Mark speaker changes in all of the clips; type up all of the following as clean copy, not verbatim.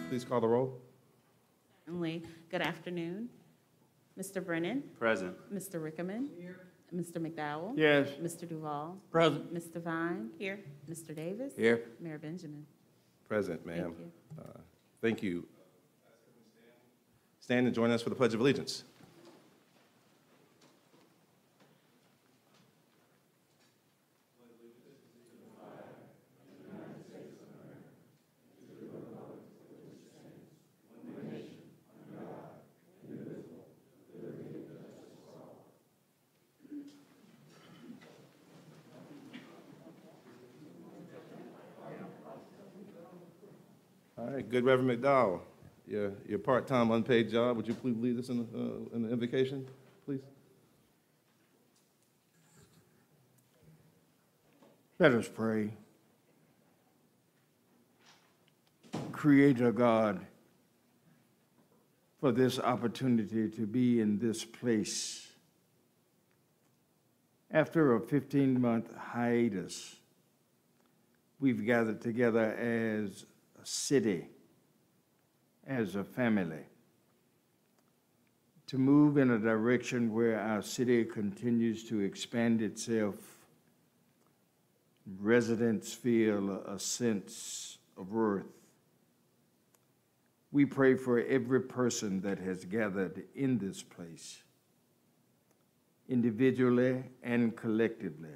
Speaker 1: please call the roll.
Speaker 2: Certainly. Good afternoon. Mr. Brennan.
Speaker 3: Present.
Speaker 2: Mr. Rickerman. Here. Mr. McDowell.
Speaker 4: Yes.
Speaker 2: Mr. Duval.
Speaker 4: Present.
Speaker 2: Ms. Devine. Here. Mr. Davis.
Speaker 4: Here.
Speaker 2: Mayor Benjamin.
Speaker 1: Present, ma'am.
Speaker 2: Thank you.
Speaker 1: Thank you. Stand and join us for the Pledge of Allegiance. All right, good Reverend McDowell, your part-time unpaid job, would you please lead us in the invocation, please?
Speaker 4: Let us pray. Creator God, for this opportunity to be in this place. After a 15-month hiatus, we've gathered together as a city, as a family, to move in a direction where our city continues to expand itself. Residents feel a sense of worth. We pray for every person that has gathered in this place, individually and collectively.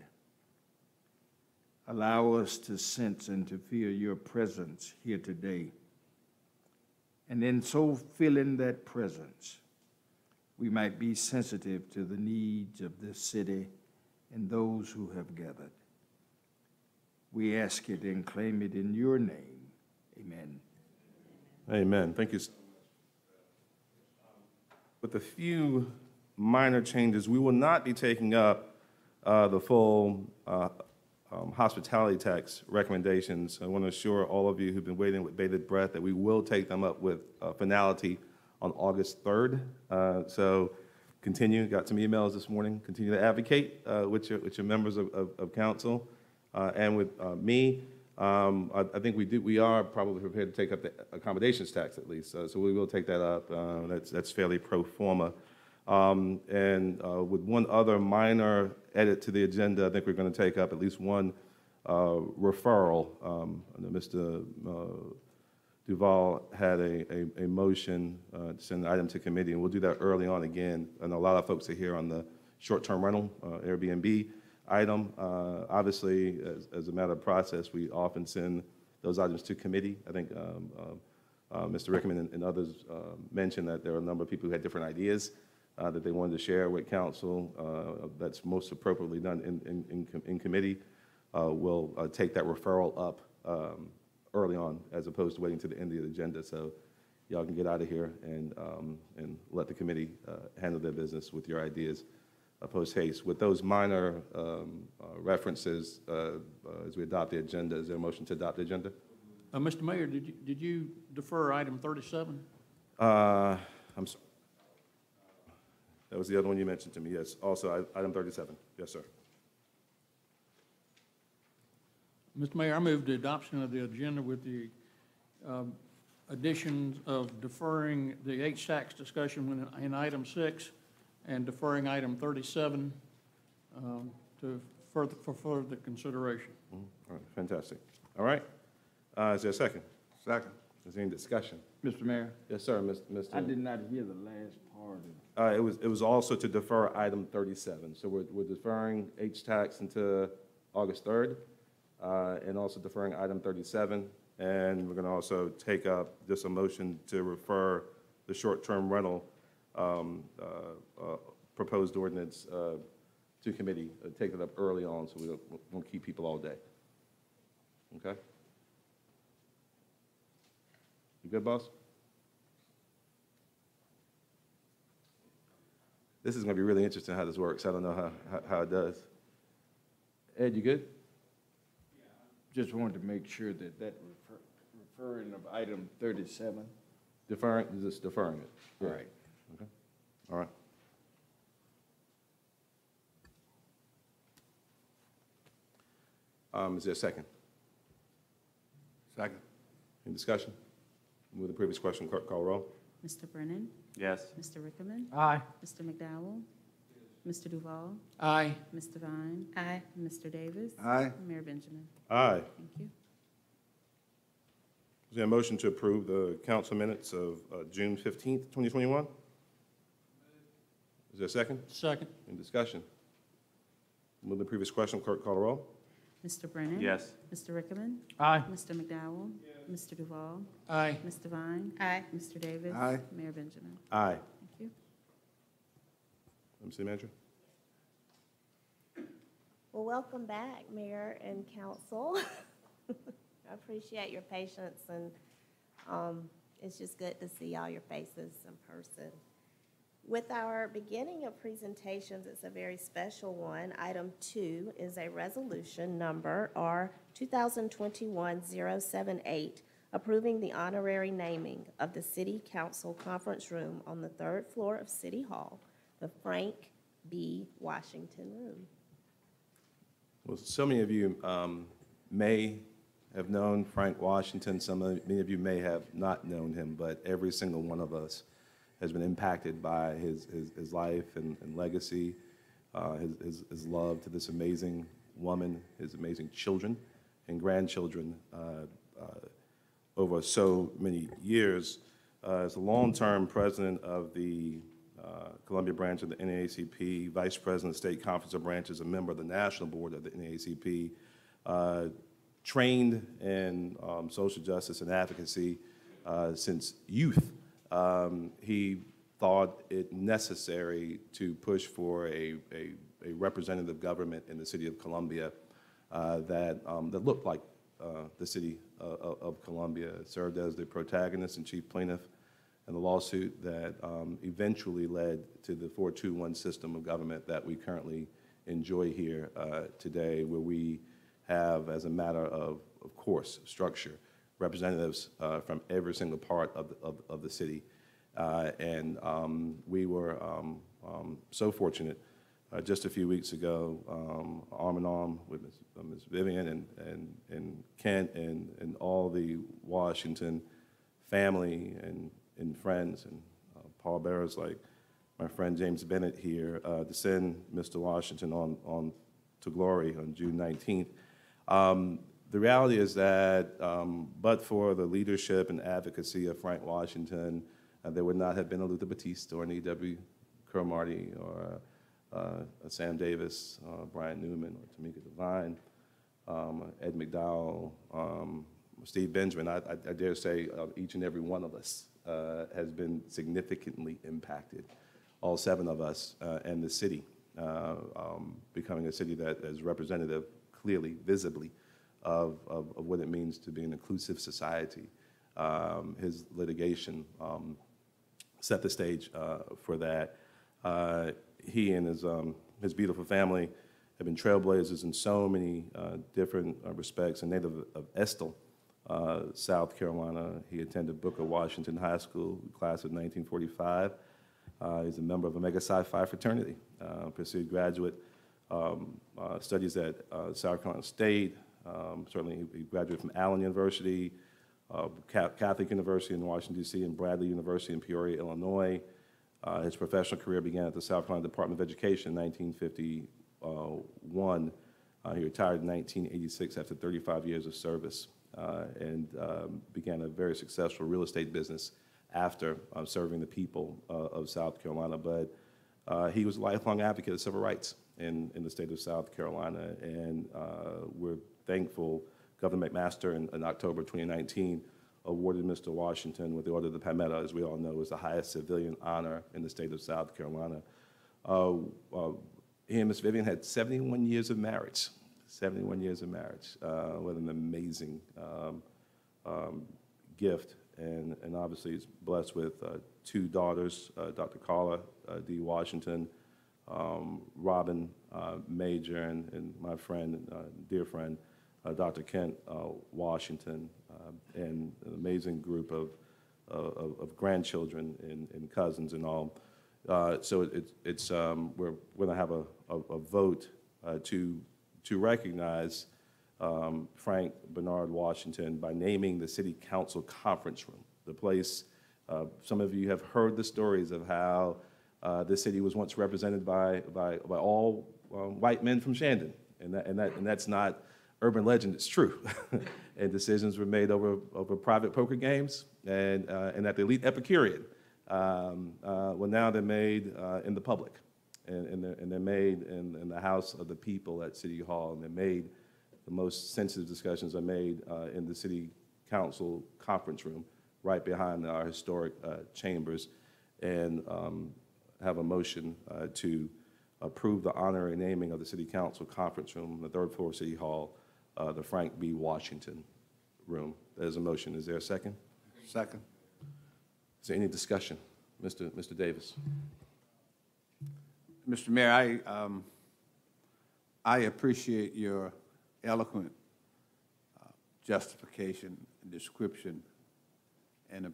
Speaker 4: Allow us to sense and to feel your presence here today. And in so feeling that presence, we might be sensitive to the needs of this city and those who have gathered. We ask it and claim it in your name. Amen.
Speaker 1: Amen. Thank you. With a few minor changes, we will not be taking up the full hospitality tax recommendations. I want to assure all of you who've been waiting with bated breath that we will take them up with finality on August 3rd. So continue, got some emails this morning, continue to advocate with your members of council and with me. I think we are probably prepared to take up the accommodations tax at least. So we will take that up. That's fairly pro forma. With one other minor edit to the agenda, I think we're going to take up at least one referral. Mr. Duval had a motion to send an item to committee, and we'll do that early on again. I know a lot of folks are here on the short-term rental, Airbnb item. Obviously, as a matter of process, we often send those items to committee. I think Mr. Rickman and others mentioned that there are a number of people who had different ideas that they wanted to share with council. That's most appropriately done in committee. We'll take that referral up early on as opposed to waiting to the end of the agenda. So y'all can get out of here and let the committee handle their business with your ideas post haste. With those minor references, as we adopt the agenda, is there a motion to adopt the agenda?
Speaker 5: Mr. Mayor, did you defer item 37?
Speaker 1: I'm sorry. That was the other one you mentioned to me, yes. Also, item 37. Yes, sir.
Speaker 5: Mr. Mayor, I move the adoption of the agenda with the additions of deferring the H-tax discussion in item 6 and deferring item 37 for further consideration.
Speaker 1: All right, fantastic. All right. Is there a second?
Speaker 4: Second.
Speaker 1: Is there any discussion?
Speaker 4: Mr. Mayor,
Speaker 1: Yes, sir, Mr.
Speaker 4: I did not hear the last part of
Speaker 1: It was also to defer item 37. So we're deferring H-tax until August 3rd, and also deferring item 37. And we're going to also take up just a motion to refer the short-term rental proposed ordinance to committee. Take it up early on so we won't keep people all day. Okay? You good, boss? This is going to be really interesting how this works. I don't know how it does. Ed, you good?
Speaker 4: Just wanted to make sure that referring of item 37.
Speaker 1: Deferring, just deferring it.
Speaker 4: All right.
Speaker 1: Okay. All right. Is there a second?
Speaker 4: Second.
Speaker 1: Any discussion? Move the previous question, clerk call roll.
Speaker 2: Mr. Brennan?
Speaker 3: Yes.
Speaker 2: Mr. Rickman?
Speaker 4: Aye.
Speaker 2: Mr. McDowell? Mr. Duval?
Speaker 5: Aye.
Speaker 2: Mr. Vine?
Speaker 6: Aye.
Speaker 2: Mr. Davis?
Speaker 4: Aye.
Speaker 2: Mayor Benjamin?
Speaker 1: Aye.
Speaker 2: Thank you.
Speaker 1: Is there a motion to approve the council minutes of June 15th, 2021? Is there a second?
Speaker 5: Second.
Speaker 1: Any discussion? Move the previous question, clerk call roll.
Speaker 2: Mr. Brennan?
Speaker 3: Yes.
Speaker 2: Mr. Rickman?
Speaker 4: Aye.
Speaker 2: Mr. McDowell? Mr. Duval?
Speaker 5: Aye.
Speaker 2: Mr. Vine?
Speaker 6: Aye.
Speaker 2: Mr. Davis?
Speaker 4: Aye.
Speaker 2: Mayor Benjamin?
Speaker 1: Aye.
Speaker 2: Thank you.
Speaker 1: City Manager?
Speaker 6: Well, welcome back, Mayor and Council. I appreciate your patience, and it's just good to see all your faces in person. With our beginning of presentations, it's a very special one. Item 2 is a resolution number R 2021-078, approving the honorary naming of the City Council Conference Room on the 3rd floor of City Hall, the Frank B. Washington Room.
Speaker 1: Well, so many of you may have known Frank Washington. Many of you may have not known him, but every single one of us has been impacted by his life and legacy, his love to this amazing woman, his amazing children and grandchildren over so many years. As a long-term president of the Columbia branch of the NAACP, vice president of the state conference of branches, a member of the national board of the NAACP, trained in social justice and advocacy since youth. He thought it necessary to push for a representative government in the city of Columbia that looked like the city of Columbia. Served as the protagonist and chief plaintiff in the lawsuit that eventually led to the 421 system of government that we currently enjoy here today, where we have, as a matter of course, structure, representatives from every single part of the city. We were so fortunate just a few weeks ago, arm in arm with Ms. Vivian and Kent and all the Washington family and friends and pallbearers like my friend James Bennett here to send Mr. Washington on to glory on June 19th. The reality is that but for the leadership and advocacy of Frank Washington, there would not have been a Luther Batiste or an E.W. Cromartie or a Sam Davis, Brian Newman, or Tamika Devine, Ed McDowell, Steve Benjamin. I dare say each and every one of us has been significantly impacted, all 7 of us, and the city, becoming a city that is representative, clearly, visibly, of what it means to be an inclusive society. His litigation set the stage for that. He and his beautiful family have been trailblazers in so many different respects. A native of Estill, South Carolina, he attended Booker Washington High School, class of 1945. He's a member of Omega Psi Phi fraternity, pursued graduate studies at South Carolina State. Certainly, he graduated from Allen University, Catholic University in Washington, D.C., and Bradley University in Peoria, Illinois. His professional career began at the South Carolina Department of Education in 1951. He retired in 1986 after 35 years of service and began a very successful real estate business after serving the people of South Carolina. But he was a lifelong advocate of civil rights in the state of South Carolina, and we're thankful Governor McMaster in October 2019 awarded Mr. Washington with the Order of the Palmetto, as we all know, is the highest civilian honor in the state of South Carolina. He and Ms. Vivian had 71 years of marriage. 71 years of marriage. What an amazing gift. And obviously he's blessed with 2 daughters, Dr. Carla D. Washington, Robin Major, and my friend, dear friend, Dr. Kent Washington, and an amazing group of grandchildren and cousins and all. So we're going to have a vote to recognize Frank Bernard Washington by naming the City Council Conference Room The place, some of you have heard the stories of how this city was once represented by all white men from Shandon, and that's not urban legend, it's true. And decisions were made over private poker games and at the elite Epicurean. Well, now they're made in the public, and they're made in the house of the people at City Hall, and they're made, the most sensitive discussions are made in the City Council conference room, right behind our historic chambers, and have a motion to approve the honorary naming of the City Council conference room on the third floor of City Hall, the Frank B. Washington room. There's a motion. Is there a second?
Speaker 3: Second.
Speaker 1: Is there any discussion? Mr. Davis.
Speaker 3: Mr. Mayor, I appreciate your eloquent justification, description, and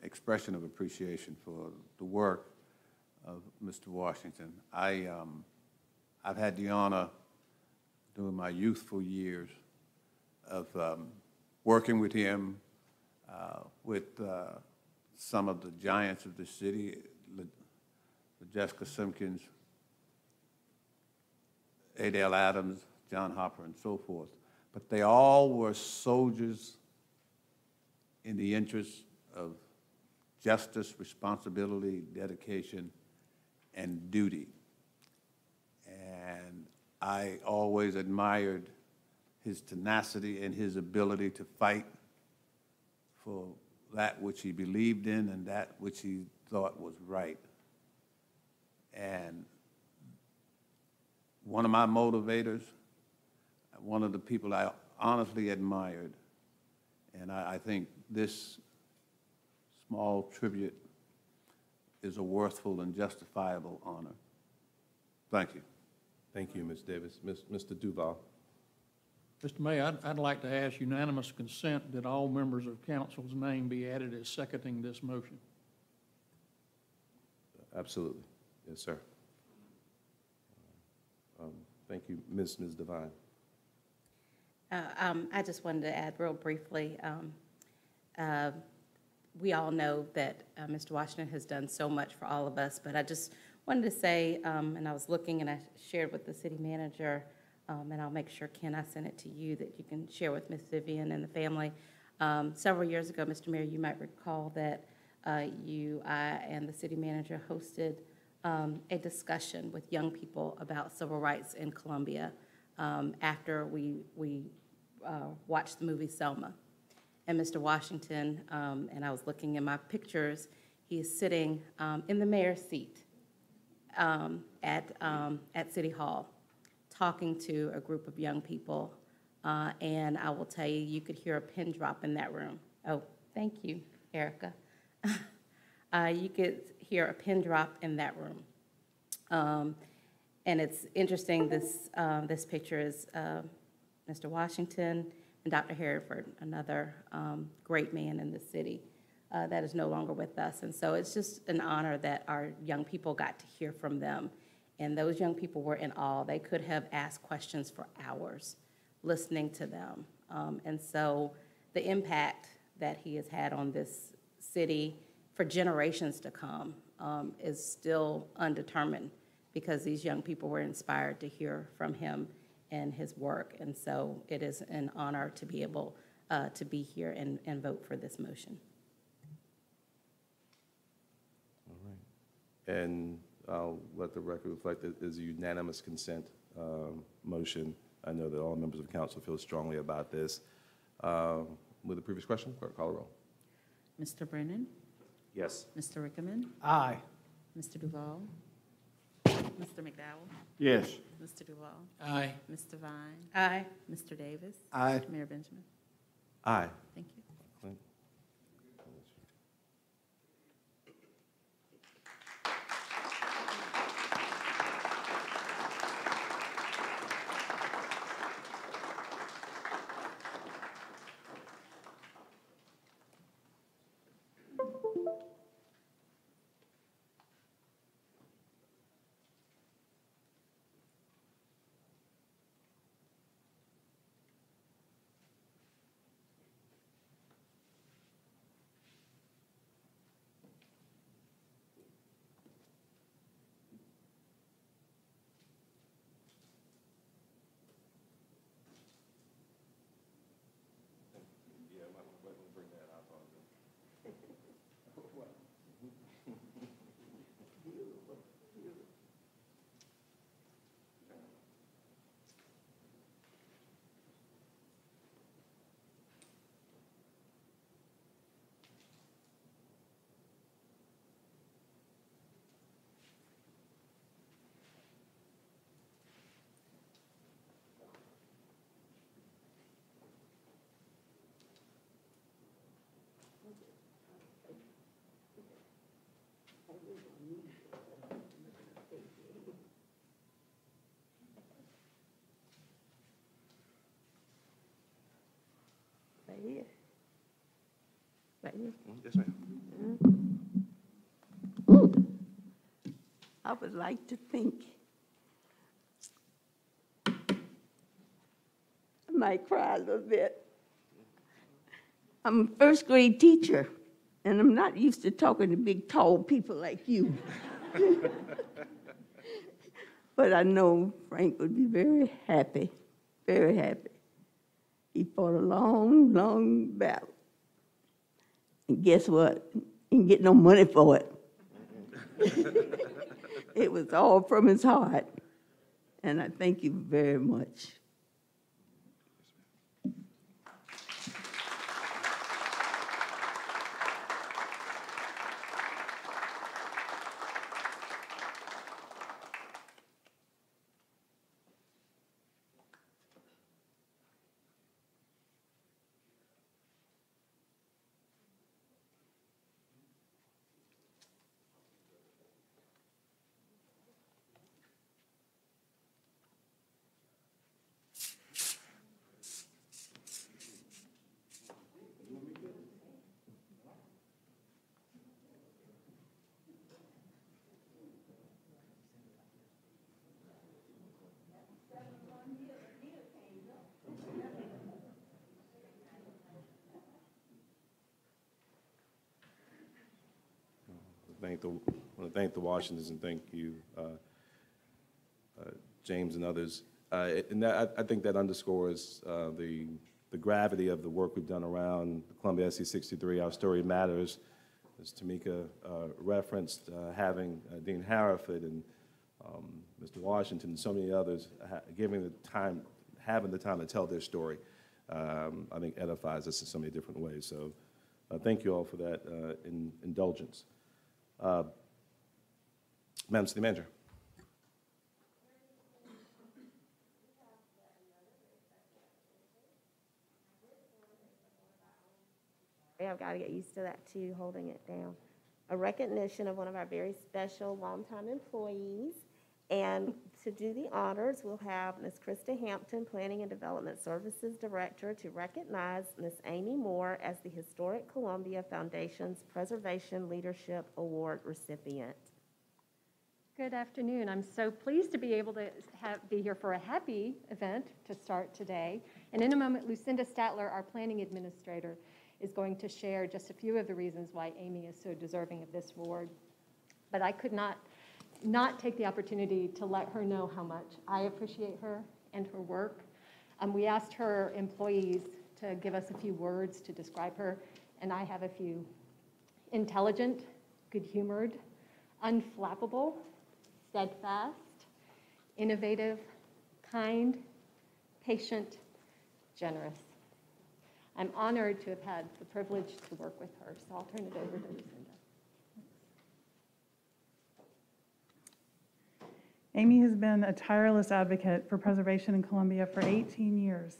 Speaker 3: expression of appreciation for the work of Mr. Washington. I've had the honor during my youthful years of working with him, with some of the giants of the city, Jessica Simpkins, Adele Adams, John Hopper, and so forth. But they all were soldiers in the interest of justice, responsibility, dedication, and duty. And I always admired his tenacity and his ability to fight for that which he believed in and that which he thought was right. And one of my motivators, one of the people I honestly admired, and I think this small tribute is a worthful and justifiable honor. Thank you.
Speaker 1: Thank you, Ms. Davis. Mr. Duval.
Speaker 5: Mr. Mayor, I'd like to ask unanimous consent that all members of council's name be added as seconding this motion.
Speaker 1: Absolutely. Yes, sir. Thank you, Ms. Devine.
Speaker 2: I just wanted to add real briefly, we all know that Mr. Washington has done so much for all of us, but I just wanted to say, and I was looking and I shared with the city manager, and I'll make sure, Ken, I sent it to you that you can share with Ms. Vivian and the family. Several years ago, Mr. Mayor, you might recall that I, and the city manager hosted a discussion with young people about civil rights in Columbia after we watched the movie Selma. And Mr. Washington, and I was looking in my pictures, he is sitting in the mayor's seat at City Hall, talking to a group of young people. And I will tell you, you could hear a pin drop in that room. Oh, thank you, Erica. You could hear a pin drop in that room. And it's interesting, this picture is Mr. Washington and Dr. Hereford, another great man in the city that is no longer with us. And so it's just an honor that our young people got to hear from them. And those young people were in awe. They could have asked questions for hours listening to them. And so the impact that he has had on this city for generations to come is still undetermined, because these young people were inspired to hear from him and his work. And so it is an honor to be able to be here and vote for this motion.
Speaker 1: All right. And I'll let the record reflect that it is a unanimous consent motion. I know that all members of council feel strongly about this. With the previous question, clerk, call the roll.
Speaker 2: Mr. Brennan?
Speaker 1: Yes.
Speaker 2: Mr. Rickaman?
Speaker 4: Aye.
Speaker 2: Mr. Duval? Mr. McDowell?
Speaker 4: Yes.
Speaker 2: Mr. Duval?
Speaker 5: Aye.
Speaker 2: Ms. Devine?
Speaker 6: Aye.
Speaker 2: Mr. Davis?
Speaker 3: Aye.
Speaker 2: Mayor Benjamin?
Speaker 1: Aye.
Speaker 2: Thank you.
Speaker 1: Clint?
Speaker 6: Right here.
Speaker 1: Yes, ma'am.
Speaker 7: I would like to think. I might cry a little bit. I'm a first grade teacher, and I'm not used to talking to big, tall people like you. But I know Frank would be very happy, very happy. He fought a long, long battle. And guess what? He didn't get no money for it. It was all from his heart. And I thank you very much.
Speaker 1: I want to thank the Washingtons and thank you, James and others. And that, I think that underscores the gravity of the work we've done around the Columbia SC 63. Our story matters, as Tamika referenced, having Dean Harroford and Mr. Washington and so many others having the time to tell their story, I think edifies us in so many different ways. So thank you all for that indulgence. Madam City Manager.
Speaker 6: I've got to get used to that too, holding it down. A recognition of one of our very special longtime employees. And to do the honors, we'll have Ms. Krista Hampton, Planning and Development Services Director, to recognize Ms. Amy Moore as the Historic Columbia Foundation's Preservation Leadership Award recipient.
Speaker 8: Good afternoon. I'm so pleased to be able to be here for a happy event to start today. And in a moment, Lucinda Statler, our planning administrator, is going to share just a few of the reasons why Amy is so deserving of this award. But I could not take the opportunity to let her know how much I appreciate her and her work. We asked her employees to give us a few words to describe her, and I have a few. Intelligent, good-humored, unflappable, steadfast, innovative, kind, patient, generous. I'm honored to have had the privilege to work with her, so I'll turn it over to Lucinda.
Speaker 9: Amy has been a tireless advocate for preservation in Columbia for 18 years.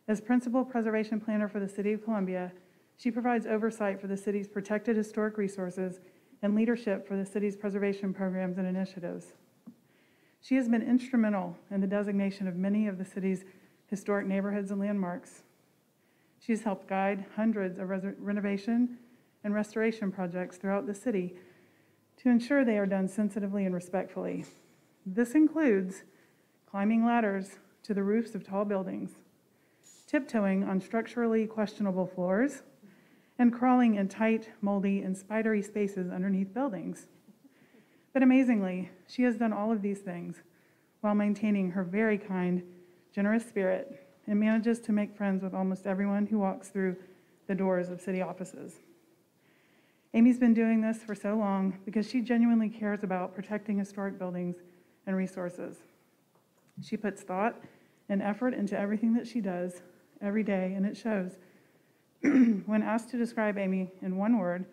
Speaker 9: As Principal Preservation Planner for the City of Columbia, she provides oversight for the city's protected historic resources and leadership for the city's preservation programs and initiatives. She has been instrumental in the designation of many of the city's historic neighborhoods and landmarks. She has helped guide hundreds of renovation and restoration projects throughout the city to ensure they are done sensitively and respectfully. This includes climbing ladders to the roofs of tall buildings, tiptoeing on structurally questionable floors, and crawling in tight, moldy, and spidery spaces underneath buildings. But amazingly, she has done all of these things while maintaining her very kind, generous spirit and manages to make friends with almost everyone who walks through the doors of city offices. Amy's been doing this for so long because she genuinely cares about protecting historic buildings and resources. She puts thought and effort into everything that she does every day, and it shows. When asked to describe Amy in one word,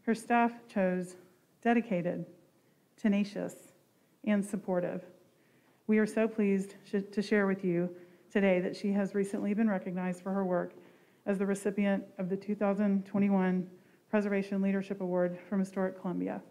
Speaker 9: her staff chose dedicated, tenacious, and supportive. We are so pleased to share with you today that she has recently been recognized for her work as the recipient of the 2021 Preservation Leadership Award from Historic Columbia.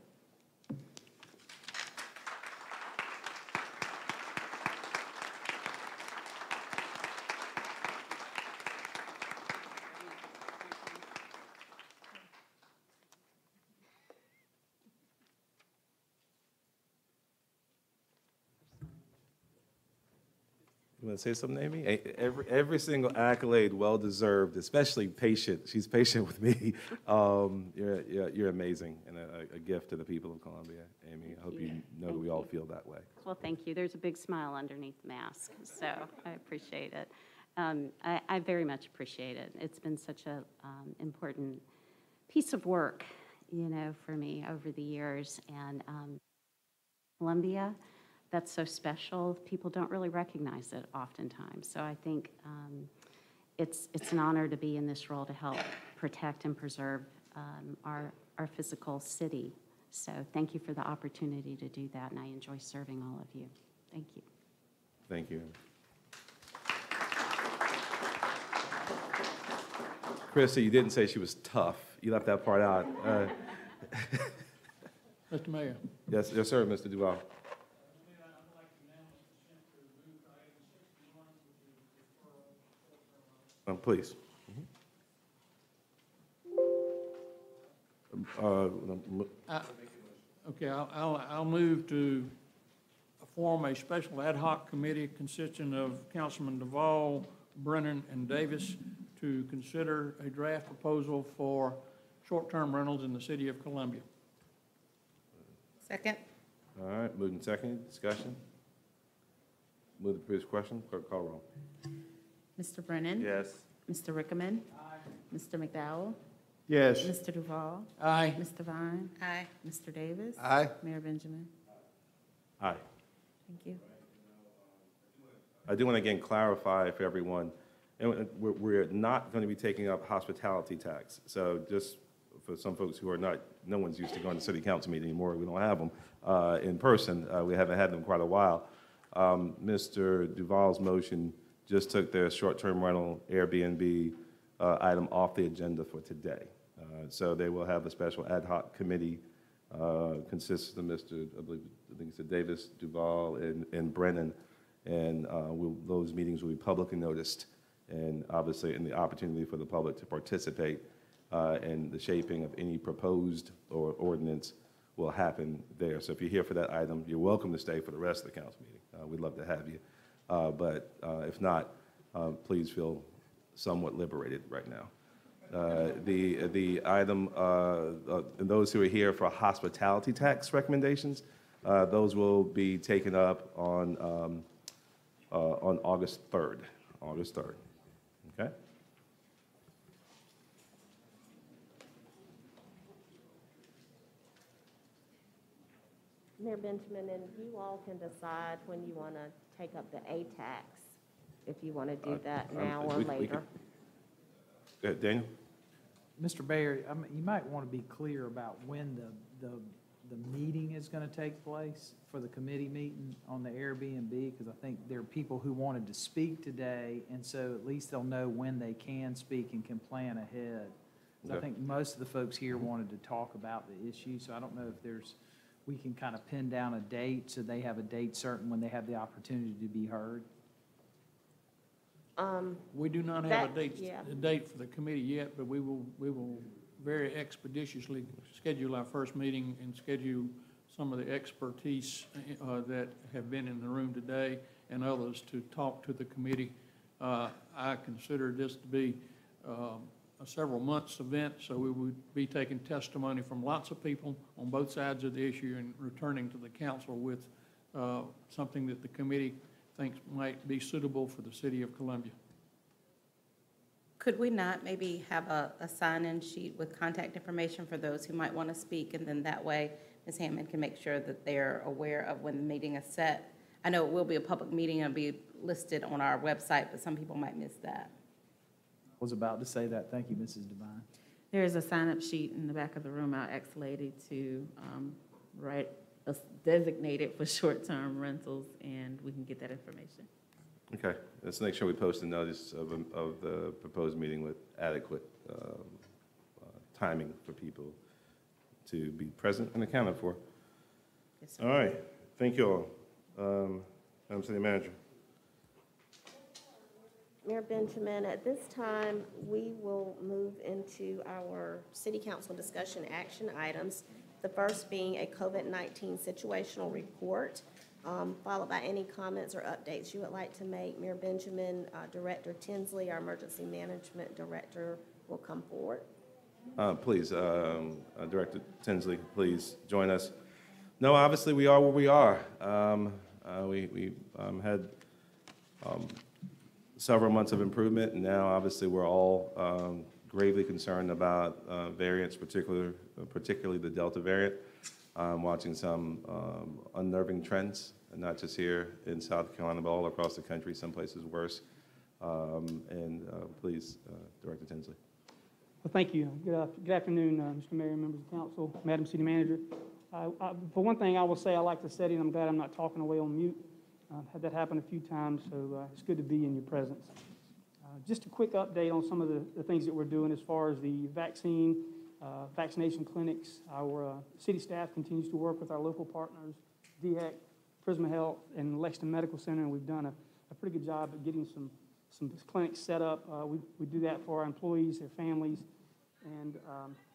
Speaker 1: You want to say something, Amy? Every single accolade, well-deserved, especially patient. She's patient with me. You're amazing and a gift to the people of Columbia, Amy. I hope you know that we all feel that way.
Speaker 10: Well, thank you. There's a big smile underneath the mask, so I appreciate it. I very much appreciate it. It's been such a important piece of work, you know, for me over the years. And Columbia, that's so special. People don't really recognize it oftentimes. So I think it's an honor to be in this role to help protect and preserve our physical city. So thank you for the opportunity to do that, and I enjoy serving all of you. Thank you.
Speaker 1: Thank you. Krista, you didn't say she was tough. You left that part out.
Speaker 5: Mr. Mayor.
Speaker 1: Yes, sir, Mr. Duval. Please.
Speaker 5: Okay, I'll move to form a special ad hoc committee consisting of Councilman Duval, Brennan, and Davis to consider a draft proposal for short-term rentals in the city of Columbia.
Speaker 2: Second?
Speaker 1: All right, moving second, discussion. Move the previous question, clerk call roll.
Speaker 2: Mr. Brennan?
Speaker 1: Yes.
Speaker 2: Mr. Rickaman? Mr. McDowell?
Speaker 4: Yes.
Speaker 2: Mr. Duval?
Speaker 5: Aye.
Speaker 2: Mr. Vine? Aye. Mr. Davis?
Speaker 3: Aye.
Speaker 2: Mayor Benjamin?
Speaker 1: Aye.
Speaker 2: Thank you.
Speaker 1: I do want to again clarify for everyone, and we're not going to be taking up hospitality tax. So just for some folks who are not, no one's used to going to city council meeting anymore. We don't have them in person. We haven't had them quite a while. Mr. Duval's motion just took their short-term rental Airbnb item off the agenda for today. So they will have a special ad hoc committee consists of Mr. I think it's Davis, Duval, and Brennan, and those meetings will be publicly noticed, and obviously, and the opportunity for the public to participate in the shaping of any proposed or ordinance will happen there. So if you're here for that item, you're welcome to stay for the rest of the council meeting. We'd love to have you, but if not, please feel somewhat liberated right now. The item, and those who are here for hospitality tax recommendations, those will be taken up on August 3rd. August 3rd. Okay?
Speaker 6: Mayor Benjamin, and you all can decide when you want to take up the A-tax, if you want to do that now or later.
Speaker 1: Go ahead, Daniel.
Speaker 11: Mr. Bayer, you might want to be clear about when the meeting is going to take place for the committee meeting on the Airbnb, because I think there are people who wanted to speak today, and so at least they'll know when they can speak and can plan ahead. 'Cause I think most of the folks here wanted to talk about the issue, so I don't know if we can kind of pin down a date so they have a date certain when they have the opportunity to be heard.
Speaker 5: We do not have
Speaker 6: That- yeah.
Speaker 5: a date for the committee yet, but we will very expeditiously schedule our first meeting and schedule some of the expertise that have been in the room today and others to talk to the committee. I consider this to be a several months event, so we would be taking testimony from lots of people on both sides of the issue and returning to the council with something that the committee thinks might be suitable for the city of Columbia.
Speaker 2: Could we not maybe have a sign-in sheet with contact information for those who might want to speak, and then that way Ms. Hammond can make sure that they're aware of when the meeting is set? I know it will be a public meeting and be listed on our website, but some people might miss that.
Speaker 11: I was about to say that. Thank you, Mrs. Devine.
Speaker 2: There is a sign-up sheet in the back of the room. I'll ask Lady to write a designated for short-term rentals, and we can get that information.
Speaker 1: Okay, let's make sure we post a notice of the proposed meeting with adequate timing for people to be present and accounted for.
Speaker 2: Yes, sir.
Speaker 1: All right, thank you all. Madam City Manager.
Speaker 6: Mayor Benjamin, at this time, we will move into our city council discussion action items. The first being a COVID-19 situational report. followed by any comments or updates you would like to make. Mayor Benjamin, Director Tinsley, our Emergency Management Director, will come forward.
Speaker 1: Please, Director Tinsley, please join us. No, obviously, we are where we are. We had several months of improvement, and now, obviously, we're all gravely concerned about variants, particularly the Delta variant. Watching some unnerving trends, and not just here in South Carolina, but all across the country, some places worse. Please, Director Tinsley.
Speaker 12: Well, thank you. Good afternoon, Mr. Mayor, members of council, Madam City Manager. For one thing, I will say I like the setting. I'm glad I'm not talking away on mute. I've had that happen a few times, so it's good to be in your presence. Just a quick update on some of the things that we're doing as far as the vaccination clinics. Our city staff continues to work with our local partners, DHEC, Prisma Health, and Lexington Medical Center, and we've done a pretty good job of getting some clinics set up. We do that for our employees, their families, and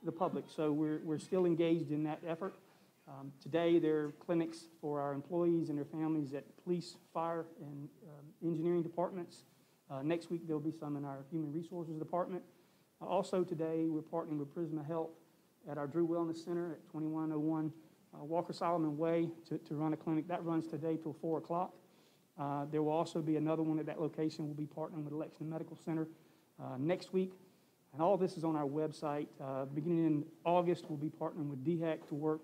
Speaker 12: the public. So we're still engaged in that effort. Today, there are clinics for our employees and their families at police, fire, and engineering departments. Next week, there'll be some in our human resources department. Also today, we're partnering with Prisma Health at our Drew Wellness Center at 2101 Walker Solomon Way to run a clinic. That runs today till 4 o'clock. There will also be another one at that location. We'll be partnering with Lexington Medical Center next week. And all this is on our website. Beginning in August, we'll be partnering with DHEC to work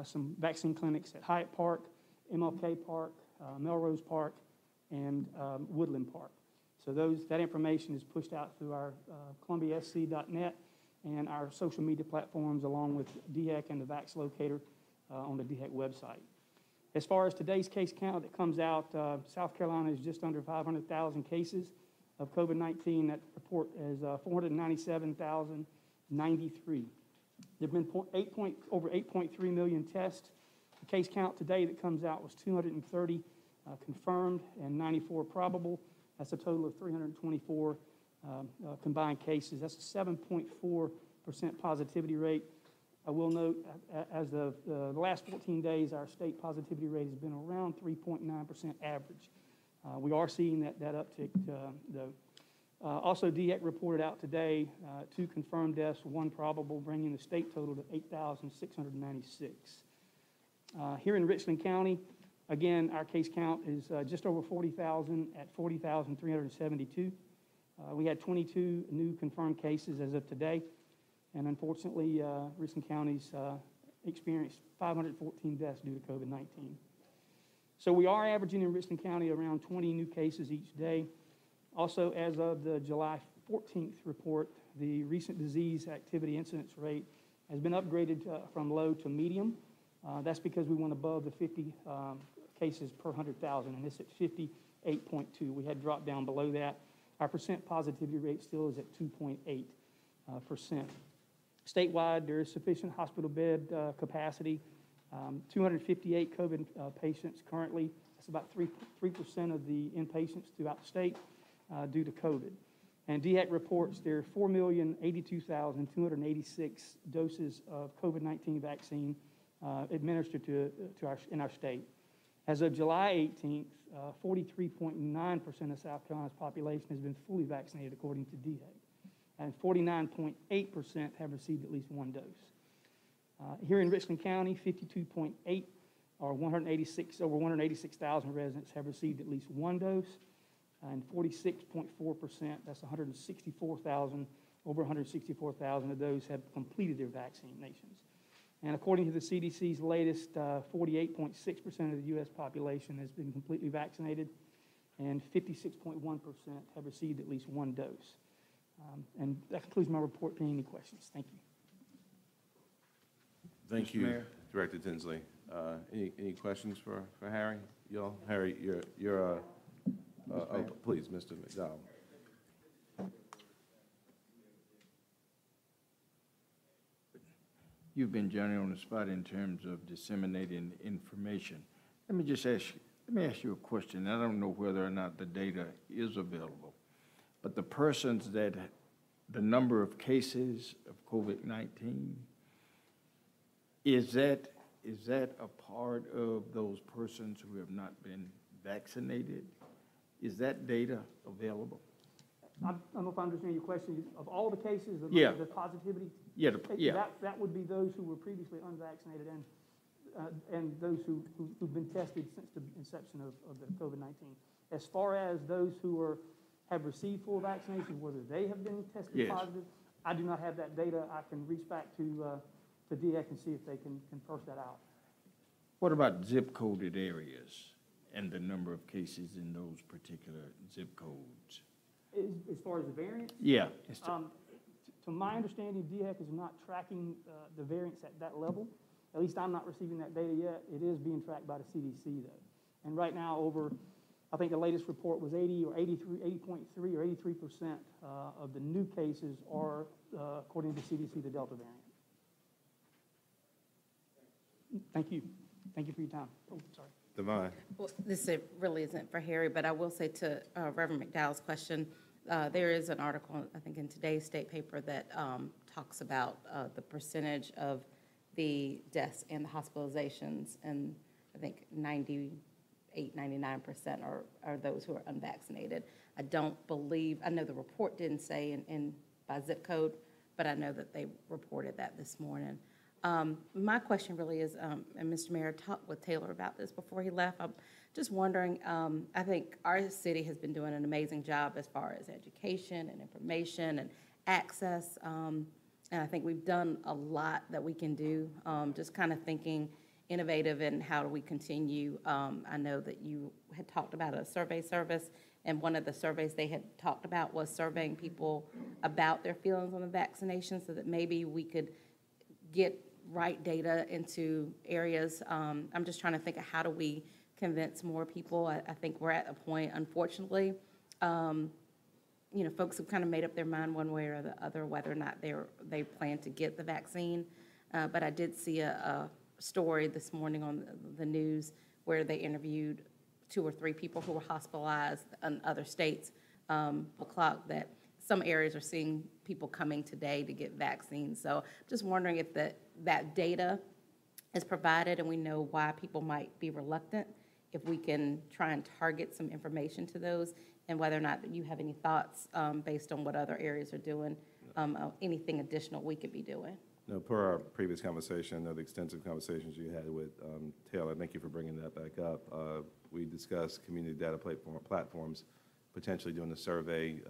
Speaker 12: some vaccine clinics at Hyatt Park, MLK Park, Melrose Park, and Woodland Park. So that information is pushed out through our columbiasc.net and our social media platforms, along with DHEC and the Vax Locator on the DHEC website. As far as today's case count that comes out, South Carolina is just under 500,000 cases of COVID-19. That report is 497,093. There have been over 8.3 million tests. The case count today that comes out was 230 confirmed and 94 probable. That's a total of 324 combined cases. That's a 7.4% positivity rate. I will note, as of the last 14 days, our state positivity rate has been around 3.9% average. We are seeing that uptick, though. Also, DHEC reported out today 2 confirmed deaths, 1 probable, bringing the state total to 8,696. Here in Richland County, again, our case count is just over 40,000 at 40,372. We had 22 new confirmed cases as of today, and unfortunately, Richland County's experienced 514 deaths due to COVID-19. So we are averaging in Richland County around 20 new cases each day. Also, as of the July 14th report, the recent disease activity incidence rate has been upgraded from low to medium. That's because we went above the 50 cases per 100,000, and it's at 58.2. We had dropped down below that. Our percent positivity rate still is at 2.8%. Statewide, there is sufficient hospital bed capacity. 258 COVID patients currently. That's about 3% of the inpatients throughout the state due to COVID. And DHEC reports there are 4,082,286 doses of COVID-19 vaccine administered in our state. As of July 18th, 43.9% of South Carolina's population has been fully vaccinated, according to DHEC, and 49.8% have received at least 1 dose. Here in Richland County, 52.8 or over 186,000 residents have received at least 1 dose, and 46.4%, that's 164,000, over 164,000 of those have completed their vaccinations. And according to the CDC's latest, 48.6% of the U.S. population has been completely vaccinated, and 56.1% have received at least 1 dose. And that concludes my report. Any questions? Thank you.
Speaker 1: Thank you, Director Tinsley. Any questions for Harry? Harry, you're please, Mr. McDowell.
Speaker 4: You've been Johnny on the spot in terms of disseminating information. Let me ask you a question. I don't know whether or not the data is available, but the number of cases of COVID-19, is that is that a part of those persons who have not been vaccinated? Is that data available?
Speaker 12: I don't know if I understand your question. Of all the cases,
Speaker 4: Yeah.
Speaker 12: the positivity?
Speaker 4: Yeah, yeah.
Speaker 12: That would be those who were previously unvaccinated and those who've been tested since the inception of the COVID-19. As far as those who have received full vaccination, whether they have been tested
Speaker 4: Yes.
Speaker 12: positive, I do not have that data. I can reach back to DEC and see if they can parse that out.
Speaker 4: What about zip-coded areas and the number of cases in those particular zip codes?
Speaker 12: As far as the variants?
Speaker 4: Yeah.
Speaker 12: To my understanding, DHEC is not tracking the variants at that level. At least I'm not receiving that data yet. It is being tracked by the CDC, though. And right now, I think the latest report was 80.3 or 83% of the new cases are, according to CDC, the Delta variant. Thank you. Thank you for your time. Oh, sorry.
Speaker 1: Divine.
Speaker 2: Well, this really isn't for Harry, but I will say to Reverend McDowell's question, there is an article, I think in today's state paper, that talks about the percentage of the deaths and the hospitalizations, and I think 98, 99% are those who are unvaccinated. I don't believe, I know the report didn't say by zip code, but I know that they reported that this morning. My question really is, and Mr. Mayor talked with Taylor about this before he left, I'm just wondering, I think our city has been doing an amazing job as far as education and information and access, and I think we've done a lot that we can do, just kind of thinking innovative and how do we continue. I know that you had talked about a survey service, and one of the surveys they had talked about was surveying people about their feelings on the vaccination so that maybe we could get right data into areas. I'm just trying to think of how do we convince more people. I think we're at a point, unfortunately, folks have kind of made up their mind one way or the other whether or not they plan to get the vaccine. But I did see a story this morning on the news where they interviewed 2 or 3 people who were hospitalized in other states, o'clock, that some areas are seeing people coming today to get vaccines. So just wondering if that data is provided and we know why people might be reluctant, if we can try and target some information to those, and whether or not you have any thoughts based on what other areas are doing, anything additional we could be doing.
Speaker 1: No, per our previous conversation, the extensive conversations you had with Taylor, thank you for bringing that back up. We discussed community data platforms, potentially doing a survey,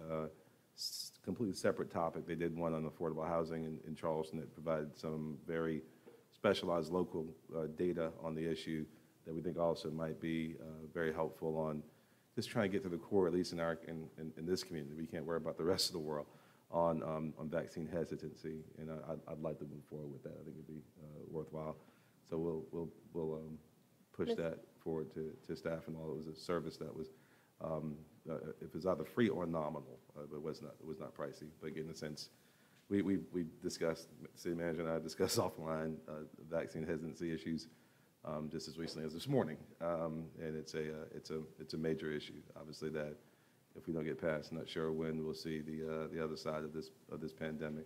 Speaker 1: completely separate topic. They did one on affordable housing in Charleston that provided some very specialized local data on the issue that we think also might be very helpful on just trying to get to the core, at least in this community. We can't worry about the rest of the world on vaccine hesitancy, and I'd like to move forward with that. I think it'd be worthwhile. So we'll push that forward to staff and all. It was a service that was, it was either free or nominal, but it was not pricey. But again, in a sense, we discussed, city manager and I discussed offline vaccine hesitancy issues just as recently as this morning, and it's a major issue. Obviously, that if we don't get past, not sure when we'll see the other side of this pandemic,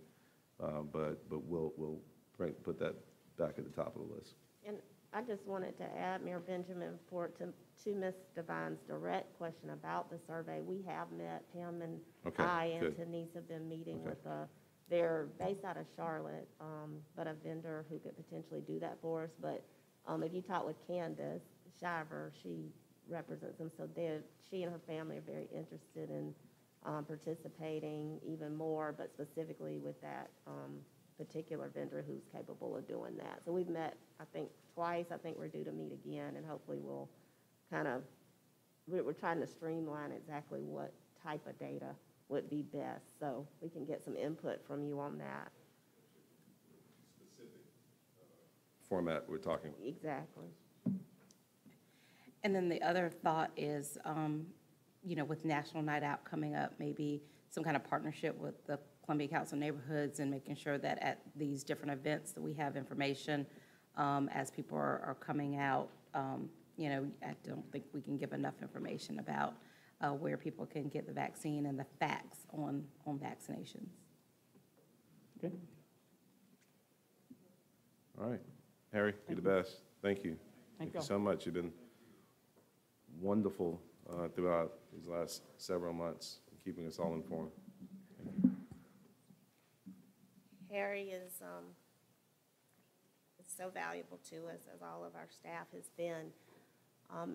Speaker 1: but we'll put that back at the top of the list.
Speaker 6: And I just wanted to add, Mayor Benjamin, to Ms. Devine's direct question about the survey. We have met, Pam and I and Denise have been meeting with they're based out of Charlotte, but a vendor who could potentially do that for us. But if you talk with Candace Shiver, she represents them, so she and her family are very interested in participating even more, but specifically with that particular vendor who's capable of doing that. So we've met, I think, twice. I think we're due to meet again, and hopefully we'll we're trying to streamline exactly what type of data would be best, so we can get some input from you on that.
Speaker 1: Specific format we're talking about.
Speaker 6: Exactly.
Speaker 2: And then the other thought is, with National Night Out coming up, maybe some kind of partnership with the Columbia Council of Neighborhoods and making sure that at these different events that we have information as people are coming out. I don't think we can give enough information about where people can get the vaccine and the facts on vaccinations.
Speaker 1: Okay. All right. Harry, you're the best. Thank you.
Speaker 12: Thank
Speaker 1: you
Speaker 12: y'all.
Speaker 1: so much. You've been wonderful throughout these last several months, keeping us all informed.
Speaker 6: Harry is so valuable to us, as all of our staff has been.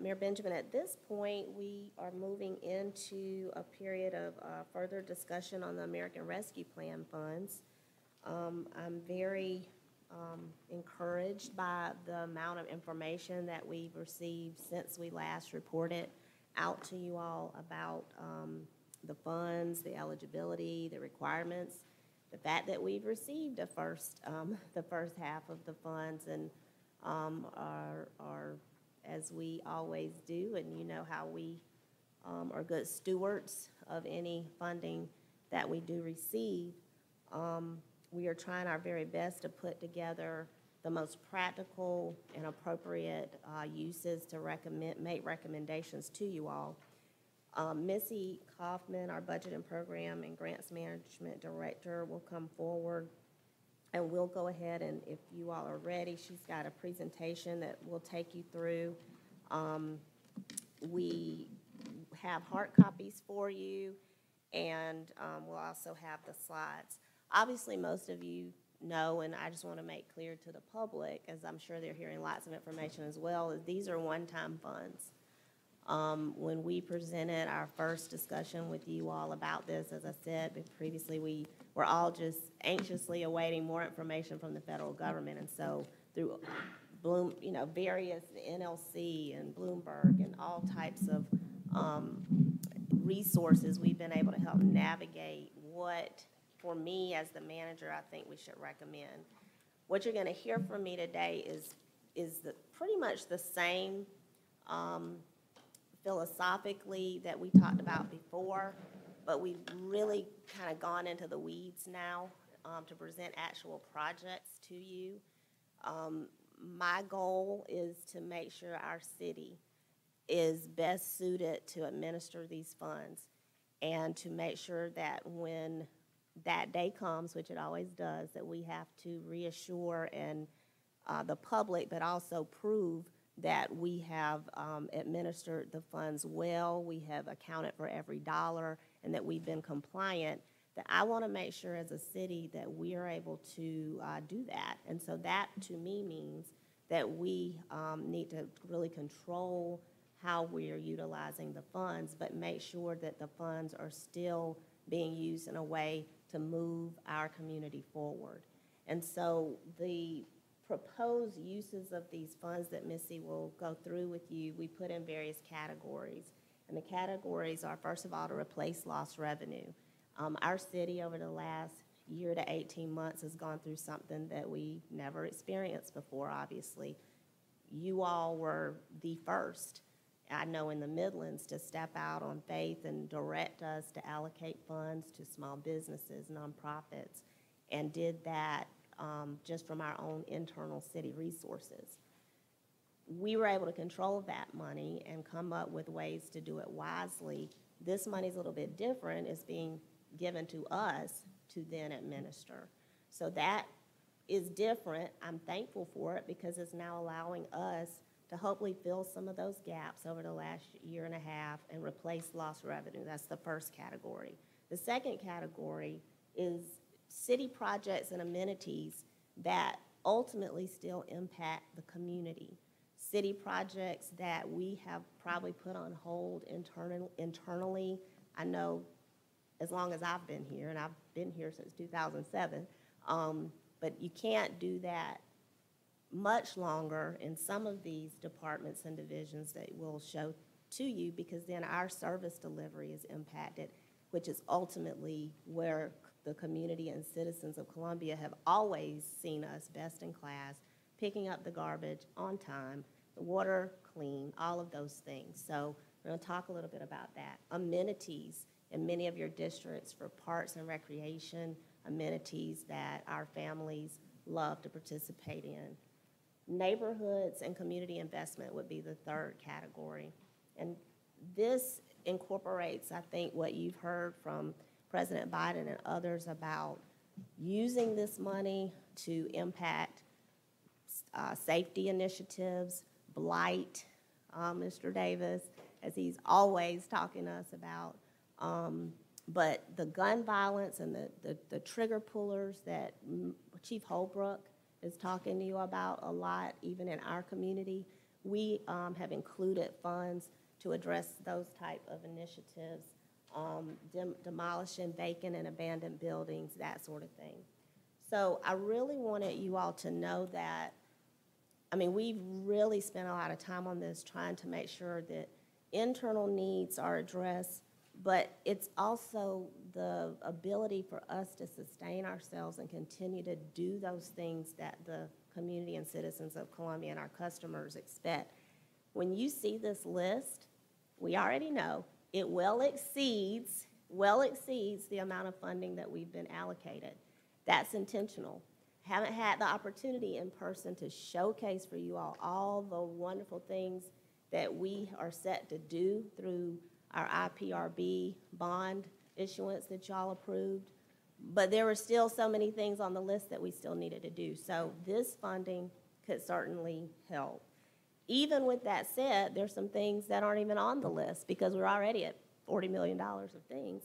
Speaker 6: Mayor Benjamin, at this point, we are moving into a period of further discussion on the American Rescue Plan funds. I'm very encouraged by the amount of information that we've received since we last reported out to you all about the funds, the eligibility, the requirements, the fact that we've received the first half of the funds and are, as we always do, and you know how we are good stewards of any funding that we do receive. We are trying our very best to put together the most practical and appropriate uses to make recommendations to you all. Missy Kaufman, our Budget and Program and Grants Management Director, will come forward, and we'll go ahead and, if you all are ready, she's got a presentation that we'll take you through. We have hard copies for you, and we'll also have the slides. Obviously, most of you know, and I just want to make clear to the public, as I'm sure they're hearing lots of information as well, is these are one-time funds. When we presented our first discussion with you all about this, as I said previously, we were all just anxiously awaiting more information from the federal government, and so through various NLC and Bloomberg and all types of resources, we've been able to help navigate what, for me as the manager, I think we should recommend. What you're going to hear from me today is pretty much the same philosophically that we talked about before, but we've really kind of gone into the weeds now to present actual projects to you. My goal is to make sure our city is best suited to administer these funds and to make sure that when that day comes, which it always does, that we have to reassure and the public, but also prove that we have administered the funds well, we have accounted for every dollar, and that we've been compliant, that I want to make sure as a city that we are able to do that. And so that, to me, means that we need to really control how we are utilizing the funds, but make sure that the funds are still being used in a way to move our community forward. And so the proposed uses of these funds that Missy will go through with you, we put in various categories. And the categories are, first of all, to replace lost revenue. Our city over the last year to 18 months has gone through something that we never experienced before, obviously. You all were the first, I know, in the Midlands to step out on faith and direct us to allocate funds to small businesses, nonprofits, and did that just from our own internal city resources. We were able to control that money and come up with ways to do it wisely. This money's a little bit different. It's being given to us to then administer. So that is different. I'm thankful for it because it's now allowing us to hopefully fill some of those gaps over the last year and a half and replace lost revenue. That's the first category. The second category is city projects and amenities that ultimately still impact the community. City projects that we have probably put on hold internally. I know as long as I've been here, and I've been here since 2007, but you can't do that much longer in some of these departments and divisions that we'll show to you, because then our service delivery is impacted, which is ultimately where the community and citizens of Columbia have always seen us best in class, picking up the garbage on time, the water clean, all of those things. So we're going to talk a little bit about that. Amenities in many of your districts for parks and recreation, amenities that our families love to participate in. Neighborhoods and community investment would be the third category. And this incorporates, I think, what you've heard from President Biden and others about using this money to impact safety initiatives, blight, Mr. Davis, as he's always talking to us about. But the gun violence and the trigger pullers that Chief Holbrook is talking to you about a lot, even in our community, we have included funds to address those type of initiatives, demolishing vacant and abandoned buildings, that sort of thing. So I really wanted you all to know that, I mean, we've really spent a lot of time on this, trying to make sure that internal needs are addressed, but it's also the ability for us to sustain ourselves and continue to do those things that the community and citizens of Columbia and our customers expect. When you see this list, we already know it well exceeds the amount of funding that we've been allocated. That's intentional. Haven't had the opportunity in person to showcase for you all the wonderful things that we are set to do through our IPRB bond issuance that y'all approved. But there were still so many things on the list that we still needed to do. So this funding could certainly help. Even with that said, there's some things that aren't even on the list because we're already at $40 million of things,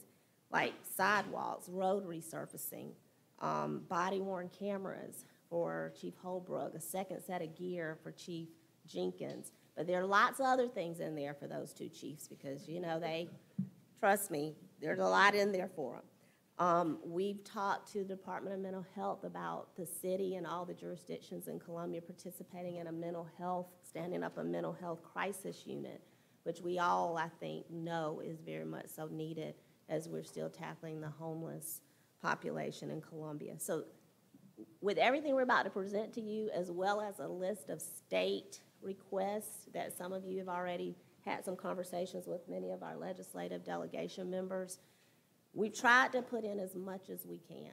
Speaker 6: like sidewalks, road resurfacing, body-worn cameras for Chief Holbrook, a second set of gear for Chief Jenkins. But there are lots of other things in there for those two chiefs because, you know, trust me, there's a lot in there for them. We've talked to the Department of Mental Health about the city and all the jurisdictions in Columbia participating in a mental health, standing up a mental health crisis unit, which we all, I think, know is very much so needed as we're still tackling the homeless population in Columbia. So with everything we're about to present to you, as well as a list of state requests that some of you have already had some conversations with many of our legislative delegation members, we've tried to put in as much as we can.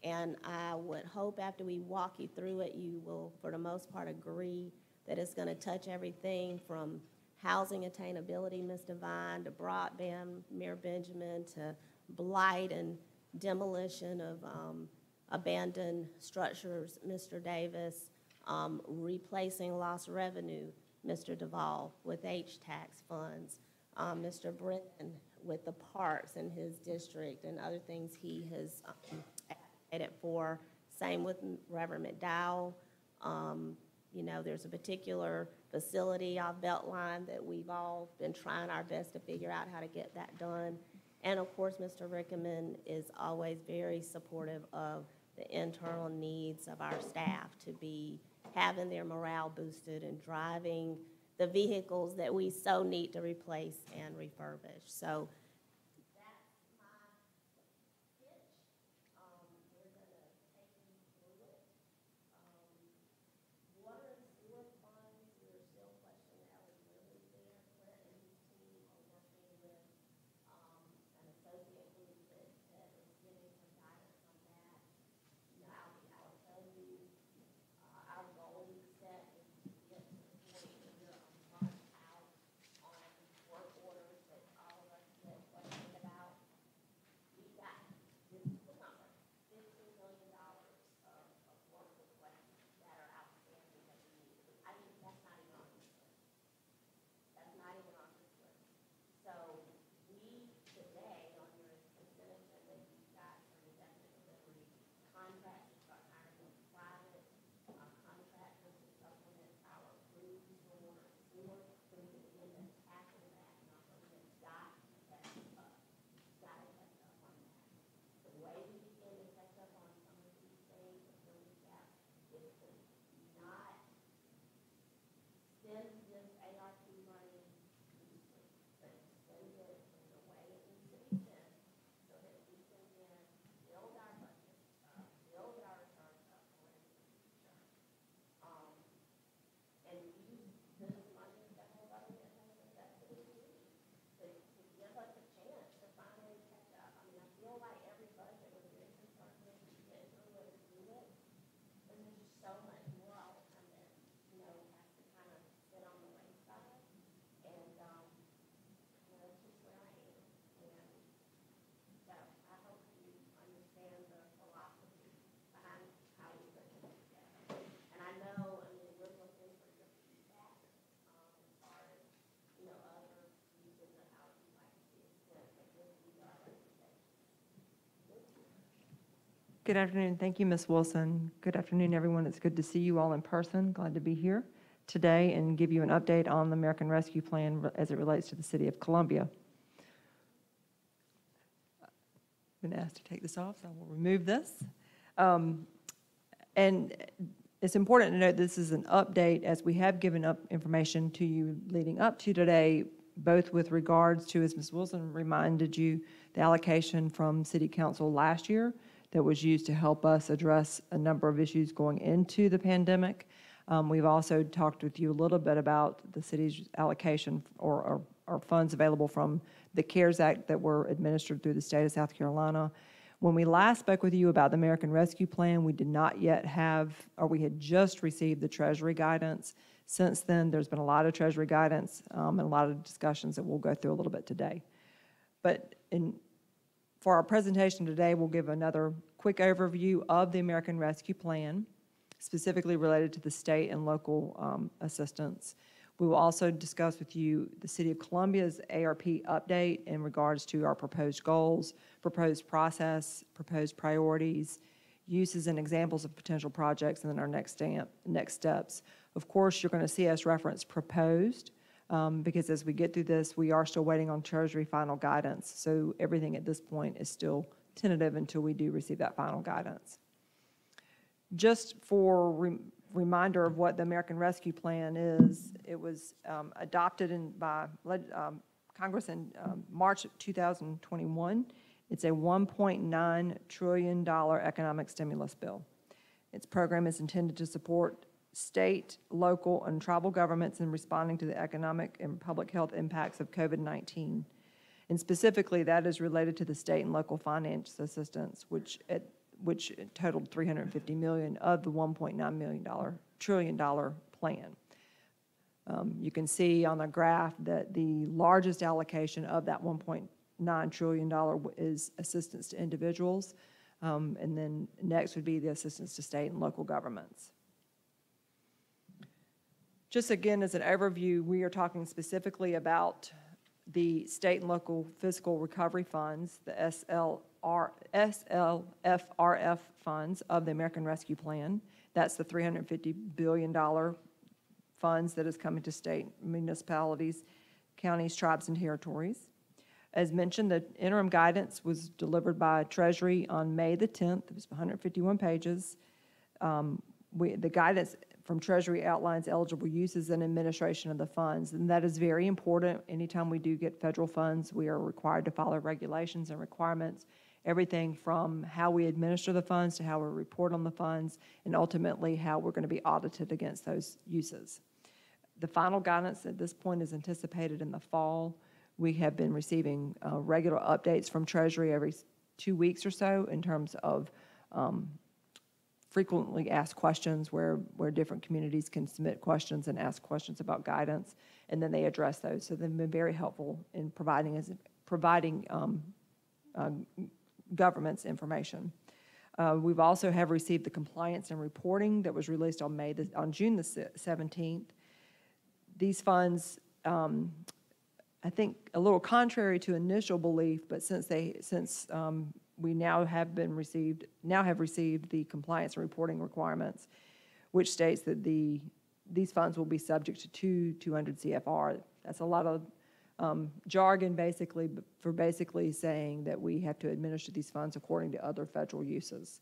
Speaker 6: And I would hope after we walk you through it, you will, for the most part, agree that it's going to touch everything from housing attainability, Ms. Devine, to broadband, Mayor Benjamin, to blight and demolition of abandoned structures, Mr. Davis, replacing lost revenue, Mr. Duvall, with H-tax funds, Mr. Brennan with the parks in his district and other things he has advocated for. Same with Reverend McDowell. You know, there's a particular facility off Beltline that we've all been trying our best to figure out how to get that done. And of course, Mr. Rickerman is always very supportive of the internal needs of our staff to be having their morale boosted and driving the vehicles that we so need to replace and refurbish. So that's my pitch. We're going to take you through it. Water and sewer funds, we're still questioning eligibility there. Clint and his team are working with an associate group that is getting some guidance on that. Now, I'll tell you, our goal set is to get to the point where we're a month out on work orders that all of us get
Speaker 13: Good afternoon. Thank you, Ms. Wilson. Good afternoon, everyone. It's good to see you all in person. Glad to be here today and give you an update on the American Rescue Plan as it relates to the City of Columbia. I've been asked to take this off, so I will remove this. And it's important to note this is an update, as we have given up information to you leading up to today, both with regards to, as Ms. Wilson reminded you, the allocation from City Council last year that was used to help us address a number of issues going into the pandemic. We've also talked with you a little bit about the city's allocation or funds available from the CARES Act that were administered through the state of South Carolina. When we last spoke with you about the American Rescue Plan, we did not yet have, or we had just received the Treasury guidance. Since then, there's been a lot of Treasury guidance and a lot of discussions that we'll go through a little bit today. But for our presentation today, we'll give another quick overview of the American Rescue Plan, specifically related to the state and local assistance. We will also discuss with you the City of Columbia's ARP update in regards to our proposed goals, proposed process, proposed priorities, uses and examples of potential projects, and then our next steps. Of course, you're going to see us reference proposed, because as we get through this, we are still waiting on Treasury final guidance. So everything at this point is still tentative until we do receive that final guidance. Just for reminder of what the American Rescue Plan is, it was adopted by Congress in March of 2021. It's a $1.9 trillion economic stimulus bill. Its program is intended to support state, local, and tribal governments in responding to the economic and public health impacts of COVID-19. And specifically, that is related to the state and local finance assistance, which totaled $350 million of the $1.9 trillion plan. You can see on the graph that the largest allocation of that $1.9 trillion is assistance to individuals, and then next would be the assistance to state and local governments. Just again, as an overview, we are talking specifically about the state and local fiscal recovery funds, the SLFRF funds of the American Rescue Plan. That's the $350 billion funds that is coming to state municipalities, counties, tribes, and territories. As mentioned, the interim guidance was delivered by Treasury on May the 10th. It was 151 pages. The guidance from Treasury outlines eligible uses and administration of the funds, and that is very important. Anytime we do get federal funds, we are required to follow regulations and requirements, everything from how we administer the funds to how we report on the funds, and ultimately how we're going to be audited against those uses. The final guidance at this point is anticipated in the fall. We have been receiving regular updates from Treasury every 2 weeks or so in terms of frequently asked questions where different communities can submit questions and ask questions about guidance, and then they address those. So they've been very helpful in providing government's information. We've also have received the compliance and reporting that was released on June the 17th. These funds, I think a little contrary to initial belief, but since we now have received the compliance and reporting requirements, which states that these funds will be subject to 200 CFR. That's a lot of jargon basically saying that we have to administer these funds according to other federal uses.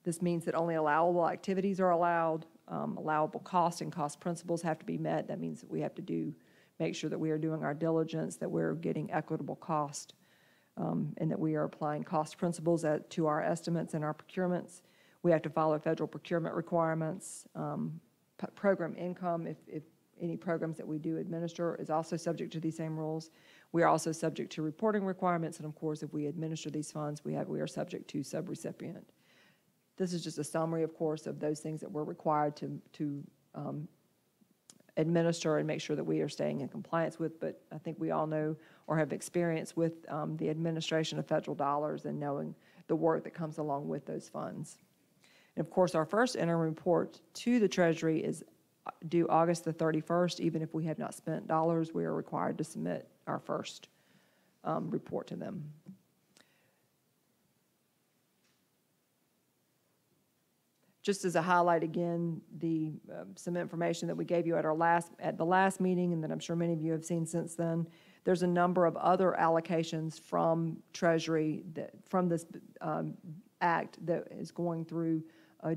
Speaker 13: This means that only allowable activities are allowed, allowable costs and cost principles have to be met. That means that we have to make sure that we are doing our diligence, that we're getting equitable cost, and that we are applying cost principles to our estimates and our procurements. We have to follow federal procurement requirements. Program income, if any programs that we do administer, is also subject to these same rules. We are also subject to reporting requirements, and of course, if we administer these funds, we are subject to subrecipient. This is just a summary, of course, of those things that we're required to administer and make sure that we are staying in compliance with, but I think we all know or have experience with the administration of federal dollars and knowing the work that comes along with those funds. And of course, our first interim report to the Treasury is due August the 31st. Even if we have not spent dollars, we are required to submit our first report to them. Just as a highlight again, some information that we gave you at the last meeting, and that I'm sure many of you have seen since then. There's a number of other allocations from Treasury from this act that is going through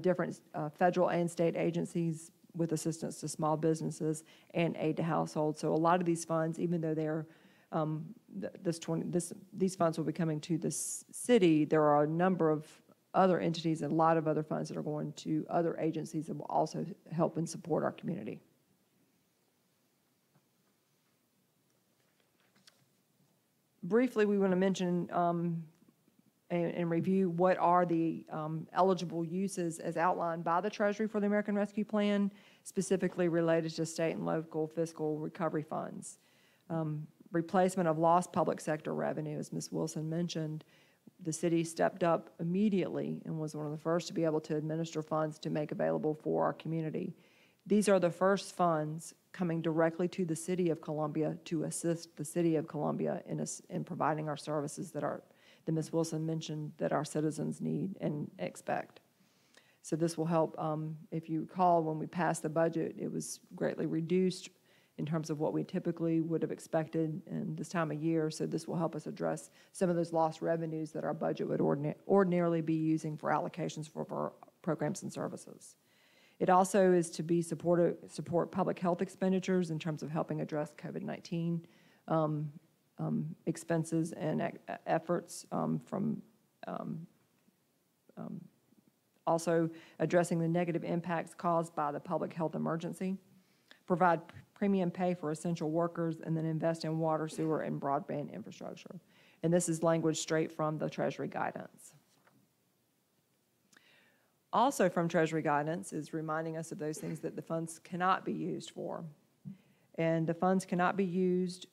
Speaker 13: different federal and state agencies with assistance to small businesses and aid to households. So a lot of these funds, even though they're these funds will be coming to the city, there are a number of other entities and a lot of other funds that are going to other agencies that will also help and support our community. Briefly, we want to mention and review what are the eligible uses as outlined by the Treasury for the American Rescue Plan, specifically related to state and local fiscal recovery funds. Replacement of lost public sector revenue, as Ms. Wilson mentioned. The city stepped up immediately and was one of the first to be able to administer funds to make available for our community. These are the first funds coming directly to the City of Columbia to assist the City of Columbia in providing our services that Ms. Wilson mentioned that our citizens need and expect. So this will help. If you recall, when we passed the budget, it was greatly reduced in terms of what we typically would have expected in this time of year. So this will help us address some of those lost revenues that our budget would ordinarily be using for allocations for our programs and services. It also is to support public health expenditures in terms of helping address COVID-19 expenses and efforts also addressing the negative impacts caused by the public health emergency, provide premium pay for essential workers, and then invest in water, sewer, and broadband infrastructure. And this is language straight from the Treasury guidance. Also from Treasury guidance is reminding us of those things that the funds cannot be used for. And the funds cannot be used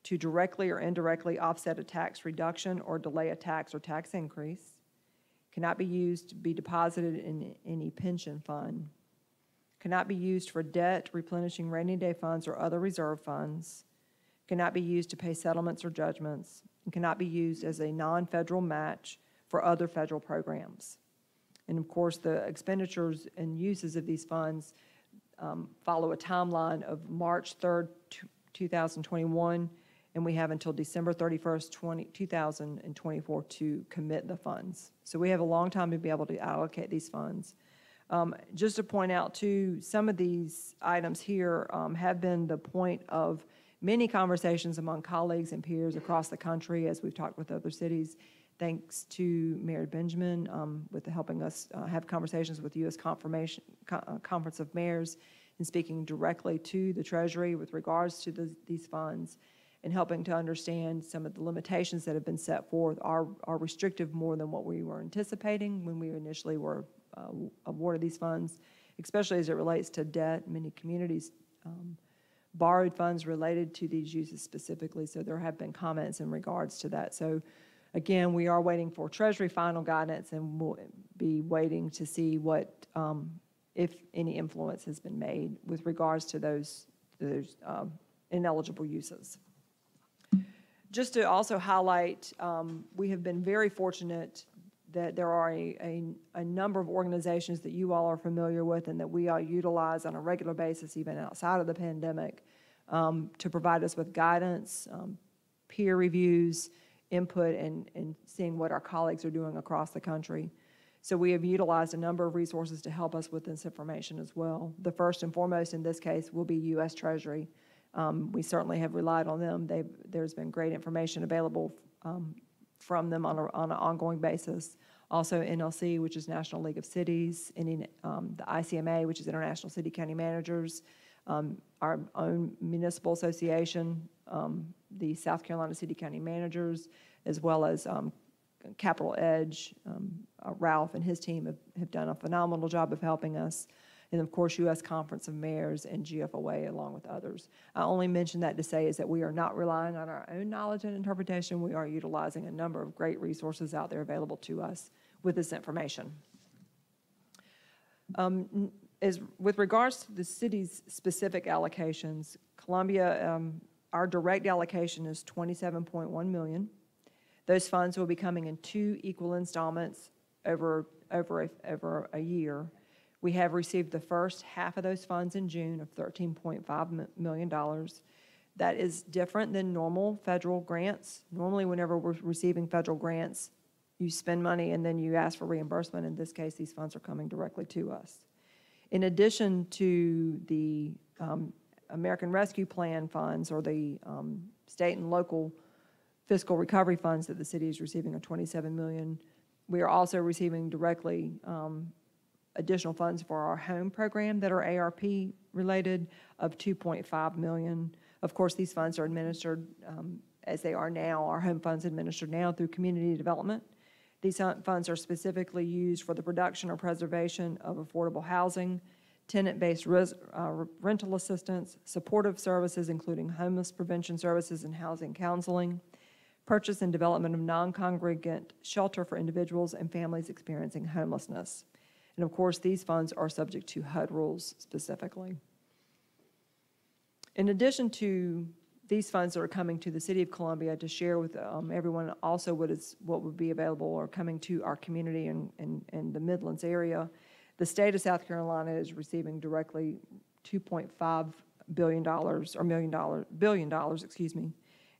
Speaker 13: to directly or indirectly offset a tax reduction or delay a tax or tax increase, cannot be used to be deposited in any pension fund, cannot be used for debt, replenishing rainy day funds or other reserve funds, cannot be used to pay settlements or judgments, and cannot be used as a non-federal match for other federal programs. And of course, the expenditures and uses of these funds follow a timeline of March 3rd, 2021, and we have until December 31st, 2024 to commit the funds. So we have a long time to be able to allocate these funds. Just to point out too, some of these items here have been the point of many conversations among colleagues and peers across the country as we've talked with other cities. Thanks to Mayor Benjamin with helping us have conversations with the U.S. Conference of Mayors and speaking directly to the Treasury with regards to these funds and helping to understand some of the limitations that have been set forth are restrictive more than what we were anticipating when we initially were awarded these funds, especially as it relates to debt. Many communities borrowed funds related to these uses specifically, so there have been comments in regards to that. So again, we are waiting for Treasury final guidance, and we'll be waiting to see what, if any influence has been made with regards to those ineligible uses. Just to also highlight, we have been very fortunate that there are a number of organizations that you all are familiar with and that we all utilize on a regular basis, even outside of the pandemic, to provide us with guidance, peer reviews, input, and seeing what our colleagues are doing across the country. So we have utilized a number of resources to help us with this information as well. The first and foremost in this case will be U.S. Treasury. We certainly have relied on them. There's been great information available from them on an ongoing basis. Also NLC, which is National League of Cities, the ICMA, which is International City County Managers, our own municipal association, the South Carolina City County Managers, as well as Capital Edge. Ralph and his team have done a phenomenal job of helping us. And of course, U.S. Conference of Mayors and GFOA, along with others. I only mention that to say is that we are not relying on our own knowledge and interpretation. We are utilizing a number of great resources out there available to us with this information. With regards to the city's specific allocations, Columbia, our direct allocation is $27.1 million. Those funds will be coming in 2 equal installments over a year. We have received the first half of those funds in June of $13.5 million. That is different than normal federal grants. Normally, whenever we're receiving federal grants, you spend money and then you ask for reimbursement. In this case, these funds are coming directly to us. In addition to the American Rescue Plan funds or the state and local fiscal recovery funds that the city is receiving of $27 million, we are also receiving directly additional funds for our home program that are ARP related of $2.5 million. Of course, these funds are administered as they are now, our home funds administered now through community development. These funds are specifically used for the production or preservation of affordable housing, tenant-based rental assistance, supportive services including homeless prevention services and housing counseling, purchase and development of non-congregant shelter for individuals and families experiencing homelessness. And of course, these funds are subject to HUD rules specifically. In addition to these funds that are coming to the City of Columbia, to share with everyone also what would be available or coming to our community in the Midlands area, the state of South Carolina is receiving directly $2.5 billion, or billion dollars, excuse me.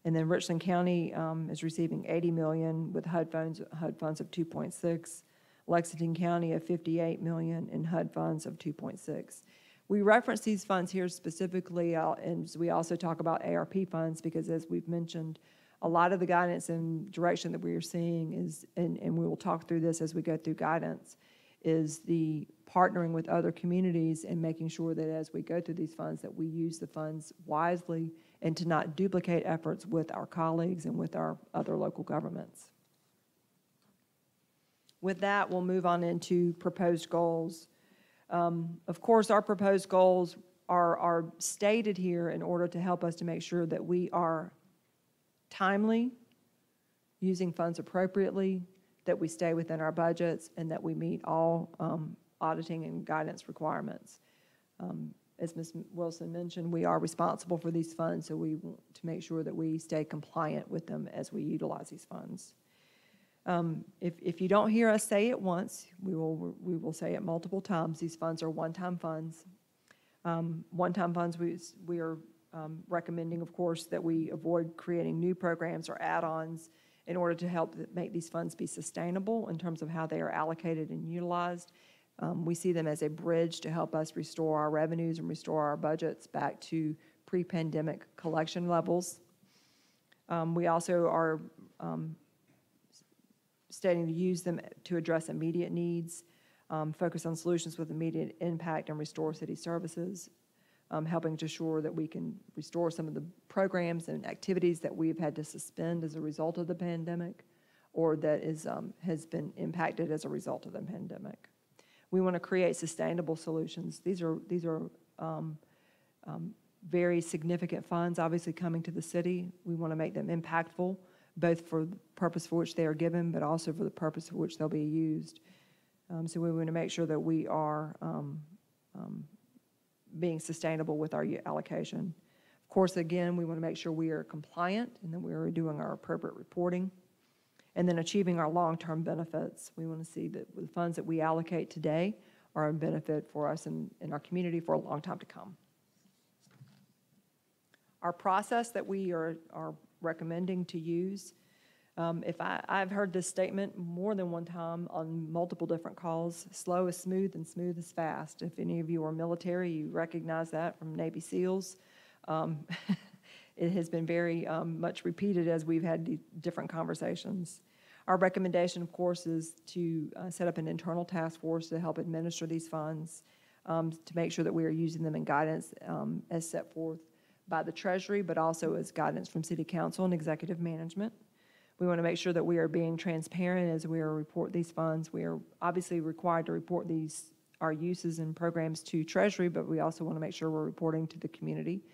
Speaker 13: And then Richland County is receiving $80 million with HUD funds of 2.6, Lexington County of $58 million and HUD funds of 2.6. We reference these funds here specifically, and we also talk about ARP funds because, as we've mentioned, a lot of the guidance and direction that we are seeing is, and we will talk through this as we go through guidance, is the partnering with other communities and making sure that as we go through these funds that we use the funds wisely and to not duplicate efforts with our colleagues and with our other local governments. With that, we'll move on into proposed goals. Of course, our proposed goals are stated here in order to help us to make sure that we are timely, using funds appropriately, that we stay within our budgets, and that we meet all auditing and guidance requirements. As Ms. Wilson mentioned, we are responsible for these funds, so we want to make sure that we stay compliant with them as we utilize these funds. If you don't hear us say it once, we will say it multiple times. These funds are one-time funds. One-time funds, we are recommending, of course, that we avoid creating new programs or add-ons in order to help make these funds be sustainable in terms of how they are allocated and utilized. We see them as a bridge to help us restore our revenues and restore our budgets back to pre-pandemic collection levels. We also are stating to use them to address immediate needs, focus on solutions with immediate impact, and restore city services, helping to ensure that we can restore some of the programs and activities that we've had to suspend as a result of the pandemic or that has been impacted as a result of the pandemic. We want to create sustainable solutions. These are very significant funds, obviously, coming to the city. We want to make them impactful, both for the purpose for which they are given, but also for the purpose for which they'll be used. So we want to make sure that we are being sustainable with our allocation. Of course, again, we want to make sure we are compliant and that we are doing our appropriate reporting. And then achieving our long-term benefits. We want to see that the funds that we allocate today are a benefit for us in our community for a long time to come. Our process that we are recommending to use, I've heard this statement more than one time on multiple different calls: slow is smooth and smooth is fast. If any of you are military, you recognize that from Navy SEALs. It has been very much repeated as we've had different conversations. Our recommendation, of course, is to set up an internal task force to help administer these funds, to make sure that we are using them in guidance as set forth by the Treasury, but also as guidance from City Council and Executive Management. We want to make sure that we are being transparent as we report these funds. We are obviously required to report our uses and programs to Treasury, but we also want to make sure we're reporting to the community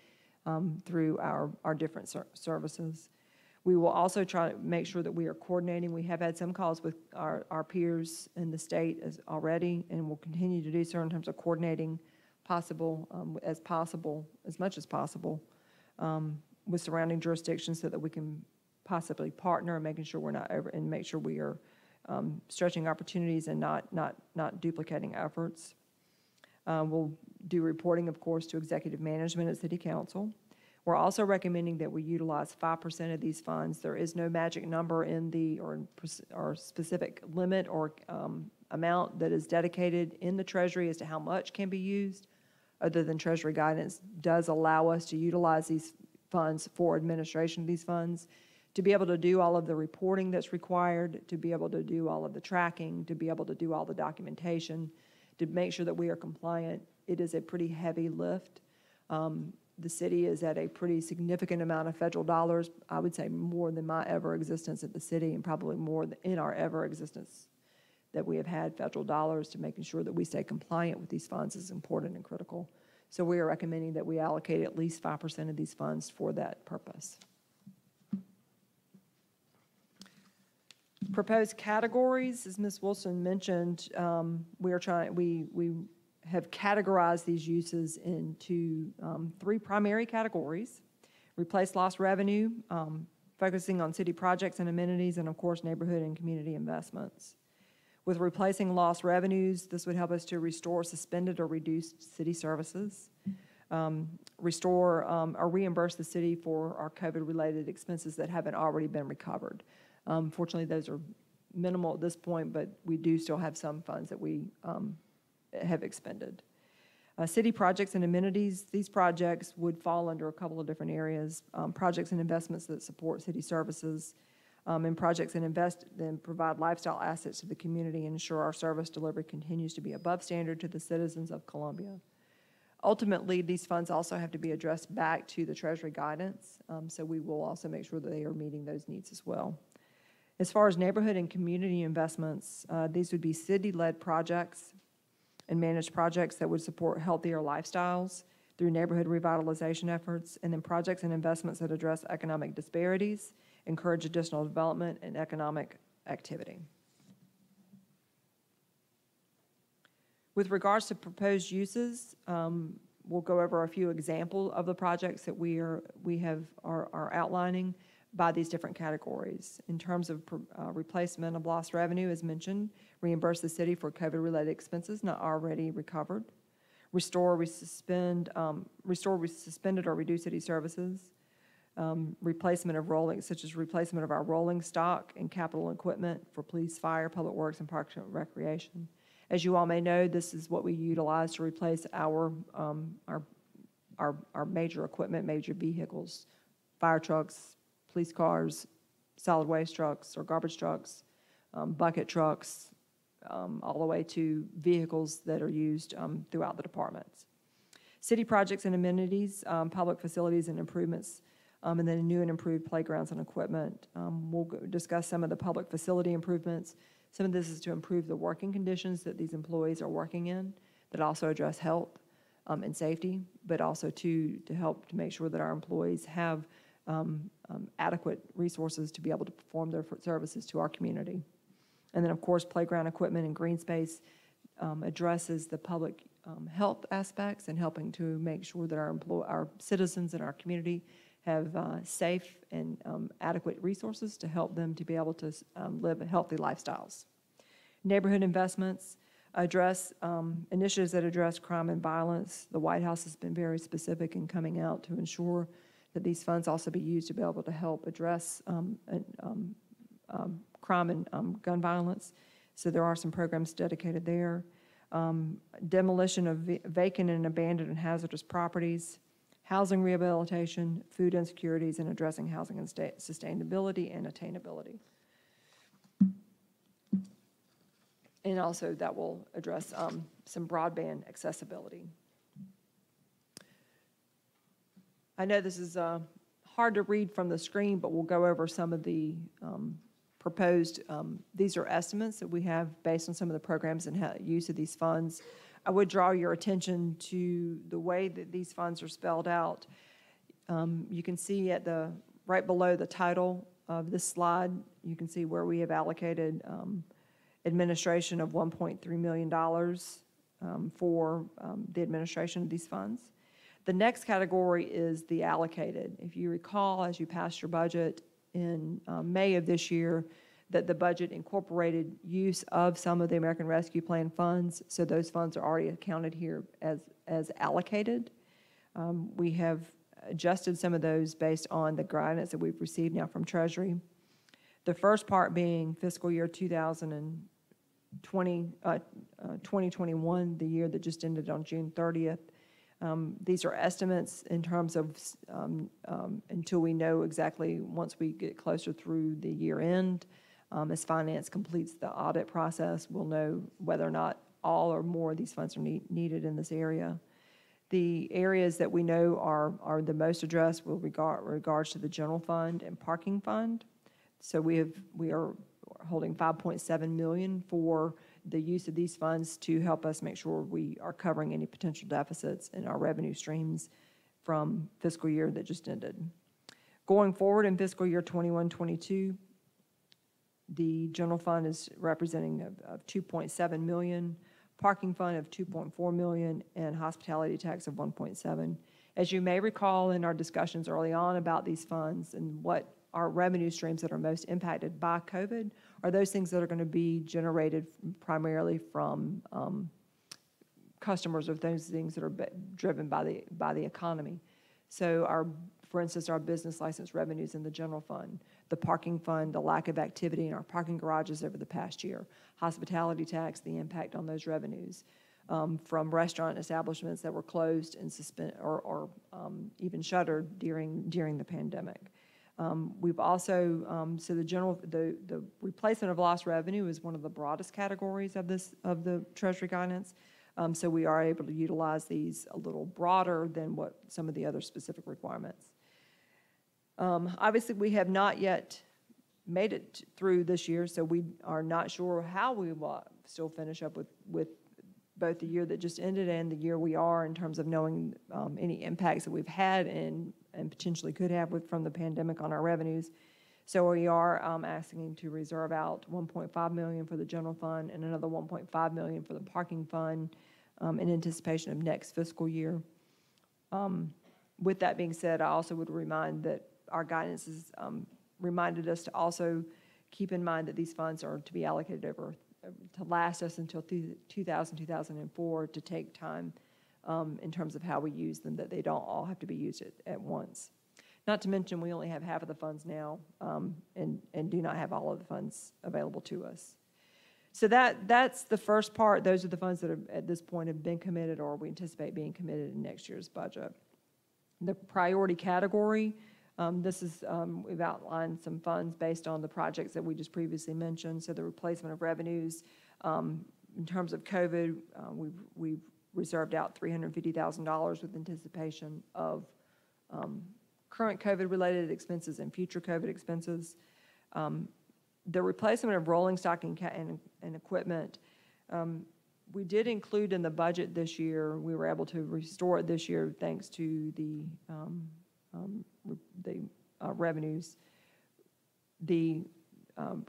Speaker 13: through our different services. We will also try to make sure that we are coordinating. We have had some calls with our peers in the state already, and we'll continue to do so in terms of coordinating as much as possible with surrounding jurisdictions so that we can possibly partner and making sure we're not over, and make sure we are stretching opportunities and not duplicating efforts. We'll do reporting, of course, to executive management at City Council. We're also recommending that we utilize 5% of these funds. There is no magic number in the, or specific limit or amount that is dedicated in the Treasury as to how much can be used, other than Treasury guidance does allow us to utilize these funds for administration of these funds, to be able to do all of the reporting that's required, to be able to do all of the tracking, to be able to do all the documentation, to make sure that we are compliant. It is a pretty heavy lift. The city is at a pretty significant amount of federal dollars, I would say more than my ever existence at the city, and probably more than in our ever existence that we have had federal dollars. To making sure that we stay compliant with these funds is important and critical. So we are recommending that we allocate at least 5% of these funds for that purpose. Proposed categories, as Ms. Wilson mentioned, we have categorized these uses into 3 primary categories: replace lost revenue, focusing on city projects and amenities, and of course, neighborhood and community investments. With replacing lost revenues, this would help us to restore suspended or reduced city services, restore or reimburse the city for our COVID-related expenses that haven't already been recovered. Fortunately, those are minimal at this point, but we do still have some funds that we have expended. City projects and amenities, these projects would fall under a couple of different areas: projects and investments that support city services, and projects that provide lifestyle assets to the community and ensure our service delivery continues to be above standard to the citizens of Columbia. Ultimately, these funds also have to be addressed back to the Treasury guidance, so we will also make sure that they are meeting those needs as well. As far as neighborhood and community investments, these would be city-led projects and managed projects that would support healthier lifestyles through neighborhood revitalization efforts, and then projects and investments that address economic disparities, encourage additional development and economic activity. With regards to proposed uses, we'll go over a few examples of the projects that we are outlining by these different categories. In terms of replacement of lost revenue, as mentioned, reimburse the city for COVID-related expenses not already recovered. Restore, suspended or reduce city services. Replacement of such as replacement of our rolling stock and capital equipment for police, fire, public works, and parks and recreation. As you all may know, this is what we utilize to replace our major equipment, major vehicles, fire trucks, police cars, solid waste trucks or garbage trucks, bucket trucks, all the way to vehicles that are used throughout the departments. City projects and amenities, public facilities and improvements, and then new and improved playgrounds and equipment. We'll discuss some of the public facility improvements. Some of this is to improve the working conditions that these employees are working in, that also address health and safety, but also to help to make sure that our employees have adequate resources to be able to perform their services to our community. And then, of course, playground equipment and green space addresses the public health aspects and helping to make sure that our citizens in our community have safe and adequate resources to help them to be able to live healthy lifestyles. Neighborhood investments address initiatives that address crime and violence. The White House has been very specific in coming out to ensure that these funds also be used to be able to help address crime and gun violence. So there are some programs dedicated there. Demolition of vacant and abandoned and hazardous properties, housing rehabilitation, food insecurities, and addressing housing and sustainability and attainability. And also that will address some broadband accessibility. I know this is hard to read from the screen, but we'll go over some of the proposed, these are estimates that we have based on some of the programs and use of these funds. I would draw your attention to the way that these funds are spelled out. You can see right below the title of this slide, you can see where we have allocated administration of $1.3 million for the administration of these funds. The next category is the allocated. If you recall, as you passed your budget in May of this year, that the budget incorporated use of some of the American Rescue Plan funds, so those funds are already accounted here as allocated. We have adjusted some of those based on the guidance that we've received now from Treasury. The first part being fiscal year 2021, the year that just ended on June 30th. These are estimates in terms of until we know exactly, once we get closer through the year end. As finance completes the audit process, we'll know whether or not all or more of these funds are needed in this area. The areas that we know are the most addressed with regards to the general fund and parking fund. So we are holding $5.7 million for the use of these funds to help us make sure we are covering any potential deficits in our revenue streams from fiscal year that just ended. Going forward in fiscal year 21-22, the general fund is representing of $2.7 million, parking fund of $2.4 million, and hospitality tax of $1.7. As you may recall in our discussions early on about these funds and what our revenue streams that are most impacted by COVID are those things that are going to be generated primarily from customers of those things that are driven by the economy. So for instance, our business license revenues in the general fund, the parking fund, the lack of activity in our parking garages over the past year, hospitality tax, the impact on those revenues from restaurant establishments that were closed and suspended or even shuttered during the pandemic. We've also, so the replacement of lost revenue is one of the broadest categories of the Treasury guidance. So we are able to utilize these a little broader than what some of the other specific requirements. Obviously, we have not yet made it through this year, so we are not sure how we will still finish up with both the year that just ended and the year we are in terms of knowing any impacts that we've had and potentially could have from the pandemic on our revenues. So we are asking to reserve out $1.5 million for the general fund and another $1.5 million for the parking fund in anticipation of next fiscal year. With that being said, I also would remind that our guidance has reminded us to also keep in mind that these funds are to be allocated to last us until 2004 to take time in terms of how we use them, that they don't all have to be used at once. Not to mention, we only have half of the funds now and do not have all of the funds available to us. So that's the first part. Those are the funds that at this point have been committed or we anticipate being committed in next year's budget. The priority category, we've outlined some funds based on the projects that we just previously mentioned. So the replacement of revenues. In terms of COVID, we've reserved out $350,000 with anticipation of current COVID-related expenses and future COVID expenses. The replacement of rolling stock and equipment, we did include in the budget this year. We were able to restore it this year thanks to the revenues. The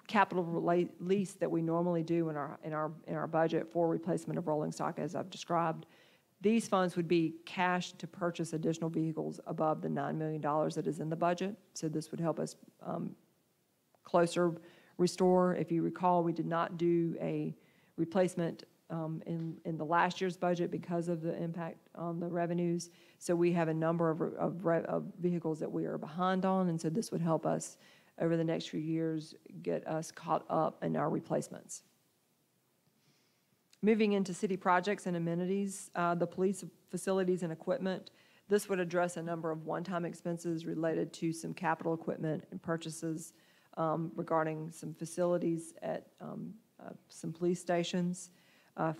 Speaker 13: capital lease that we normally do in our budget for replacement of rolling stock, as I've described, these funds would be cash to purchase additional vehicles above the $9 million that is in the budget. So this would help us closer restore. If you recall, we did not do a replacement in the last year's budget because of the impact on the revenues. So we have a number of vehicles that we are behind on, and so this would help us over the next few years get us caught up in our replacements. Moving into city projects and amenities, the police facilities and equipment. This would address a number of one-time expenses related to some capital equipment and purchases regarding some facilities at some police stations.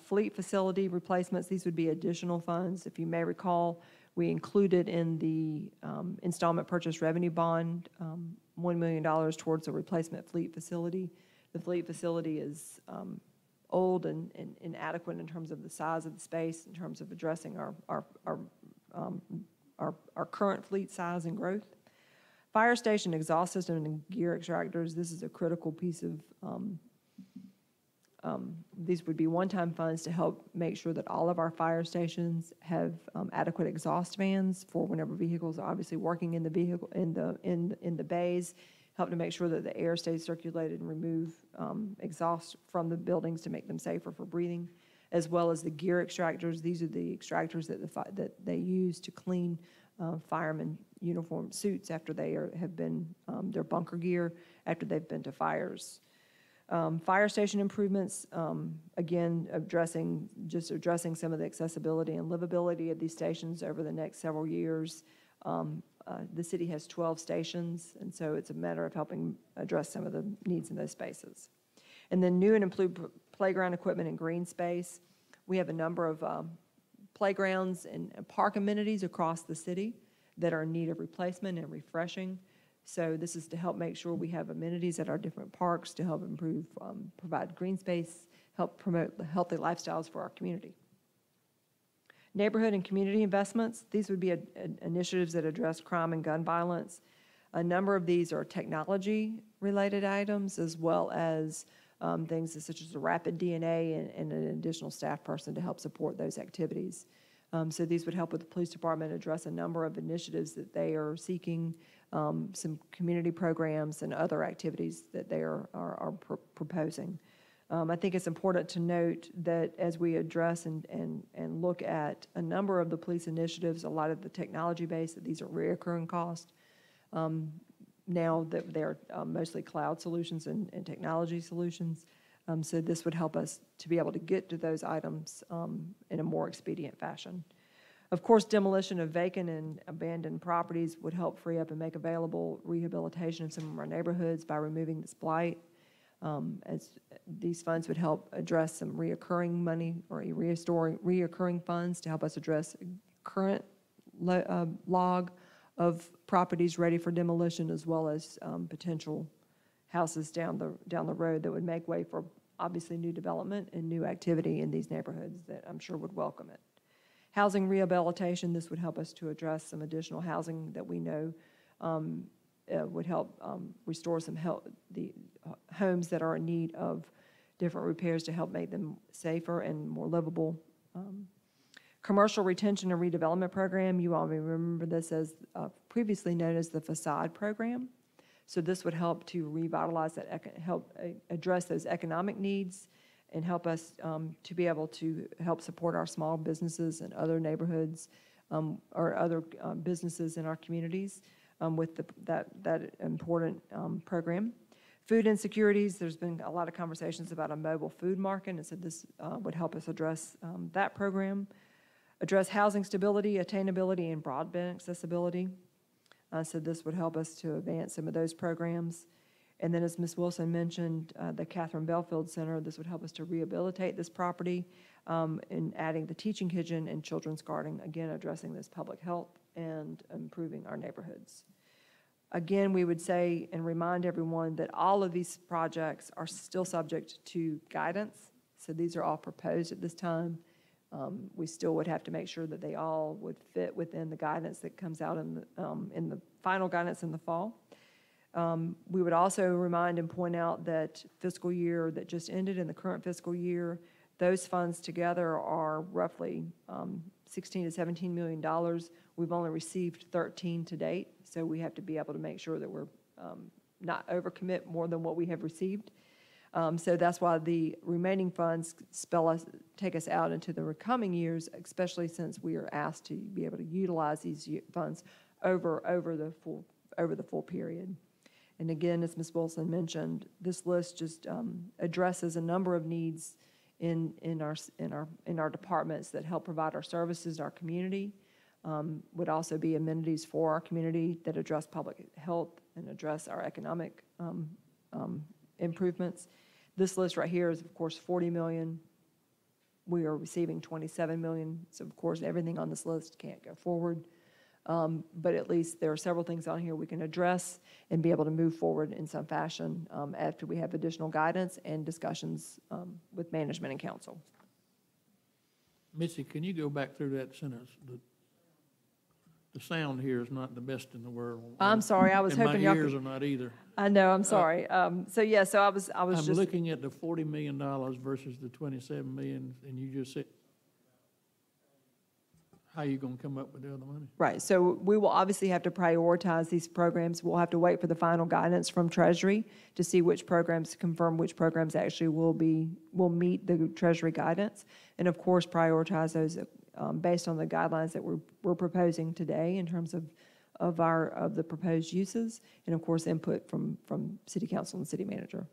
Speaker 13: Fleet facility replacements, these would be additional funds. If you may recall, we included in the installment purchase revenue bond $1 million towards a replacement fleet facility. The fleet facility is old and inadequate in terms of the size of the space, in terms of addressing our current fleet size and growth. Fire station exhaust system and gear extractors, this is a critical piece of, these would be one-time funds to help make sure that all of our fire stations have adequate exhaust fans for whenever vehicles are obviously working in the vehicle, in the bays, help to make sure that the air stays circulated and remove exhaust from the buildings to make them safer for breathing, as well as the gear extractors. These are the extractors that they use to clean firemen uniform suits after they have been, their bunker gear, after they've been to fires. Fire station improvements, again, addressing some of the accessibility and livability of these stations over the next several years. The city has 12 stations, and so it's a matter of helping address some of the needs in those spaces. And then new and improved playground equipment and green space. We have a number of playgrounds and park amenities across the city that are in need of replacement and refreshing. So this is to help make sure we have amenities at our different parks to help improve, provide green space, help promote healthy lifestyles for our community. Neighborhood and community investments, these would be initiatives that address crime and gun violence. A number of these are technology-related items, as well as things such as a rapid DNA and an additional staff person to help support those activities. So these would help with the police department address a number of initiatives that they are seeking, some community programs and other activities that they are proposing. I think it's important to note that as we address and look at a number of the police initiatives, a lot of the technology base, that these are recurring costs. Now that they're mostly cloud solutions and technology solutions. So this would help us to be able to get to those items in a more expedient fashion. Of course, demolition of vacant and abandoned properties would help free up and make available rehabilitation of some of our neighborhoods by removing this blight. As these funds would help address some reoccurring money or restoring reoccurring funds to help us address current log of properties ready for demolition, as well as potential houses down the road that would make way for obviously new development and new activity in these neighborhoods that I'm sure would welcome it. Housing rehabilitation, this would help us to address some additional housing that we know would help restore some the homes that are in need of different repairs to help make them safer and more livable. Commercial retention and redevelopment program, you all may remember this as previously known as the facade program. So this would help to revitalize that, help address those economic needs and help us to be able to help support our small businesses and other neighborhoods or other businesses in our communities with that important program. Food insecurities, there's been a lot of conversations about a mobile food market, and so this would help us address that program. Address housing stability, attainability, and broadband accessibility. So this would help us to advance some of those programs. And then as Ms. Wilson mentioned, the Catherine Belfield Center, this would help us to rehabilitate this property and adding the teaching kitchen and children's garden, again, addressing this public health and improving our neighborhoods. Again, we would say and remind everyone that all of these projects are still subject to guidance. So these are all proposed at this time. We still would have to make sure that they all would fit within the guidance that comes out in the final guidance in the fall. We would also remind and point out that fiscal year that just ended in the current fiscal year, those funds together are roughly $16 to $17 million. We've only received 13 to date, so we have to be able to make sure that we're not overcommit more than what we have received. So that's why the remaining funds take us out into the coming years, especially since we are asked to be able to utilize these funds over the full period. And again, as Ms. Wilson mentioned, this list just addresses a number of needs in our departments that help provide our services to our community. Would also be amenities for our community that address public health and address our economic improvements. This list right here is, of course, $40 million. We are receiving $27 million. So, of course, everything on this list can't go forward. But at least there are several things on here we can address and be able to move forward in some fashion after we have additional guidance and discussions with management and council.
Speaker 5: Mitzi, can you go back through that sentence? The sound here is not the best in the world.
Speaker 13: I'm sorry, I was hoping y'all
Speaker 5: my ears
Speaker 13: could.
Speaker 5: are not either.
Speaker 13: I know, I'm sorry. So I was
Speaker 5: I'm
Speaker 13: just.
Speaker 5: looking at the $40 million versus the $27 million, and you just said, How are you gonna come up with the other money?
Speaker 13: Right, so we will obviously have to prioritize these programs. We'll have to wait for the final guidance from Treasury to see which programs, confirm which programs actually will meet the Treasury guidance. And of course, prioritize those based on the guidelines that we're proposing today in terms of the proposed uses, and of course, input from City Council and City Manager.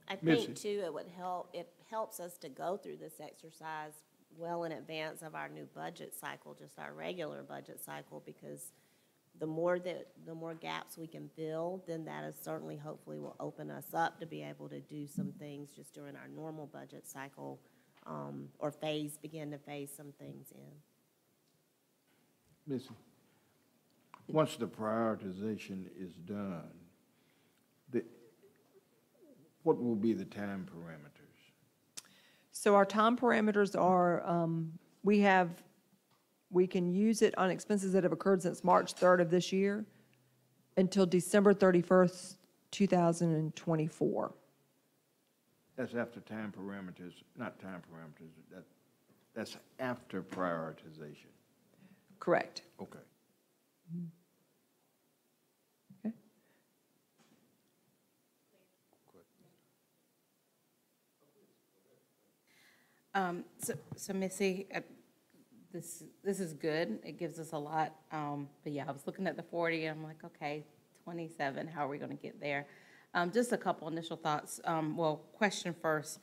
Speaker 6: I
Speaker 3: Missy.
Speaker 6: think too, it helps us to go through this exercise well in advance of our new budget cycle, just our regular budget cycle, because the more gaps we can fill, then that is certainly, hopefully, will open us up to be able to do some things just during our normal budget cycle, or begin to phase some things in.
Speaker 4: Missy, once the prioritization is done, what will be the time parameters?
Speaker 13: So our time parameters are, we can use it on expenses that have occurred since March 3rd of this year until December 31st, 2024.
Speaker 4: That's after time parameters, not time parameters, that's after prioritization.
Speaker 13: Correct.
Speaker 4: Okay.
Speaker 13: Okay.
Speaker 2: So Missy, this is good. It gives us a lot. But yeah, I was looking at the 40, and I'm like, okay, 27, how are we going to get there? Just a couple initial thoughts. Well, question first.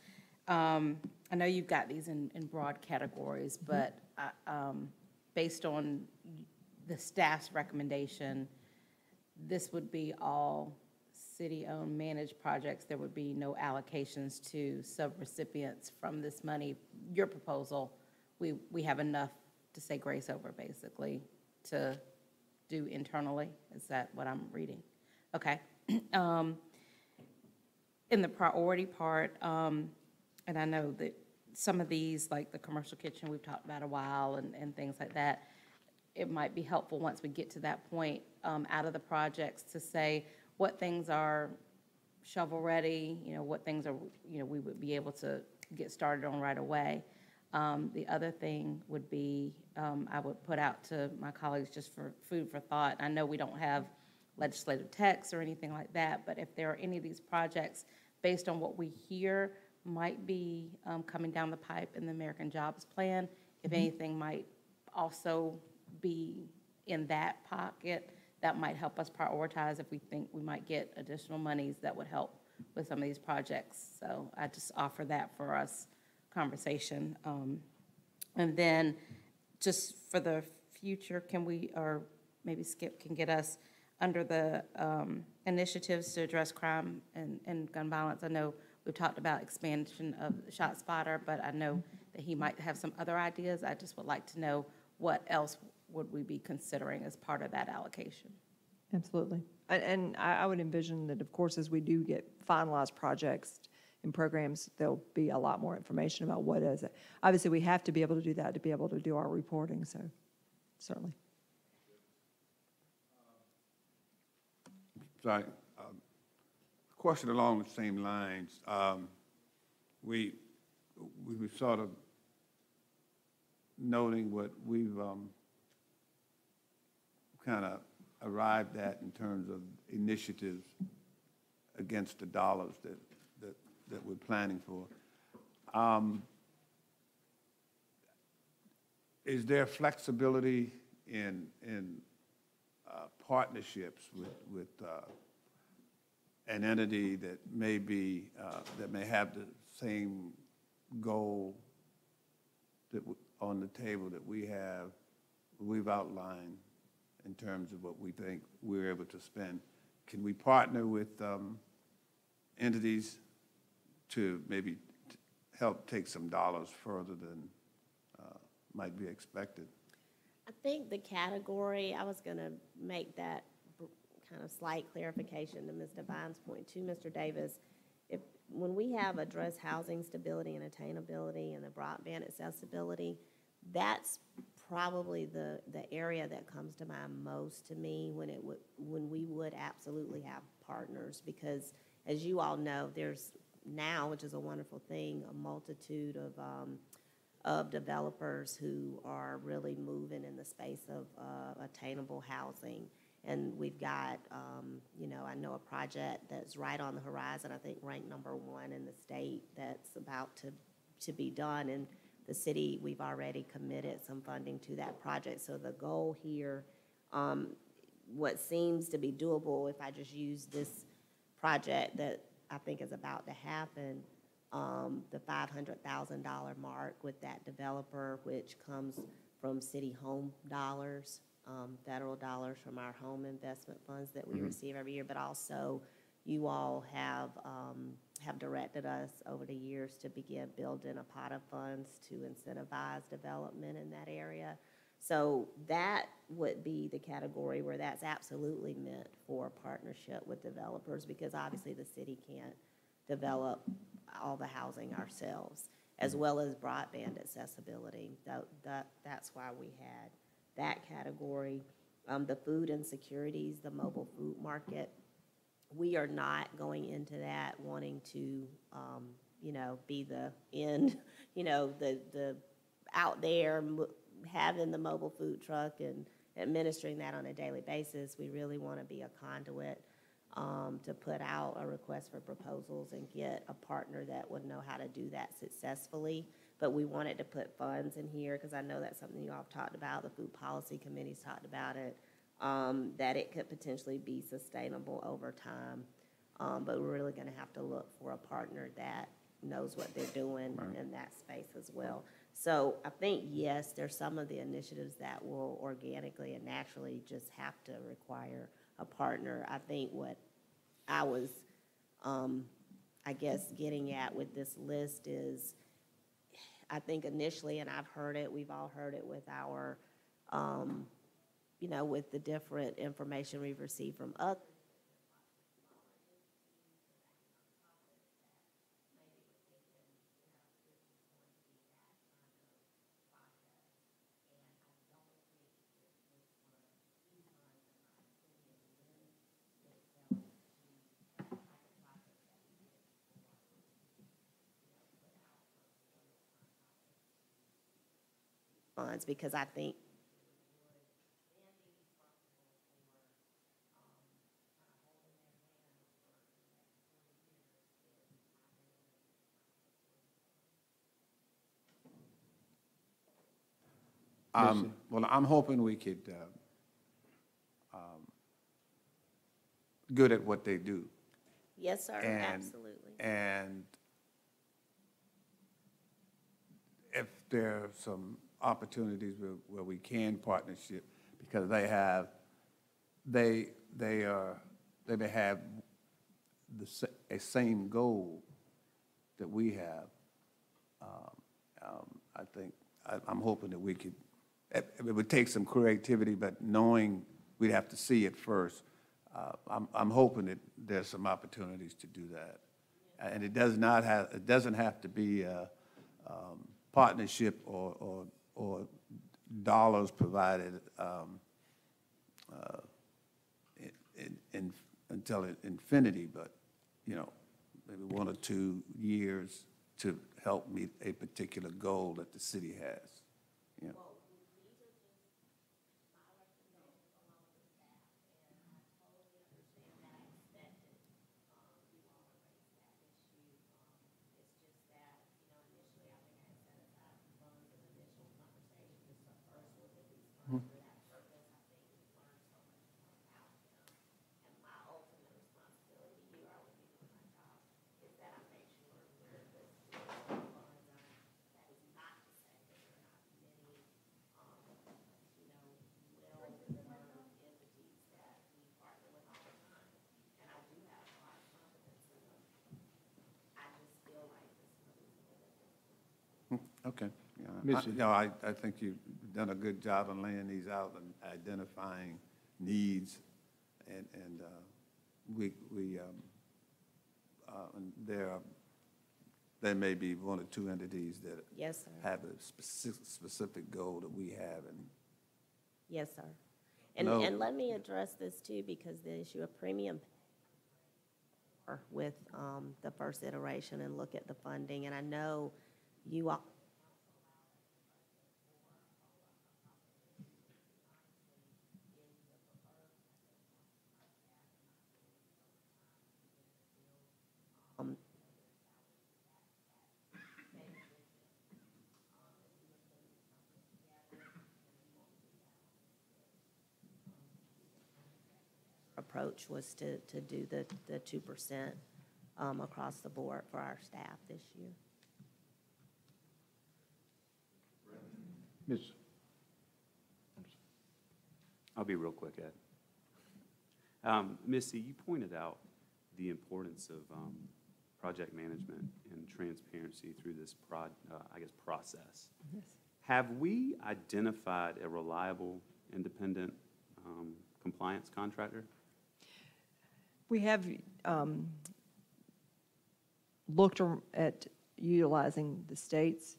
Speaker 2: I know you've got these in broad categories, but based on the staff's recommendation, this would be all city-owned managed projects. There would be no allocations to subrecipients from this money. Your proposal, we have enough to say grace over, basically, to do internally. Is that what I'm reading? Okay. In the priority part, and I know that some of these, like the commercial kitchen, we've talked about a while, and things like that, it might be helpful once we get to that point out of the projects to say what things are shovel-ready, what things are, we would be able to get started on right away. The other thing would be, I would put out to my colleagues just for food for thought. I know we don't have legislative text or anything like that, but if there are any of these projects, based on what we hear, might be coming down the pipe in the American Jobs Plan, if anything might also be in that pocket, that might help us prioritize if we think we might get additional monies that would help with some of these projects. So I just offer that for us conversation. And then just for the future, can we, or maybe Skip can get us under the initiatives to address crime and gun violence. I know we've talked about expansion of ShotSpotter, but I know that he might have some other ideas. I just would like to know what else would we be considering as part of that allocation?
Speaker 13: Absolutely. And I would envision that, of course, as we do get finalized projects and programs, there'll be a lot more information about what is it. Obviously, we have to be able to do that to be able to do our reporting, so certainly.
Speaker 3: Sorry, question along the same lines. We were sort of noting what we've kind of arrived at in terms of initiatives against the dollars that we're planning for. Is there flexibility in partnerships with an entity that may be that may have the same goal that on the table that we've outlined in terms of what we think we're able to spend? Can we partner with entities to maybe help take some dollars further than might be expected?
Speaker 6: I think the category, I was going to make that kind of slight clarification to Ms. Devine's point too, Mr. Davis. When we have addressed housing stability and attainability and the broadband accessibility, that's probably the area that comes to mind most to me when we would absolutely have partners, because as you all know, there's now, which is a wonderful thing, a multitude of of developers who are really moving in the space of attainable housing. And we've got, I know a project that's right on the horizon, I think ranked #1 in the state, that's about to be done. And the city, we've already committed some funding to that project. So the goal here, what seems to be doable, if I just use this project that I think is about to happen, the $500,000 mark with that developer, which comes from city home dollars, federal dollars from our home investment funds that we receive every year, but also you all have directed us over the years to begin building a pot of funds to incentivize development in that area. So that would be the category where that's absolutely meant for a partnership with developers, because obviously the city can't develop all the housing ourselves, as well as broadband accessibility. That's why we had that category. The food insecurities, the mobile food market, we are not going into that wanting to, be the end, the out there having the mobile food truck and administering that on a daily basis. We really want to be a conduit to put out a request for proposals and get a partner that would know how to do that successfully. But we wanted to put funds in here because I know that's something you all have talked about. The Food Policy Committee's talked about it, that it could potentially be sustainable over time. But we're really going to have to look for a partner that knows what they're doing in that space as well. So I think, yes, there's some of the initiatives that will organically and naturally just have to require a partner. I think what I was, getting at with this list is, I think initially, and I've heard it, we've all heard it with our, with the different information we've received from others. Because I think
Speaker 3: well, I'm hoping we could good at what they do.
Speaker 6: yes, sir, absolutely.
Speaker 3: And if there are some opportunities where we can partnership, because they may have a same goal that we have. I think I'm hoping that we could. It would take some creativity, but knowing we'd have to see it first. I'm hoping that there's some opportunities to do that, and it doesn't have to be a partnership or dollars provided until infinity, but maybe 1 or 2 years to help meet a particular goal that the city has. Okay. I think you've done a good job in laying these out and identifying needs, and there may be 1 or 2 entities that
Speaker 6: Yes, sir.
Speaker 3: have a specific goal that we have, and
Speaker 6: Yes, sir. And let me address this too, because the issue of premium with the first iteration and look at the funding, and I know you all approach was to do the 2% across the board for our staff this year.
Speaker 4: Ms.
Speaker 14: I'll be real quick, Ed. Missy, you pointed out the importance of project management and transparency through this process.
Speaker 13: Yes.
Speaker 14: Have we identified a reliable, independent compliance contractor?
Speaker 13: We have looked at utilizing the state's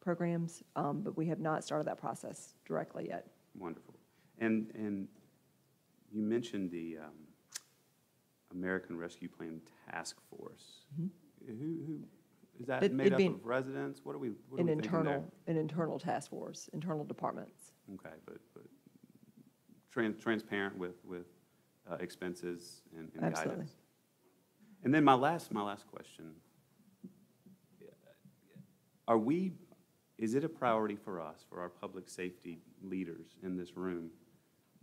Speaker 13: programs, but we have not started that process directly yet.
Speaker 14: Wonderful. And you mentioned the American Rescue Plan Task Force. Who is that
Speaker 13: It'd
Speaker 14: made up
Speaker 13: be
Speaker 14: of residents? What are we
Speaker 13: An
Speaker 14: thinking there?
Speaker 13: internal task force, internal departments.
Speaker 14: Okay, but transparent with expenses and
Speaker 13: Absolutely.
Speaker 14: guidance. And then my last question. Is it a priority for us, for our public safety leaders in this room,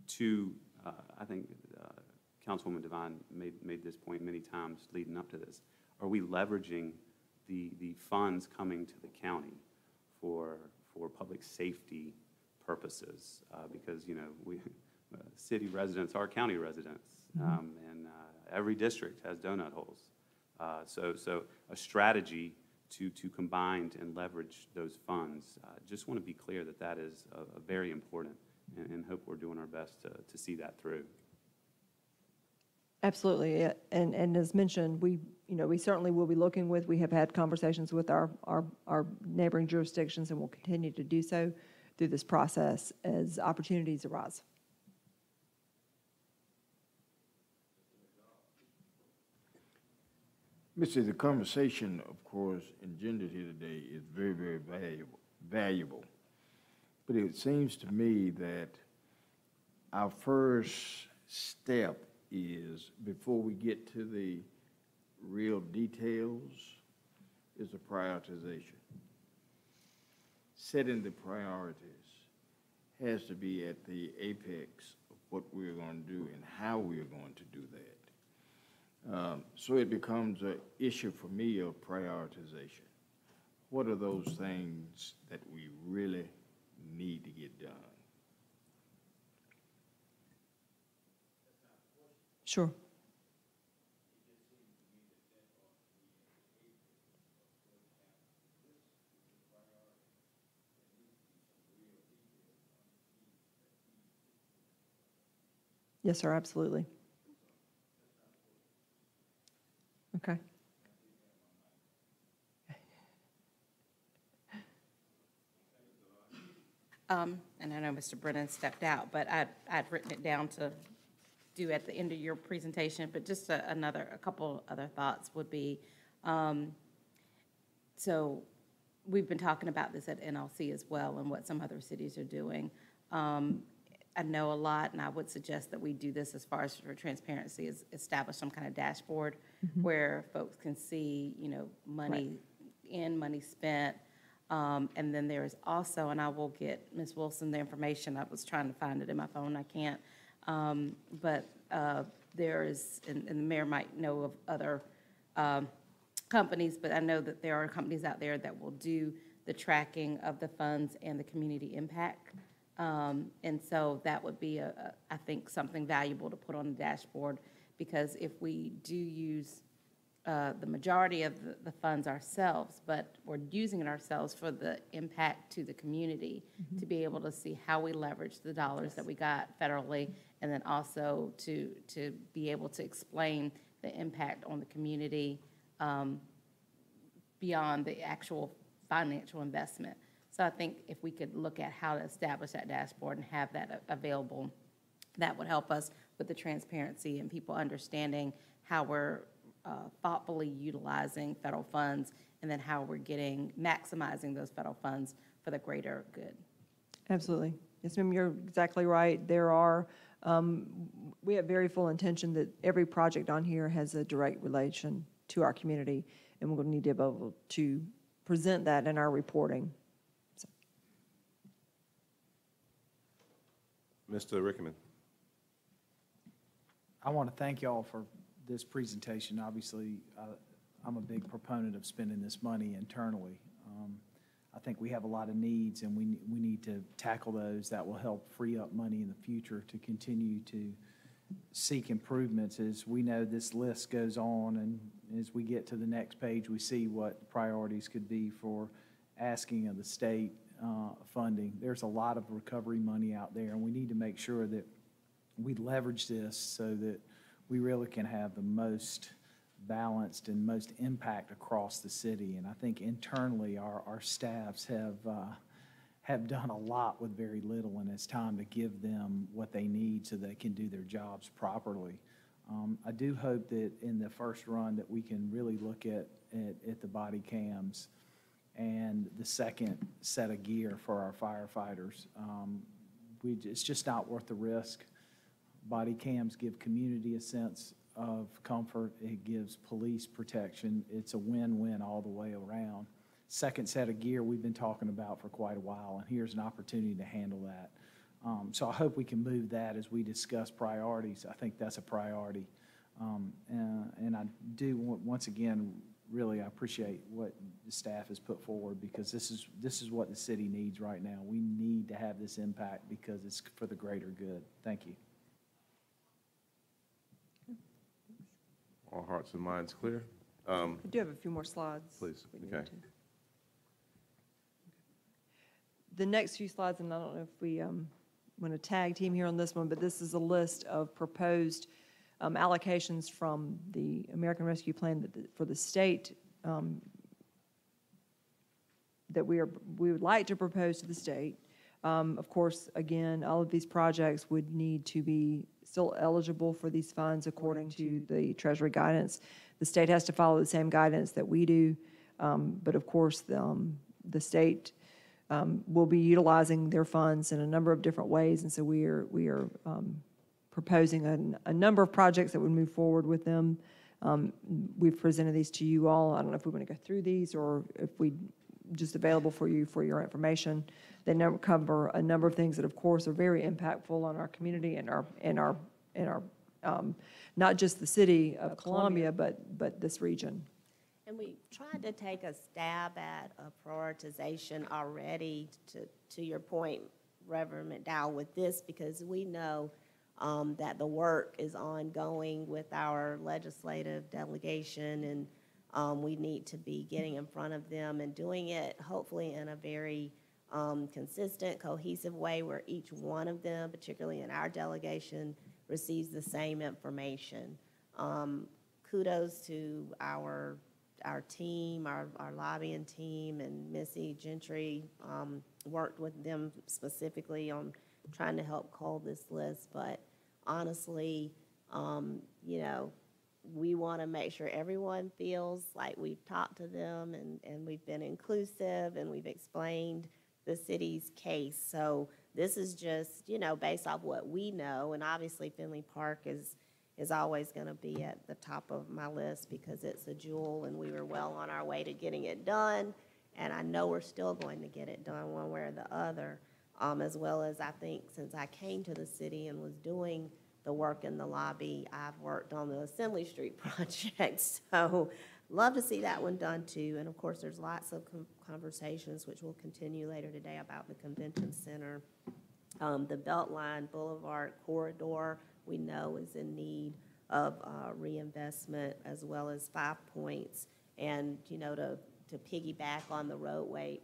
Speaker 14: to, I think Councilwoman Devine made this point many times leading up to this, are we leveraging the funds coming to the county for public safety purposes? Because, you know, we, city residents are county residents, and every district has donut holes. So a strategy to combine and leverage those funds. Just want to be clear that that is very important, and hope we're doing our best to see that through.
Speaker 13: Absolutely, yeah. And as mentioned, we certainly will be looking with, we have had conversations with our neighboring jurisdictions, and will continue to do so through this process as opportunities arise.
Speaker 4: Mr. The conversation, of course, engendered here today is very, very valuable. But it seems to me that our first step is, before we get to the real details, is a prioritization. Setting the priorities has to be at the apex of what we're going to do and how we're going to do that. So it becomes an issue for me of prioritization. What are those things that we really need to get done?
Speaker 13: Sure. Yes, sir, absolutely. Okay.
Speaker 2: And I know Mr. Brennan stepped out, but I'd written it down to do at the end of your presentation, but just a couple other thoughts would be, so we've been talking about this at NLC as well and what some other cities are doing. I know a lot, and I would suggest that we do this as far as for transparency, is establish some kind of dashboard where folks can see, money in, money spent. And then there is also, and I will get Ms. Wilson the information. I was trying to find it in my phone. I can't. But there is, and the mayor might know of other companies, but I know that there are companies out there that will do the tracking of the funds and the community impact. And so that would be, I think, something valuable to put on the dashboard, because if we do use the majority of the funds ourselves, but we're using it ourselves for the impact to the community, to be able to see how we leverage the dollars that we got federally, and then also to be able to explain the impact on the community beyond the actual financial investment. So I think if we could look at how to establish that dashboard and have that available, that would help us with the transparency and people understanding how we're thoughtfully utilizing federal funds, and then how we're maximizing those federal funds for the greater good.
Speaker 13: Absolutely. Yes, ma'am, you're exactly right. There are, we have very full intention that every project on here has a direct relation to our community, and we're going to need to be able to present that in our reporting. So.
Speaker 1: Mr. Rickman.
Speaker 11: I want to thank y'all for this presentation. Obviously, I'm a big proponent of spending this money internally. I think we have a lot of needs, and we need to tackle those that will help free up money in the future to continue to seek improvements. As we know, this list goes on, and as we get to the next page, we see what priorities could be for asking of the state funding. There's a lot of recovery money out there, and we need to make sure that we leverage this so that we really can have the most balanced and most impact across the city. And I think internally our staffs have done a lot with very little, and it's time to give them what they need so they can do their jobs properly. I do hope that in the first run that we can really look at the body cams and the second set of gear for our firefighters. It's just not worth the risk. Body cams give community a sense of comfort. It gives police protection. It's a win-win all the way around. Second set of gear we've been talking about for quite a while, and here's an opportunity to handle that. So I hope we can move that as we discuss priorities. I think that's a priority. And I do, once again, really I appreciate what the staff has put forward, because this is what the city needs right now. We need to have this impact because it's for the greater good. Thank you.
Speaker 1: All hearts and minds clear?
Speaker 13: I do have a few more slides.
Speaker 1: Please,
Speaker 13: if we need
Speaker 1: okay.
Speaker 13: to. The next few slides, and I don't know if we want to tag team here on this one, but this is a list of proposed allocations from the American Rescue Plan for the state that we would like to propose to the state. Of course, again, all of these projects would need to be still eligible for these funds according to the Treasury guidance. The state has to follow the same guidance that we do, but of course, the state will be utilizing their funds in a number of different ways, and so we are proposing a number of projects that would move forward with them. We've presented these to you all. I don't know if we want to go through these or if we just available for you for your information. They cover a number of things that, of course, are very impactful on our community and our not just the city of Columbia, but this region.
Speaker 6: And we tried to take a stab at a prioritization already, to your point, Reverend McDowell, with this, because we know that the work is ongoing with our legislative delegation, and we need to be getting in front of them and doing it hopefully in a very consistent, cohesive way where each one of them, particularly in our delegation, receives the same information. Kudos to our team, our lobbying team, and Missy Gentry worked with them specifically on trying to help cull this list. But honestly, you know, we want to make sure everyone feels like we've talked to them and we've been inclusive and we've explained the city's case. So this is just, you know, based off what we know, and obviously Finley Park is always going to be at the top of my list because it's a jewel and we were well on our way to getting it done, and I know we're still going to get it done one way or the other, as well as I think since I came to the city and was doing the work in the lobby, I've worked on the Assembly Street project, so love to see that one done too. And of course, there's lots of conversations which will continue later today about the convention center. The Beltline Boulevard corridor we know is in need of reinvestment, as well as 5 Points, and you know, to piggyback on the roadway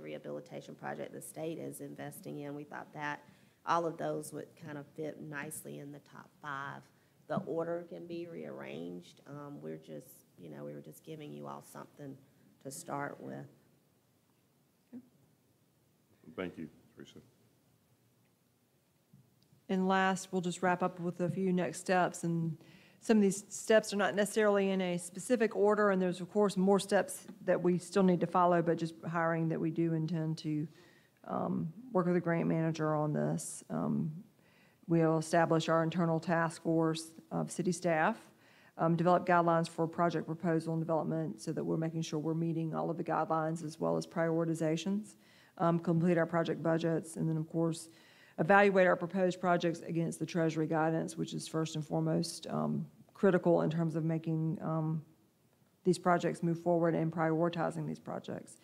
Speaker 6: rehabilitation project the state is investing in. We thought that all of those would kind of fit nicely in the top 5. The order can be rearranged. We're just, you know, we were just giving you all something to start with.
Speaker 1: Thank you, Teresa.
Speaker 13: And last, we'll just wrap up with a few next steps. And some of these steps are not necessarily in a specific order, and there's, of course, more steps that we still need to follow, but just hiring that we do intend to work with the grant manager on this. We'll establish our internal task force of city staff, develop guidelines for project proposal and development so that we're making sure we're meeting all of the guidelines as well as prioritizations, complete our project budgets, and then, of course, evaluate our proposed projects against the Treasury guidance, which is first and foremost critical in terms of making these projects move forward and prioritizing these projects.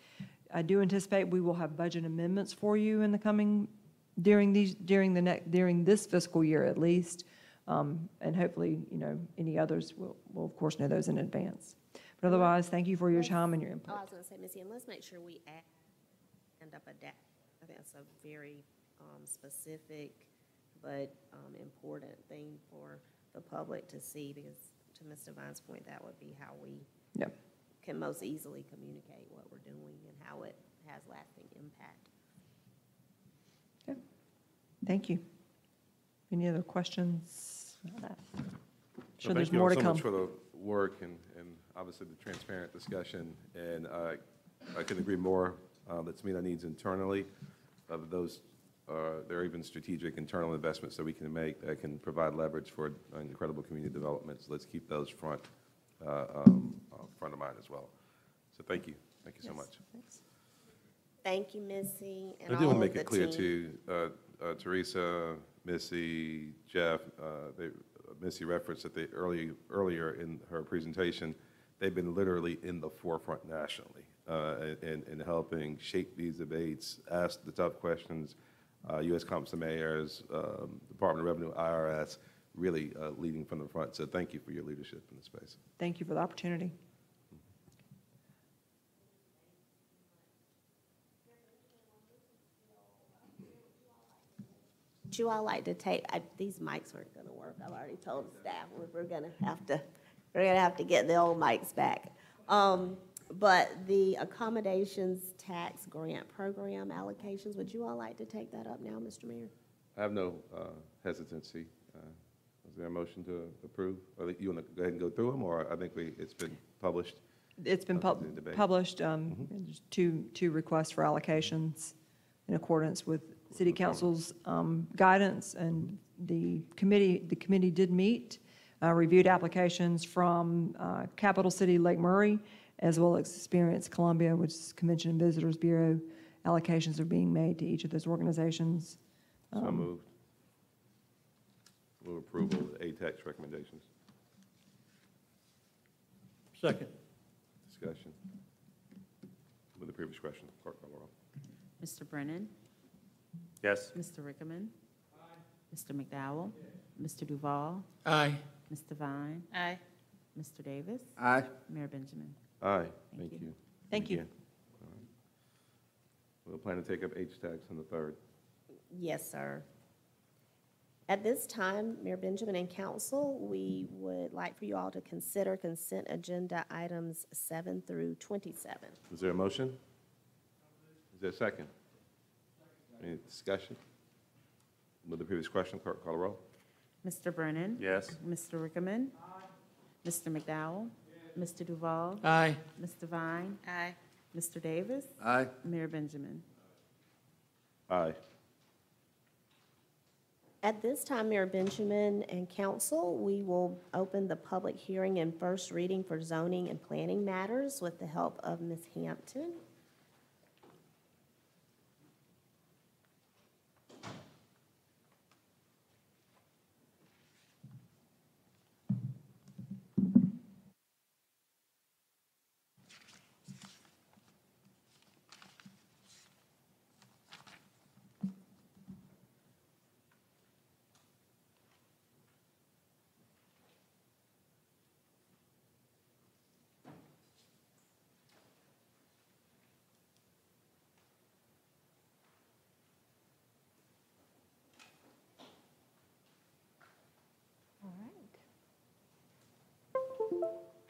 Speaker 13: I do anticipate we will have budget amendments for you in the coming, during this fiscal year at least, and hopefully, any others, we'll of course know those in advance. But otherwise, thank you for your time and your input.
Speaker 6: Oh, I was going to say, Missy, and let's make sure we end up adapt. I think that's a very specific but important thing for the public to see, because to Ms. Devine's point, that would be how we
Speaker 13: Yep.
Speaker 6: can most easily communicate what we're doing and how it has lasting impact.
Speaker 13: Okay. Thank you. Any other questions? Sure, there's more to
Speaker 1: Thank you all
Speaker 13: come.
Speaker 1: so much for the work and obviously the transparent discussion. And I couldn't agree more. Let's meet our needs internally. There are even strategic internal investments that we can make that can provide leverage for incredible community development. So let's keep those front of mind as well. So thank you. Thank you so much.
Speaker 13: Thanks.
Speaker 6: Thank you, Missy, and
Speaker 1: I do
Speaker 6: all
Speaker 1: want to
Speaker 6: of
Speaker 1: make it
Speaker 6: the
Speaker 1: clear
Speaker 6: team.
Speaker 1: too, Teresa, Missy, Jeff, Missy referenced that earlier in her presentation, they've been literally in the forefront nationally in helping shape these debates, ask the tough questions. U.S. Conference of Mayors, Department of Revenue, IRS, really leading from the front. So thank you for your leadership in this space.
Speaker 13: Thank you for the opportunity.
Speaker 6: Would you all like to take, these mics aren't going to work. I've already told the staff we're going to have to get the old mics back. But the accommodations tax grant program allocations, would you all like to take that up now, Mr. Mayor?
Speaker 1: I have no hesitancy. Is there a motion to approve? Or you want to go ahead and go through them, or I think it's been published?
Speaker 13: It's been
Speaker 1: in the debate.
Speaker 13: published, there's two requests for allocations in accordance with City Council's guidance, and the committee did meet, reviewed applications from Capital City Lake Murray, as well as Experience Columbia, which is Convention and Visitors Bureau. Allocations are being made to each of those organizations.
Speaker 1: So moved. Move approval of the ATAX recommendations.
Speaker 5: Second.
Speaker 1: Discussion. With the previous question, clerk call the roll.
Speaker 15: Mr. Brennan?
Speaker 14: Yes.
Speaker 15: Mr. Rickerman? Mr. McDowell? Mr. Duval?
Speaker 5: Aye.
Speaker 15: Ms. Devine?
Speaker 2: Aye.
Speaker 15: Mr. Davis?
Speaker 3: Aye.
Speaker 15: Mayor Benjamin?
Speaker 1: Aye.
Speaker 15: Thank
Speaker 1: Thank
Speaker 15: you.
Speaker 1: you.
Speaker 13: Thank you.
Speaker 1: Again. All right. We'll plan to take up H-Tax on the 3rd.
Speaker 6: Yes, sir. At this time, Mayor Benjamin and council, we would like for you all to consider consent agenda items 7 through 27.
Speaker 1: Is there a motion? Is there a second? Any discussion? With the previous question, clerk call the roll.
Speaker 15: Mr. Brennan?
Speaker 14: Yes.
Speaker 15: Mr. Rickerman? Mr. McDowell? Mr. Duval?
Speaker 5: Aye.
Speaker 15: Ms. Devine?
Speaker 2: Aye.
Speaker 15: Mr. Davis?
Speaker 3: Aye.
Speaker 15: Mayor Benjamin?
Speaker 1: Aye.
Speaker 6: At this time, Mayor Benjamin and council, we will open the public hearing and first reading for zoning and planning matters with the help of Ms. Hampton.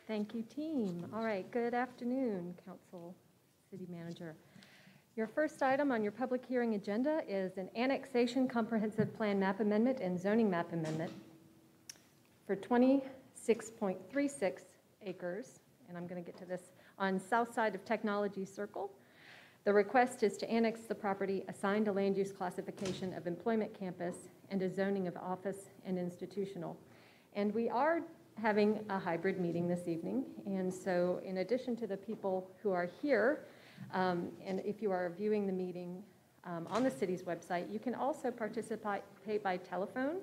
Speaker 8: Thank you, team. All right, good afternoon, Council, City Manager. Your first item on your public hearing agenda is an annexation comprehensive plan map amendment and zoning map amendment for 26.36 acres, and I'm going to get to this, on south side of Technology Circle. The request is to annex the property assigned a land use classification of employment campus and a zoning of office and institutional. And we are having a hybrid meeting this evening. And so in addition to the people who are here, and if you are viewing the meeting on the city's website. You can also participate by telephone.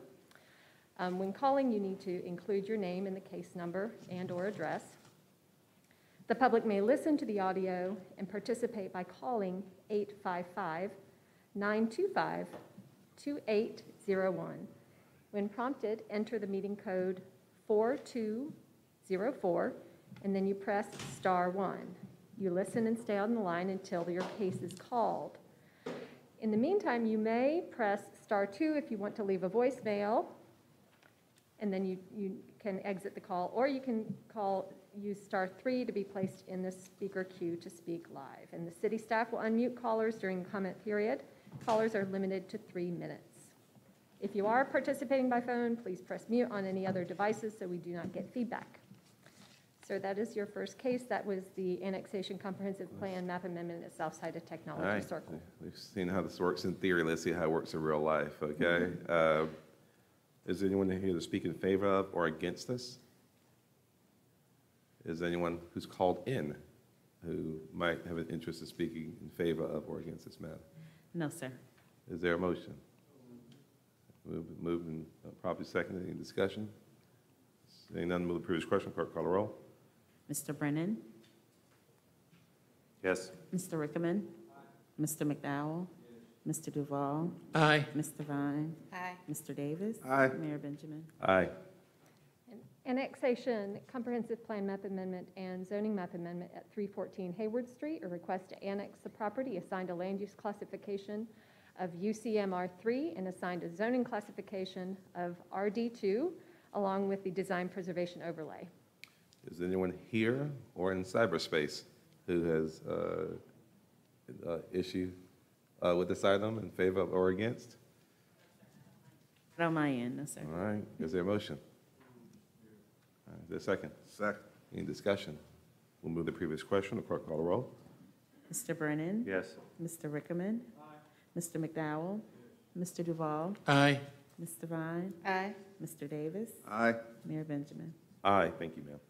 Speaker 8: When calling, you need to include your name and the case number and/or address. The public may listen to the audio and participate by calling 855-925-2801. When prompted, enter the meeting code 4204, and then you press *1. You listen and stay on the line until your case is called. In the meantime, you may press *2 if you want to leave a voicemail, and then you can exit the call, or you can use *3 to be placed in the speaker queue to speak live. And the city staff will unmute callers during the comment period. Callers are limited to 3 minutes. If you are participating by phone, please press mute on any other devices so we do not get feedback. So that is your first case. That was the annexation comprehensive plan map amendment at Southside of
Speaker 1: All
Speaker 8: Technology
Speaker 1: right.
Speaker 8: Circle.
Speaker 1: We've seen how this works in theory. Let's see how it works in real life, okay? Is there anyone here to speak in favor of or against this? Is there anyone who's called in who might have an interest in speaking in favor of or against this matter?
Speaker 15: No, sir.
Speaker 1: Is there a motion? Moved and properly seconded. Any discussion? Seeing none, move the previous question. Clerk, call the roll.
Speaker 15: Mr. Brennan?
Speaker 14: Yes.
Speaker 15: Mr. Rickman? Mr. McDowell? Mr. Duval?
Speaker 5: Aye.
Speaker 15: Mr. Vine?
Speaker 2: Aye.
Speaker 15: Mr. Davis?
Speaker 1: Aye.
Speaker 15: Mayor Benjamin?
Speaker 1: Aye.
Speaker 8: Annexation, comprehensive plan map amendment, and zoning map amendment at 314 Hayward Street. A request to annex the property assigned a land use classification of UCMR3 and assigned a zoning classification of RD2, along with the design preservation overlay.
Speaker 1: Is there anyone here or in cyberspace who has issue with this item in favor of or against?
Speaker 15: Not on my end, no, sir.
Speaker 1: All right. Is there a motion? All right, is there a second? Second. Any discussion? We'll move the previous question. The clerk call the roll.
Speaker 15: Mr. Brennan?
Speaker 14: Yes.
Speaker 15: Mr. Rickman? Mr. McDowell? Mr. Duval?
Speaker 5: Aye.
Speaker 15: Mr. Vine?
Speaker 2: Aye.
Speaker 15: Mr. Davis?
Speaker 1: Aye.
Speaker 15: Mayor Benjamin?
Speaker 1: Aye. Thank you, ma'am.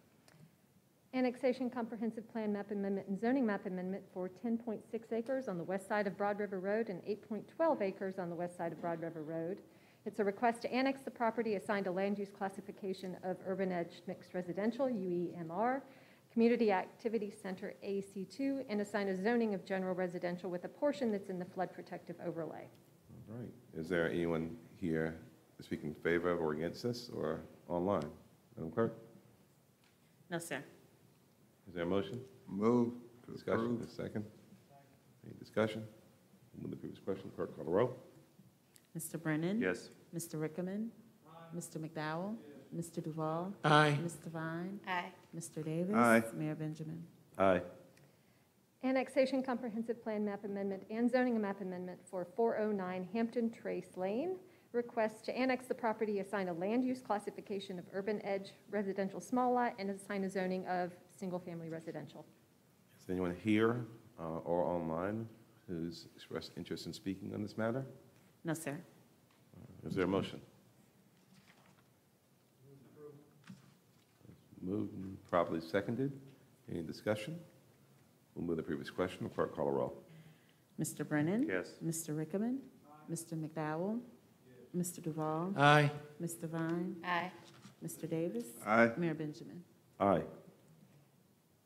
Speaker 8: Annexation comprehensive plan map amendment and zoning map amendment for 10.6 acres on the west side of Broad River Road and 8.12 acres on the west side of Broad River Road. It's a request to annex the property assigned a land use classification of Urban Edge Mixed Residential, UEMR, Community Activity Center, AC2, and assign a zoning of general residential with a portion that's in the flood protective overlay.
Speaker 1: All right. Is there anyone here to speak in favor of or against this or online? Madam Clerk?
Speaker 15: No, sir.
Speaker 1: Is there a motion?
Speaker 3: Move.
Speaker 1: Discussion, a second. Any discussion? We'll move the previous question. Clerk, call the roll.
Speaker 15: Mr. Brennan?
Speaker 14: Yes.
Speaker 15: Mr. Rickman? Mr. McDowell? Mr. Duval?
Speaker 5: Aye.
Speaker 15: Mr. Vine?
Speaker 2: Aye.
Speaker 15: Mr. Davis?
Speaker 1: Aye.
Speaker 15: Mayor Benjamin?
Speaker 1: Aye.
Speaker 8: Annexation comprehensive plan map amendment and zoning map amendment for 409 Hampton Trace Lane. Request to annex the property, assign a land use classification of Urban Edge Residential Small Lot, and assign a zoning of single-family residential.
Speaker 1: Is there anyone here or online who's expressed interest in speaking on this matter?
Speaker 15: No, sir.
Speaker 1: Is there a motion? Moved and properly seconded. Any discussion? We'll move the previous question. Clerk, call the roll.
Speaker 15: Mr. Brennan?
Speaker 14: Yes.
Speaker 15: Mr. Rickman? Mr. McDowell? Mr. Duval?
Speaker 5: Aye.
Speaker 15: Mr. Vine?
Speaker 2: Aye.
Speaker 15: Mr. Davis?
Speaker 1: Aye.
Speaker 15: Mayor Benjamin?
Speaker 1: Aye.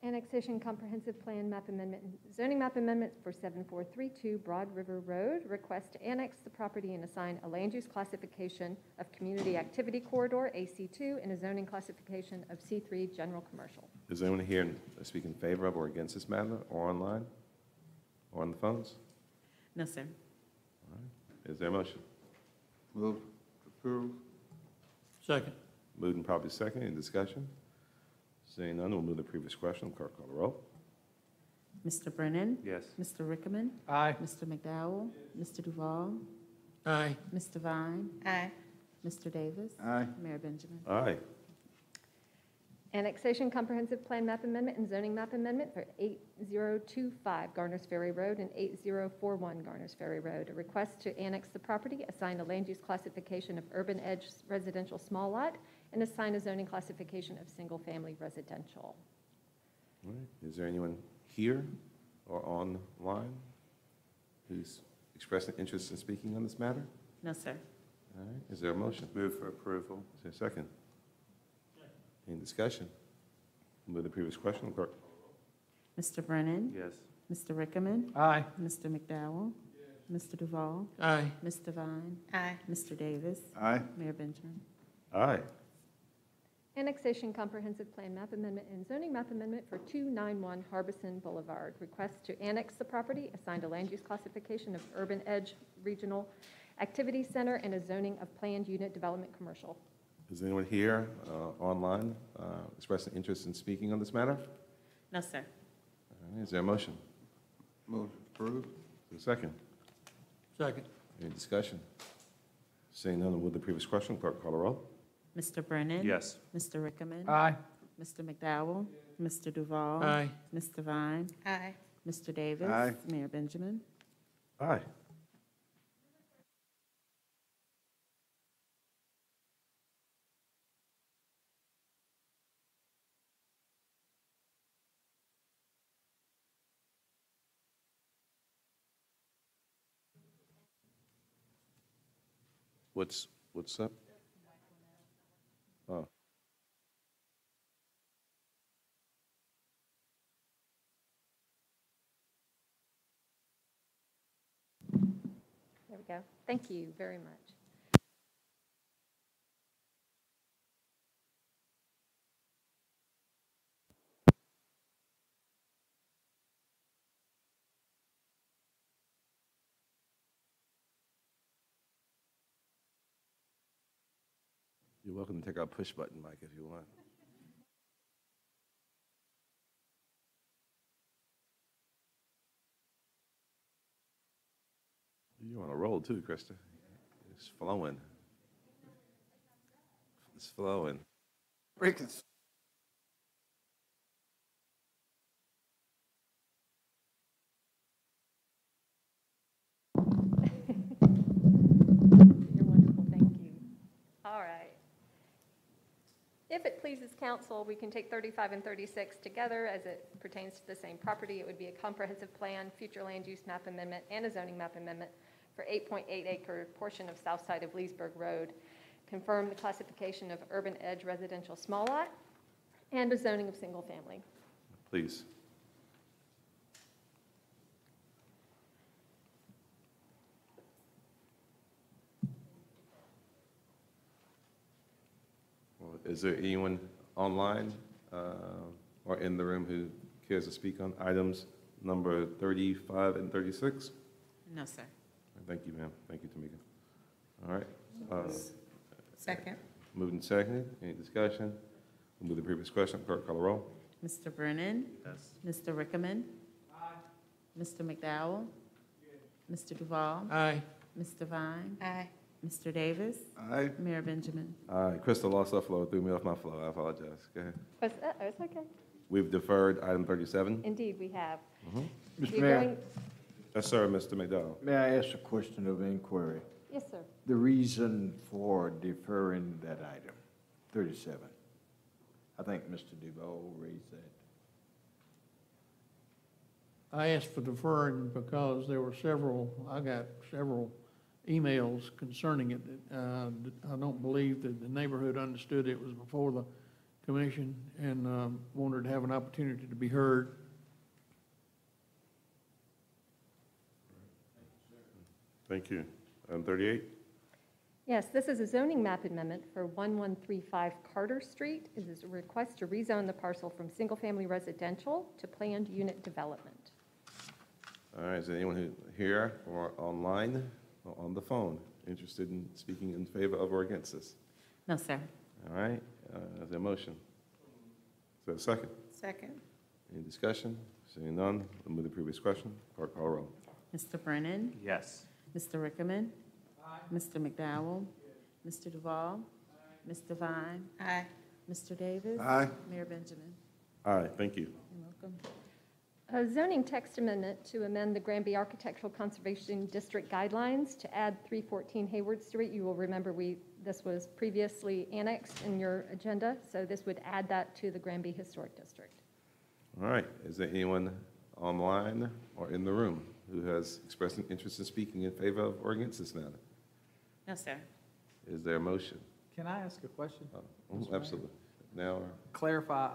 Speaker 8: Annexation comprehensive plan map amendment and zoning map amendment for 7432 Broad River Road. Request to annex the property and assign a land use classification of Community Activity Corridor, AC2, and a zoning classification of C3 General Commercial.
Speaker 1: Is anyone here to speak in favor of or against this matter or online or on the phones?
Speaker 15: No, sir.
Speaker 1: All right. Is there a motion?
Speaker 3: Move. Approve.
Speaker 5: Second.
Speaker 1: Moved and properly seconded. Any discussion? Seeing none, we'll move the previous question. Clerk, call the roll.
Speaker 15: Mr. Brennan?
Speaker 14: Yes.
Speaker 15: Mr. Rickman?
Speaker 5: Aye.
Speaker 15: Mr. McDowell? Mr. Duval?
Speaker 5: Aye.
Speaker 15: Mr. Vine?
Speaker 2: Aye.
Speaker 15: Mr. Davis?
Speaker 3: Aye.
Speaker 15: Mayor Benjamin?
Speaker 1: Aye.
Speaker 8: Annexation comprehensive plan map amendment and zoning map amendment for 8025 Garners Ferry Road and 8041 Garners Ferry Road. A request to annex the property, assign a land use classification of Urban Edge Residential Small Lot, and assign a zoning classification of single-family residential.
Speaker 1: All right. Is there anyone here or online who's expressing interest in speaking on this matter?
Speaker 15: No, sir.
Speaker 1: All right, is there a motion?
Speaker 14: Move for approval.
Speaker 1: Is there a second? Any discussion? Move the previous question, clerk.
Speaker 15: Mr. Brennan?
Speaker 14: Yes.
Speaker 15: Mr. Rickaman?
Speaker 11: Aye.
Speaker 15: Mr. McDowell? Mr. Duval?
Speaker 5: Aye.
Speaker 15: Ms. Devine?
Speaker 2: Aye.
Speaker 15: Mr. Davis?
Speaker 3: Aye.
Speaker 15: Mayor Benjamin?
Speaker 1: Aye.
Speaker 8: Annexation Comprehensive Plan Map Amendment and Zoning Map Amendment for 291 Harbison Boulevard. Request to annex the property, assigned a land use classification of Urban Edge Regional Activity Center and a zoning of planned unit development commercial.
Speaker 1: Is anyone here online expressing interest in speaking on this matter?
Speaker 15: No, sir.
Speaker 1: All right, is there a motion?
Speaker 3: Move approved.
Speaker 1: Is there a second?
Speaker 5: Second.
Speaker 1: Any discussion? Seeing none, with the previous question, clerk call the roll.
Speaker 15: Mr. Brennan?
Speaker 14: Yes.
Speaker 15: Mr. Rickaman?
Speaker 11: Aye.
Speaker 15: Mr. McDowell? Mr. Duval?
Speaker 5: Aye.
Speaker 15: Ms. Devine?
Speaker 2: Aye.
Speaker 15: Mr. Davis?
Speaker 3: Aye.
Speaker 15: Mayor Benjamin?
Speaker 1: Aye. What's up? Oh.
Speaker 8: There we go. Thank you very much.
Speaker 1: You're welcome to take our push button mic if you want. You're on a roll too, Krista. It's flowing. It's flowing.
Speaker 3: Breaking.
Speaker 8: You're wonderful, thank you. All right. If it pleases council, we can take 35 and 36 together as it pertains to the same property. It would be a comprehensive plan, future land use map amendment, and a zoning map amendment for 8.8 acre portion of south side of Leesburg Road. Confirm the classification of urban edge residential small lot and a zoning of single family.
Speaker 1: Please. Well, is there anyone online or in the room who cares to speak on items number 35 and 36?
Speaker 15: No, sir.
Speaker 1: Thank you, ma'am. Thank you, Tamika. All right.
Speaker 2: Second.
Speaker 1: Moved and seconded. Any discussion? We'll move the previous question. Clerk, call the roll.
Speaker 15: Mr. Brennan?
Speaker 14: Yes.
Speaker 15: Mr. Rickaman? Mr. McDowell? Mr. Duval?
Speaker 5: Aye.
Speaker 15: Ms. Devine?
Speaker 2: Aye.
Speaker 15: Mr. Davis?
Speaker 3: Aye.
Speaker 15: Mayor Benjamin?
Speaker 1: All right, Crystal lost her flow, threw me off my flow. I apologize. Go ahead.
Speaker 8: It's okay.
Speaker 1: We've deferred item 37.
Speaker 8: Indeed, we have.
Speaker 4: Mr.
Speaker 8: We're
Speaker 4: Mayor,
Speaker 8: going-
Speaker 1: Yes, sir, Mr. McDowell.
Speaker 4: may I ask a question of inquiry?
Speaker 8: Yes, sir.
Speaker 4: The reason for deferring that item, 37. I think Mr. Duval raised that.
Speaker 5: I asked for deferring because there were I got several emails concerning it. I don't believe that the neighborhood understood it was before the commission and wanted to have an opportunity to be heard.
Speaker 1: Thank you. Item 38.
Speaker 8: Yes, this is a zoning map amendment for 1135 Carter Street. It is a request to rezone the parcel from single-family residential to planned unit development.
Speaker 1: All right, is there anyone who here or online or on the phone interested in speaking in favor of or against this?
Speaker 15: No, sir.
Speaker 1: All right, is there a motion? Is there a second?
Speaker 2: Second.
Speaker 1: Any discussion? Seeing none, we'll move the previous question. Clerk, call the roll.
Speaker 15: Mr. Brennan?
Speaker 14: Yes.
Speaker 15: Mr. Rickaman? Mr. McDowell? Mr. Duval? Ms. Devine?
Speaker 2: Aye.
Speaker 15: Mr. Davis?
Speaker 3: Aye.
Speaker 15: Mayor Benjamin?
Speaker 1: Aye, thank you.
Speaker 15: You're welcome.
Speaker 8: A zoning text amendment to amend the Granby Architectural Conservation District guidelines to add 314 Hayward Street. You will remember this was previously annexed in your agenda, so this would add that to the Granby Historic District.
Speaker 1: All right, is there anyone online or in the room who has expressed an interest in speaking in favor of or against this matter?
Speaker 15: No, sir.
Speaker 1: Is there a motion?
Speaker 11: Can I ask a question? Mr. Mayor?
Speaker 1: Absolutely. Now, or-
Speaker 11: Clarify,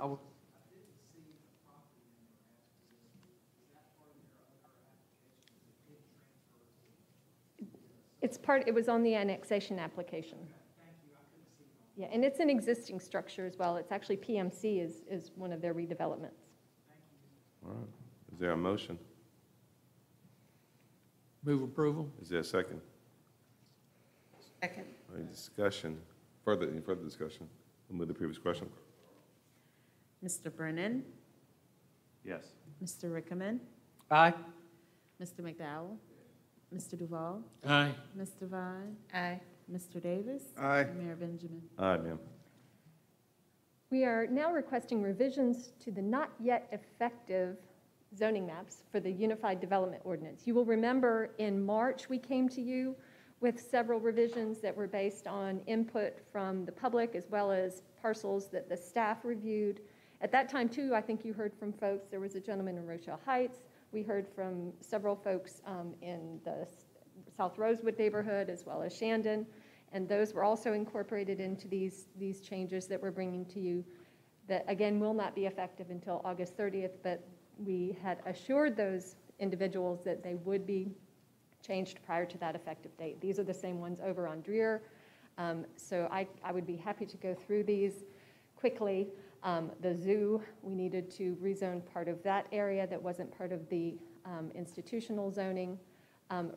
Speaker 8: It was on the annexation application. Yeah, and it's an existing structure as well. It's actually PMC is one of their redevelopments.
Speaker 1: all right. Is there a motion?
Speaker 5: Move approval.
Speaker 1: Is there a second?
Speaker 15: Second.
Speaker 1: Any discussion? Any further discussion? We'll move to the previous question.
Speaker 15: Mr. Brennan?
Speaker 14: Yes.
Speaker 15: Mr. Rickaman?
Speaker 11: aye.
Speaker 15: Mr. McDowell? Mr. Duval?
Speaker 5: Aye.
Speaker 15: Ms. Devine?
Speaker 2: Aye.
Speaker 15: Mr. Davis?
Speaker 4: Aye.
Speaker 15: Mayor Benjamin?
Speaker 1: Aye, ma'am.
Speaker 8: We are now requesting revisions to the not yet effective zoning maps for the Unified Development Ordinance. You will remember in March, we came to you with several revisions that were based on input from the public as well as parcels that the staff reviewed. At that time, too, I think you heard from folks. There was a gentleman in Rochelle Heights. We heard from several folks in the South Rosewood neighborhood as well as Shandon. And those were also incorporated into these changes that we're bringing to you that, again, will not be effective until August 30th, but we had assured those individuals that they would be changed prior to that effective date. These are the same ones over on Dreer. So I would be happy to go through these quickly. The zoo, we needed to rezone part of that area that wasn't part of the institutional zoning.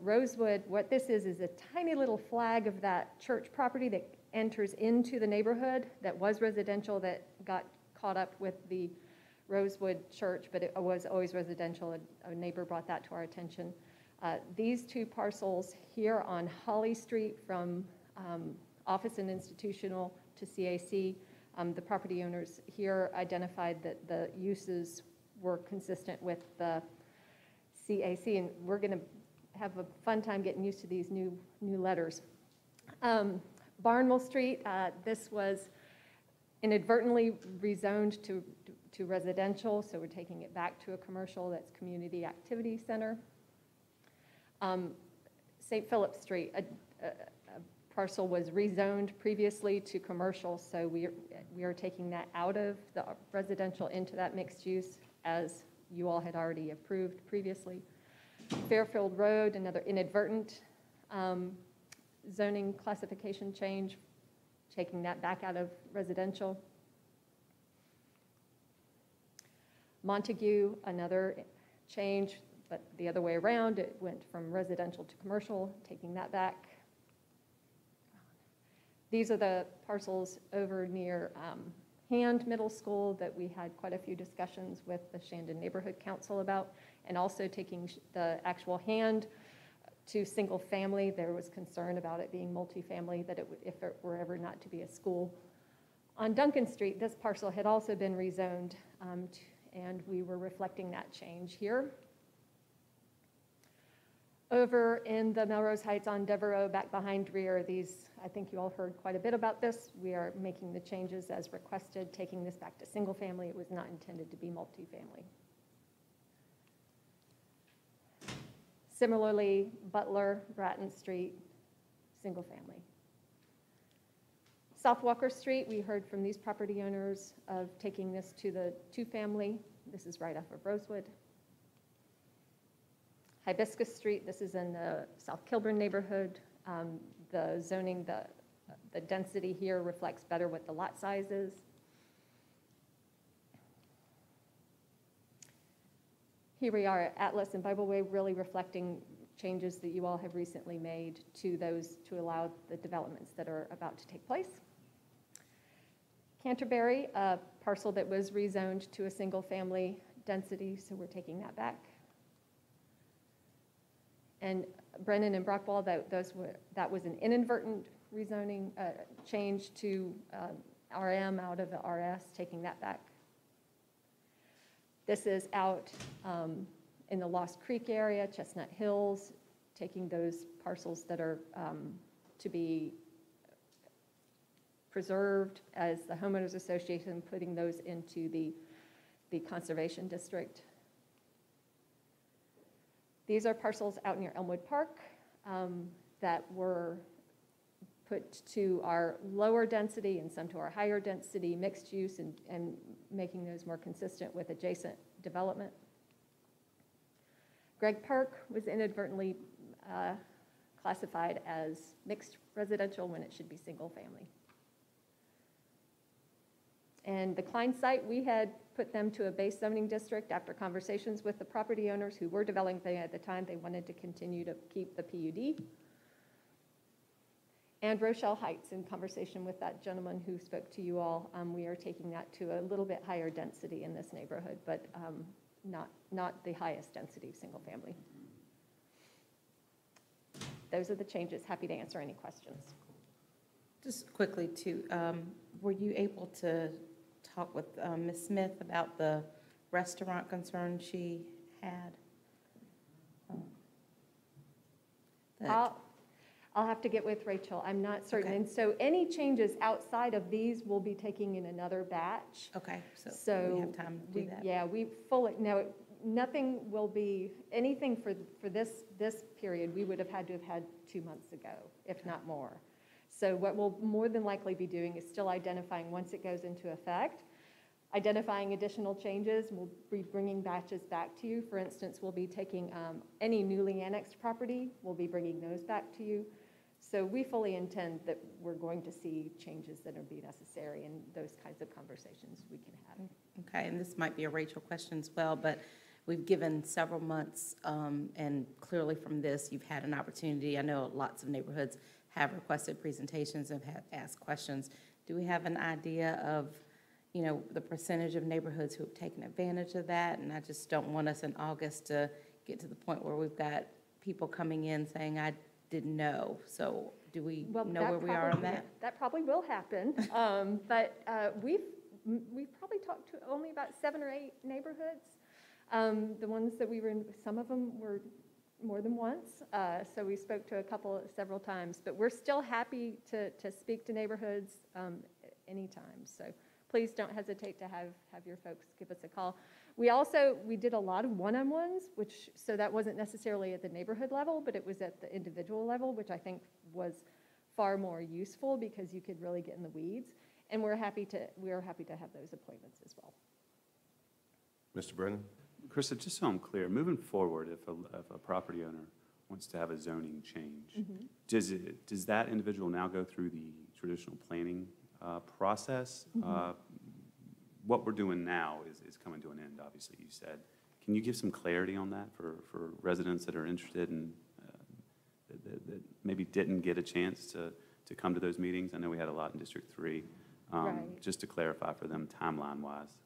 Speaker 8: Rosewood, what this is a tiny little flag of that church property that enters into the neighborhood that was residential that got caught up with the Rosewood Church, but it was always residential. A neighbor brought that to our attention. These two parcels here on Holly Street from office and institutional to CAC, the property owners here identified that the uses were consistent with the CAC, and we're going to have a fun time getting used to these new letters. Barnwell Street, this was inadvertently rezoned to residential, so we're taking it back to a commercial. That's Community Activity Center. St. Philip Street, a parcel was rezoned previously to commercial, so we are taking that out of the residential into that mixed use as you all had already approved previously. Fairfield Road, another inadvertent zoning classification change, taking that back out of residential. Montague, another change, but the other way around. It went from residential to commercial, taking that back. These are the parcels over near Hand Middle School that we had quite a few discussions with the Shandon Neighborhood Council about, and also taking the actual Hand to single family. There was concern about it being multifamily, that if it were ever not to be a school. On Duncan Street, this parcel had also been rezoned, and we were reflecting that change here. Over in the Melrose Heights on Devereaux, back behind Dreer, these, I think you all heard quite a bit about this. We are making the changes as requested, taking this back to single family. It was not intended to be multifamily. Similarly, Butler, Bratton Street, single family. South Walker Street, we heard from these property owners of taking this to the two-family. This is right off of Rosewood. Hibiscus Street, this is in the South Kilburn neighborhood. The zoning, the density here reflects better what the lot size is. Here we are at Atlas and Bible Way, really reflecting changes that you all have recently made to those to allow the developments that are about to take place. Canterbury, a parcel that was rezoned to a single family density, so we're taking that back. And Brennan and Brockwall, that was an inadvertent rezoning change to RM out of the RS, taking that back. This is out in the Lost Creek area, Chestnut Hills, taking those parcels that are to be preserved as the homeowners association, putting those into the conservation district. These are parcels out near Elmwood Park that were put to our lower density and some to our higher density mixed use and making those more consistent with adjacent development. Gregg Park was inadvertently classified as mixed residential when it should be single family. And the Klein site, we had put them to a base zoning district after conversations with the property owners who were developing at the time. They wanted to continue to keep the PUD. And Rochelle Heights, in conversation with that gentleman who spoke to you all, we are taking that to a little bit higher density in this neighborhood, but not the highest density single family. Those are the changes. Happy to answer any questions.
Speaker 2: Just quickly too, were you able to talk with Ms. Smith about the restaurant concern she had?
Speaker 8: I'll have to get with Rachel. I'm not certain.
Speaker 2: Okay.
Speaker 8: And so any changes outside of these we'll be taking in another batch.
Speaker 2: Okay, so we have time to do that.
Speaker 8: Yeah, we fully, no, nothing will be, anything for this period, we would have had to have had 2 months ago, if not more. So what we'll more than likely be doing is still identifying, once it goes into effect, identifying additional changes. We'll be bringing batches back to you. For instance, we'll be taking any newly annexed property, we'll be bringing those back to you. So we fully intend that we're going to see changes that will be necessary, and those kinds of conversations we can have.
Speaker 2: Okay, and this might be a Rachel question as well, but we've given several months, and clearly from this, you've had an opportunity. I know lots of neighborhoods have requested presentations and have asked questions. Do we have an idea of, you know, the percentage of neighborhoods who have taken advantage of that? And I just don't want us in August to get to the point where we've got people coming in saying, I didn't know. So do we know where we are on that?
Speaker 8: That probably will happen. But we've probably talked to only about 7 or 8 neighborhoods. The ones that we were in, some of them were more than once. So we spoke to several times, but we're still happy to speak to neighborhoods anytime. So please don't hesitate to have your folks give us a call. We did a lot of one-on-ones, so that wasn't necessarily at the neighborhood level, but it was at the individual level, which I think was far more useful because you could really get in the weeds. And we are happy to have those appointments as well.
Speaker 1: Mr. Brennan?
Speaker 14: Krista, just so I'm clear, moving forward, if a property owner wants to have a zoning change, does that individual now go through the traditional planning process? What we're doing now is coming to an end, obviously, you said. Can you give some clarity on that for residents that are interested and that maybe didn't get a chance to come to those meetings? I know we had a lot in District 3.
Speaker 8: Right.
Speaker 14: Just to clarify for them timeline-wise.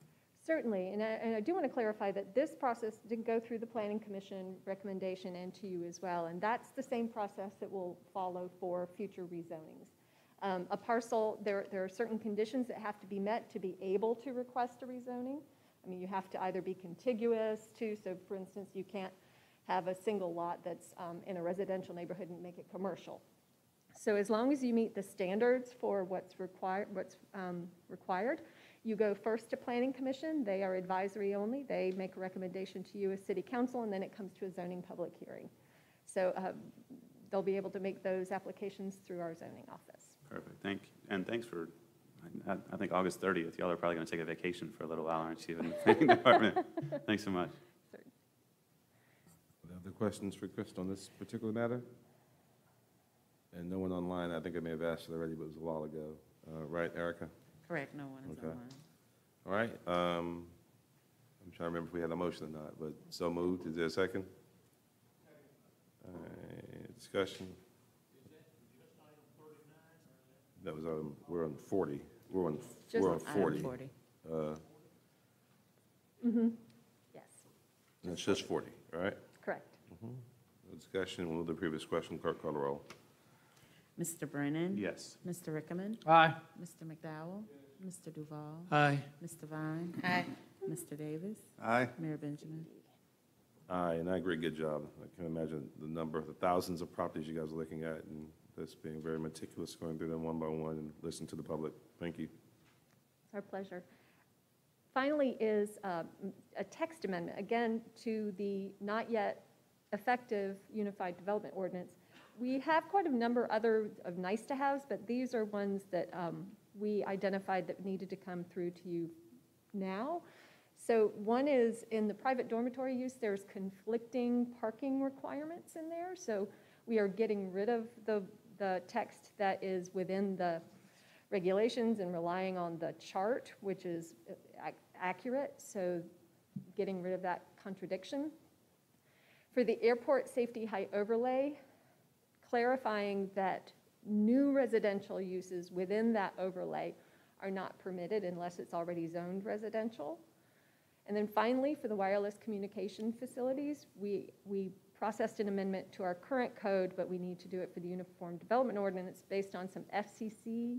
Speaker 8: Certainly, and I do want to clarify that this process did go through the Planning Commission recommendation and to you as well, and that's the same process that will follow for future rezonings. A parcel, there are certain conditions that have to be met to be able to request a rezoning. I mean, you have to either be contiguous to, so for instance, you can't have a single lot that's in a residential neighborhood and make it commercial. So as long as you meet the standards for what's required, you go first to Planning Commission. They are advisory only. They make a recommendation to you as City Council, and then it comes to a zoning public hearing. So they'll be able to make those applications through our zoning office.
Speaker 14: Perfect. Thanks for, I think August 30th, y'all are probably going to take a vacation for a little while, aren't you, in the planning department? Thanks so much.
Speaker 1: Other questions for Krista on this particular matter? And no one online. I think I may have asked it already, but it was a while ago. Right, Erica?
Speaker 15: Correct, no one is online.
Speaker 1: All right. I'm trying to remember if we had a motion or not, but so moved. Is there a second? Discussion? That was, we're on 40. We're on 40.
Speaker 8: Yes.
Speaker 1: And it's just 40, right?
Speaker 8: Correct.
Speaker 1: Discussion, we'll do the previous question. Clerk, call the roll.
Speaker 15: Mr. Brennan?
Speaker 14: Yes.
Speaker 15: Mr. Rickman?
Speaker 11: Aye.
Speaker 15: Mr. McDowell? Mr. Duval?
Speaker 5: Aye.
Speaker 15: Mr. Vine?
Speaker 2: Aye.
Speaker 15: Mr. Davis?
Speaker 3: Aye.
Speaker 15: Mayor Benjamin?
Speaker 1: Aye, and I agree, good job. I can imagine the number, the thousands of properties you guys are looking at, and that's being very meticulous, going through them one by one and listening to the public. Thank you.
Speaker 8: It's our pleasure. Finally is a text amendment, again, to the not yet effective unified development ordinance. We have quite a number other of nice-to-haves, but these are ones that we identified that needed to come through to you now. So one is in the private dormitory use, there's conflicting parking requirements in there. So we are getting rid of the text that is within the regulations and relying on the chart, which is accurate. So getting rid of that contradiction. For the airport safety height overlay, clarifying that new residential uses within that overlay are not permitted unless it's already zoned residential. And then finally, for the wireless communication facilities, we processed an amendment to our current code, but we need to do it for the Uniform Development Ordinance based on some FCC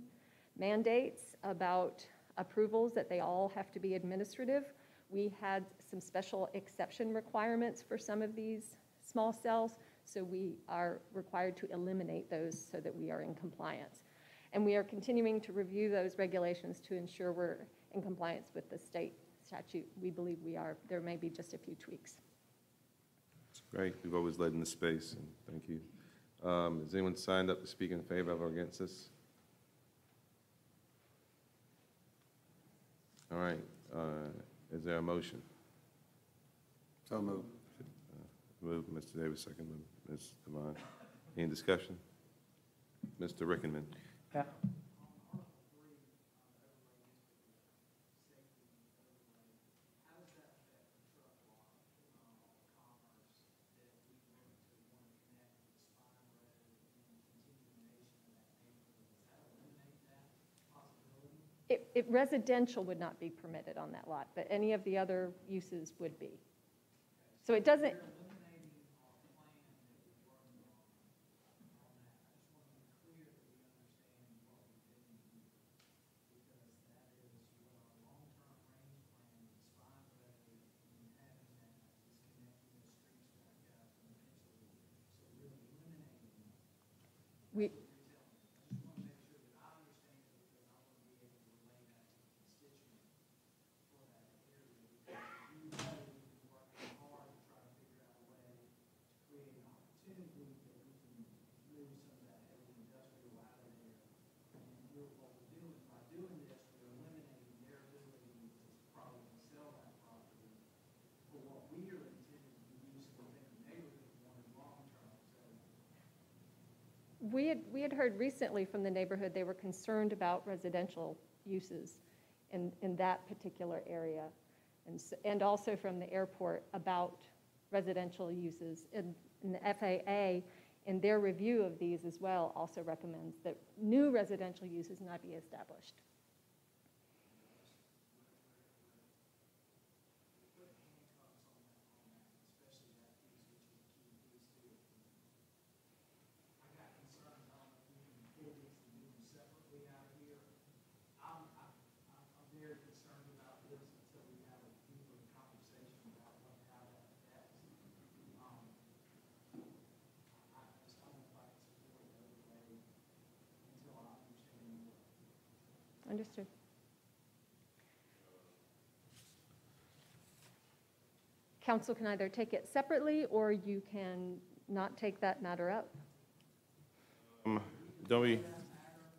Speaker 8: mandates about approvals that they all have to be administrative. We had some special exception requirements for some of these small cells, so we are required to eliminate those so that we are in compliance. And we are continuing to review those regulations to ensure we're in compliance with the state statute. We believe we are. There may be just a few tweaks.
Speaker 1: It's great. We've always led in the space, and thank you. Has anyone signed up to speak in favor of or against this? All right. Is there a motion?
Speaker 3: So moved.
Speaker 1: Moved, Mr. Davis, second, Ms. Devine. Any discussion? Mr. Rickenman.
Speaker 12: Yeah.
Speaker 8: Residential would not be permitted on that lot, but any of the other uses would be. So it doesn't. We. We had heard recently from the neighborhood they were concerned about residential uses in that particular area, and also from the airport about residential uses. And the FAA, in their review of these as well, also recommends that new residential uses not be established. Understood. Council can either take it separately, or you can not take that matter up.
Speaker 1: Do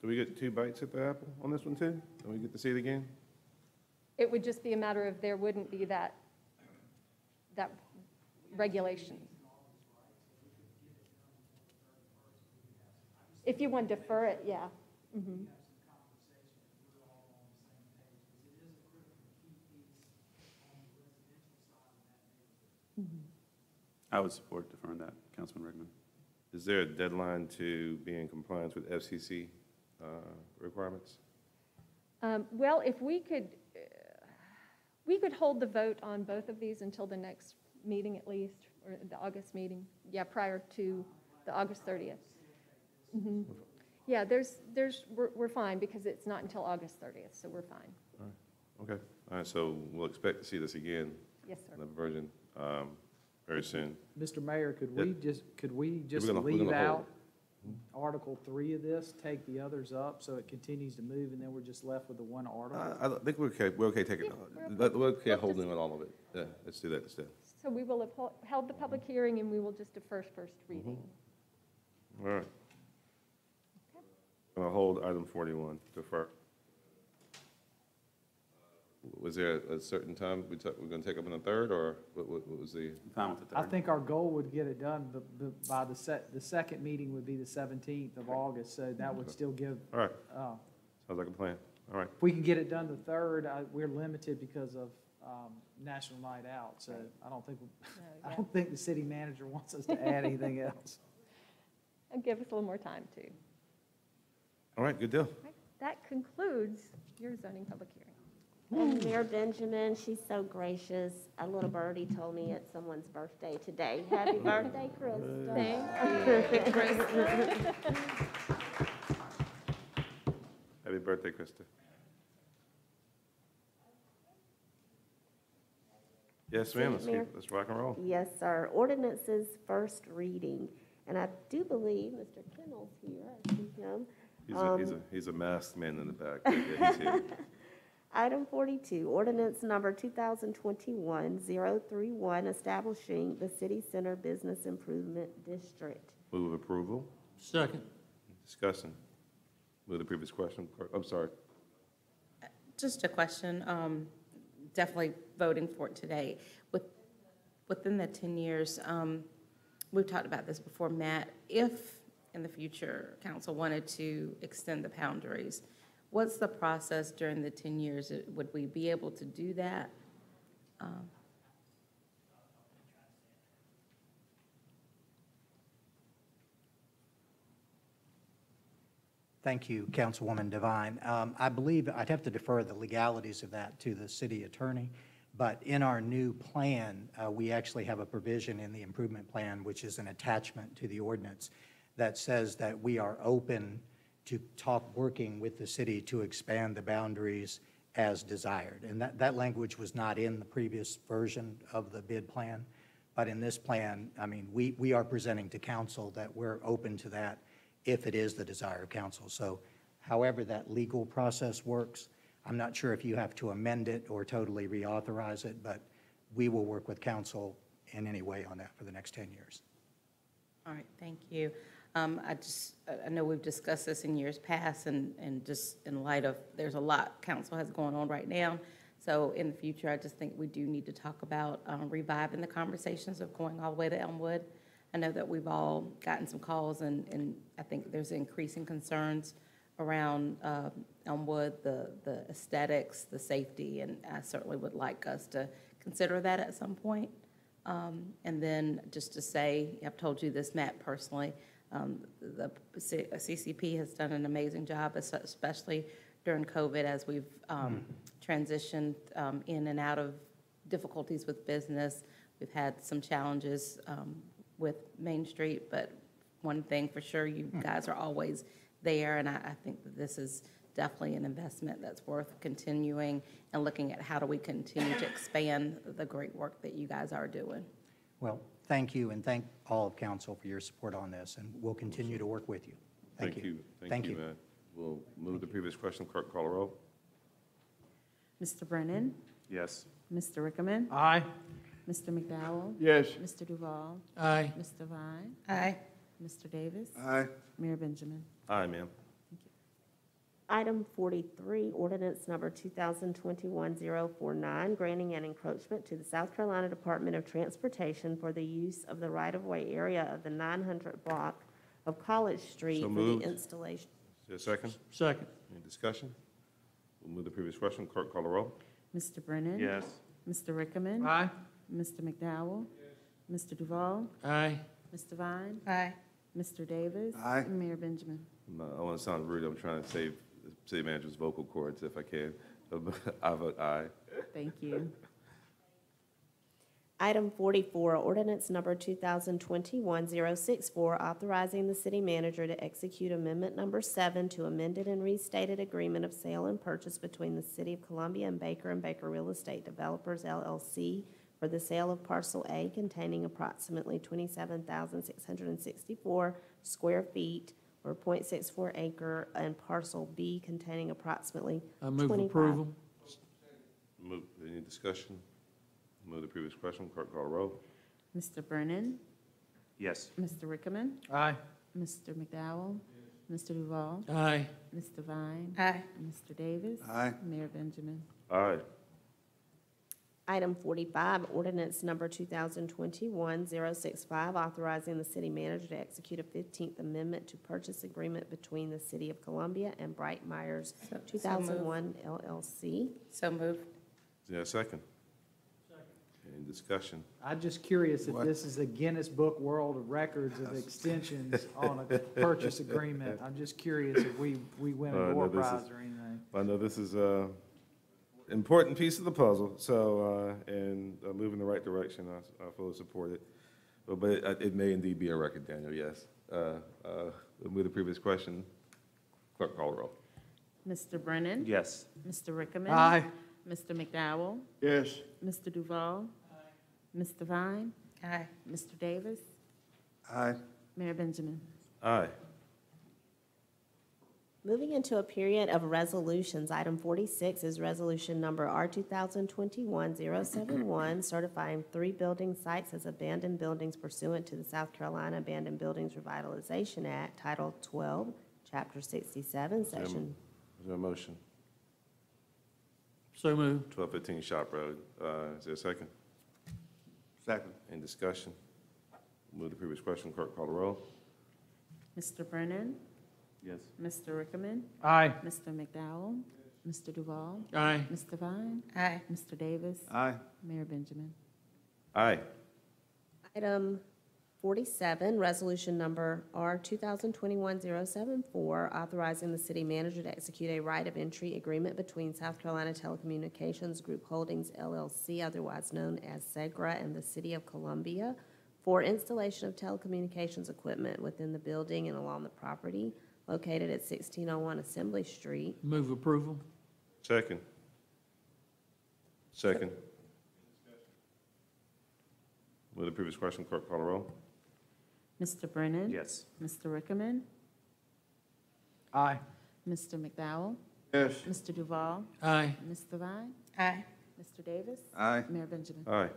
Speaker 1: we get 2 bites at the apple on this one too? Don't we get to see it again?
Speaker 8: It would just be a matter of there wouldn't be that regulation. If you want to defer it, yeah. Mm-hmm.
Speaker 14: I would support deferring that, Councilman Rickman.
Speaker 1: Is there a deadline to be in compliance with FCC requirements?
Speaker 8: Well, if we could hold the vote on both of these until the next meeting at least, or the August meeting, yeah, prior to the August 30th. Mm-hmm. Yeah, we're fine because it's not until August 30th, so we're fine.
Speaker 1: All right. Okay. All right, so we'll expect to see this again.
Speaker 8: Yes, sir.
Speaker 1: The version very soon.
Speaker 11: Mr. Mayor, could we just
Speaker 1: We're
Speaker 11: leave
Speaker 1: gonna
Speaker 11: out
Speaker 1: hold.
Speaker 11: Article 3 of this, take the others up so it continues to move, and then we're just left with the one article?
Speaker 1: I think we're okay. We're okay taking.
Speaker 8: Yeah,
Speaker 1: We're okay holding on all of it. Yeah, let's do that instead.
Speaker 8: Let's So we will have held the public hearing, and we will just defer first reading.
Speaker 1: All right. I'll hold item 41, defer. Was there a certain time we're going to take up in the third, or what was the?
Speaker 14: Fine with the
Speaker 11: I
Speaker 14: third.
Speaker 11: think our goal would get it done by the second meeting would be the 17th of August, so that would still give.
Speaker 1: All right,
Speaker 11: uh,
Speaker 1: sounds like a plan. All right,
Speaker 11: If we can get it done the 3rd, we're limited because of National Night Out, so I don't think the city manager wants us to add anything else.
Speaker 8: And give us a little more time, too.
Speaker 1: all right, good deal.
Speaker 8: Right, that concludes your zoning public hearing.
Speaker 6: And Mayor Benjamin, she's so gracious. A little birdie told me it's someone's birthday today. Happy birthday, Krista.
Speaker 2: Thank you, Krista.
Speaker 1: Happy birthday, Krista. Yes, ma'am, let's rock and roll.
Speaker 6: Yes, sir. Ordinances first reading. And I do believe Mr. Kennel's here. I see him.
Speaker 1: He's a masked man in the back. Yeah, he's here.
Speaker 6: Item 42, ordinance number 2021-031, establishing the City Center Business Improvement District.
Speaker 1: Move approval.
Speaker 5: Second.
Speaker 1: Discussion. Move the previous question. I'm sorry.
Speaker 2: Just a question, definitely voting for it today. Within the 10 years, we've talked about this before, Matt, if in the future council wanted to extend the boundaries, what's the process during the 10 years? Would we be able to do that?
Speaker 16: Thank you, Councilwoman Devine. I believe I'd have to defer the legalities of that to the city attorney, but in our new plan, we actually have a provision in the improvement plan, which is an attachment to the ordinance, that says that we are open to working with the city to expand the boundaries as desired. And that language was not in the previous version of the bid plan, but in this plan, I mean, we are presenting to council that we're open to that if it is the desire of council. So however that legal process works, I'm not sure if you have to amend it or totally reauthorize it, but we will work with council in any way on that for the next 10 years.
Speaker 2: All right, thank you. I know we've discussed this in years past, and just in light of, there's a lot council has going on right now. So in the future, I just think we do need to talk about reviving the conversations of going all the way to Elmwood. I know that we've all gotten some calls, and I think there's increasing concerns around Elmwood, the aesthetics, the safety, and I certainly would like us to consider that at some point. And then just to say, I've told you this, Matt, personally, the CCP has done an amazing job, especially during COVID, as we've transitioned in and out of difficulties with business. We've had some challenges with Main Street, but one thing for sure, you guys are always there, and I think that this is definitely an investment that's worth continuing and looking at how do we continue to expand the great work that you guys are doing.
Speaker 16: Well, thank you, and thank all of council for your support on this, and we'll continue to work with you. Thank you.
Speaker 1: Thank you, Matt. We'll move the previous question. Clerk, call a roll.
Speaker 15: Mr. Brennan?
Speaker 14: Yes.
Speaker 15: Mr. Rickman?
Speaker 11: Aye.
Speaker 15: Mr. McDowell?
Speaker 11: Yes.
Speaker 15: Mr. Duval?
Speaker 5: Aye.
Speaker 15: Mr. Vine?
Speaker 2: Aye.
Speaker 15: Mr. Davis?
Speaker 1: Aye.
Speaker 15: Mayor Benjamin?
Speaker 1: Aye, ma'am.
Speaker 6: Item 43, ordinance number 2021-049, granting an encroachment to the South Carolina Department of Transportation for the use of the right-of-way area of the 900 block of College Street
Speaker 1: So
Speaker 6: for
Speaker 1: moved.
Speaker 6: the installation.
Speaker 1: Is there a second?
Speaker 5: Second.
Speaker 1: Any discussion? We'll move the previous question. Clerk, call a roll.
Speaker 15: Mr. Brennan?
Speaker 14: Yes.
Speaker 15: Mr. Rickman?
Speaker 11: Aye.
Speaker 15: Mr. McDowell? Mr. Duval?
Speaker 5: Aye.
Speaker 15: Mr. Vine?
Speaker 2: Aye.
Speaker 15: Mr. Davis?
Speaker 1: Aye.
Speaker 15: And Mayor Benjamin?
Speaker 1: I want to sound rude. I'm trying to save the city manager's vocal cords if I can. I vote aye.
Speaker 15: Thank you.
Speaker 6: Item 44, ordinance number 2021-064, authorizing the city manager to execute amendment number 7 to amended and restated agreement of sale and purchase between the City of Columbia and Baker Real Estate Developers, LLC, for the sale of parcel A containing approximately 27,664 square feet or 0.64 acre, and parcel B containing approximately
Speaker 5: I move
Speaker 6: 25.
Speaker 5: approval.
Speaker 1: Move. Any discussion? Move the previous question. Clerk call the roll.
Speaker 15: Mr. Brennan?
Speaker 14: Yes.
Speaker 15: Mr. Rickerman?
Speaker 5: Aye.
Speaker 15: Mr. McDowell? Mr. Duval?
Speaker 5: Aye.
Speaker 15: Ms. Devine?
Speaker 2: Aye.
Speaker 15: Mr. Davis?
Speaker 3: Aye.
Speaker 15: Mayor Benjamin?
Speaker 1: Aye.
Speaker 6: Item 45, ordinance number 2021-065, authorizing the city manager to execute a 15th Amendment to purchase agreement between the City of Columbia and Bright Myers 2001 LLC.
Speaker 2: So moved.
Speaker 1: Is there a second? Any discussion?
Speaker 11: I'm just curious if
Speaker 3: What?
Speaker 11: this is a Guinness Book World of Records of extensions on a purchase agreement. I'm just curious if we win a
Speaker 1: No,
Speaker 11: door
Speaker 1: this is-
Speaker 11: prize or anything.
Speaker 1: I know this is an important piece of the puzzle, so, move in the right direction. I fully support it. But it may indeed be a record, Daniel, yes. We'll move the previous question. Clerk call the roll.
Speaker 15: Mr. Brennan?
Speaker 14: Yes.
Speaker 15: Mr. Rickerman?
Speaker 11: Aye.
Speaker 15: Mr. McDowell?
Speaker 3: Yes.
Speaker 15: Mr. Duval? Ms. Devine?
Speaker 2: Aye.
Speaker 15: Mr. Davis?
Speaker 3: Aye.
Speaker 15: Mayor Benjamin?
Speaker 1: Aye.
Speaker 6: Moving into a period of resolutions, item 46 is resolution number R 2021-071, certifying 3 building sites as abandoned buildings pursuant to the South Carolina Abandoned Buildings Revitalization Act, Title 12, Chapter 67, Section.
Speaker 1: Is there a motion?
Speaker 5: So moved.
Speaker 1: 1215 Shop Road. Is there a second?
Speaker 3: Second.
Speaker 1: Any discussion? Move the previous question. Clerk call the roll.
Speaker 15: Mr. Brennan?
Speaker 14: Yes.
Speaker 15: Mr. Rickerman?
Speaker 11: Aye.
Speaker 15: Mr. McDowell? Mr. Duval?
Speaker 5: Aye.
Speaker 15: Ms. Devine?
Speaker 2: Aye.
Speaker 15: Mr. Davis?
Speaker 3: Aye.
Speaker 15: Mayor Benjamin?
Speaker 1: Aye.
Speaker 6: Item 47, resolution number R 2021-074, authorizing the city manager to execute a right of entry agreement between South Carolina Telecommunications Group Holdings LLC, otherwise known as SEGRA, and the City of Columbia for installation of telecommunications equipment within the building and along the property located at 1601 Assembly Street.
Speaker 5: Move approval.
Speaker 1: Second. Second. Move the previous question. Clerk call the roll.
Speaker 15: Mr. Brennan?
Speaker 14: Yes.
Speaker 15: Mr. Rickerman?
Speaker 11: Aye.
Speaker 15: Mr. McDowell?
Speaker 3: Yes.
Speaker 15: Mr. Duval?
Speaker 5: Aye.
Speaker 15: Ms. Devine?
Speaker 2: Aye.
Speaker 15: Mr. Davis?
Speaker 3: Aye.
Speaker 15: Mayor Benjamin?
Speaker 1: Aye.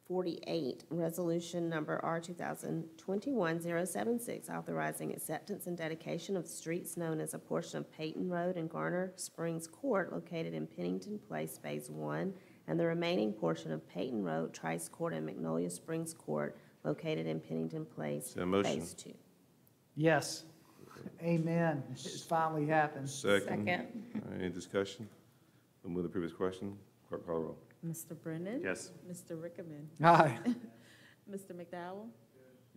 Speaker 6: 48, resolution number R 2021-076, authorizing acceptance and dedication of streets known as a portion of Peyton Road and Garner Springs Court located in Pennington Place, Phase 1, and the remaining portion of Peyton Road, Trice Court, and Magnolia Springs Court located in Pennington Place,
Speaker 1: Is there a motion?
Speaker 6: Phase 2.
Speaker 11: Yes. Amen. It's finally happened.
Speaker 1: Second. Any discussion? We'll move the previous question. Clerk call the roll.
Speaker 15: Mr. Brennan?
Speaker 14: Yes.
Speaker 15: Mr. Rickerman?
Speaker 11: Aye.
Speaker 15: Mr. McDowell?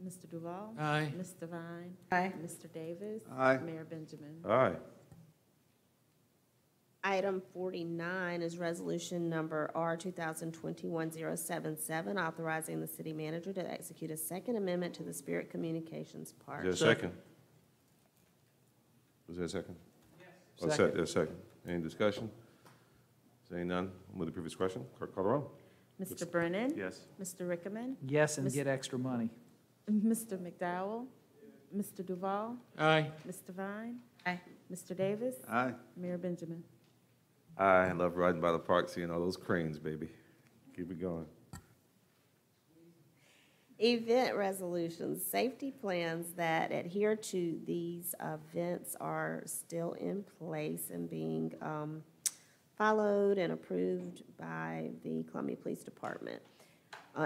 Speaker 15: Mr. Duval?
Speaker 5: Aye.
Speaker 15: Ms. Devine?
Speaker 2: Aye.
Speaker 15: Mr. Davis?
Speaker 3: Aye.
Speaker 15: Mayor Benjamin?
Speaker 1: Aye.
Speaker 6: Item 49 is resolution number R 2021-077, authorizing the city manager to execute a second amendment to the Spirit Communications Park.
Speaker 1: Is there a second? Was there a second? Yes.
Speaker 11: Second.
Speaker 1: There's a second. Any discussion? Seeing none, move the previous question. Clerk call the roll.
Speaker 15: Mr. Brennan?
Speaker 14: Yes.
Speaker 15: Mr. Rickerman?
Speaker 11: Yes, and
Speaker 15: Miss-
Speaker 11: get extra money.
Speaker 15: Mr. McDowell? Mr. Duval?
Speaker 5: Aye.
Speaker 15: Ms. Devine?
Speaker 2: Aye.
Speaker 15: Mr. Davis?
Speaker 3: Aye.
Speaker 15: Mayor Benjamin?
Speaker 1: I love riding by the park, seeing all those cranes, baby. Keep it going.
Speaker 6: Event resolutions, safety plans that adhere to these events are still in place and being followed and approved by the Columbia Police Department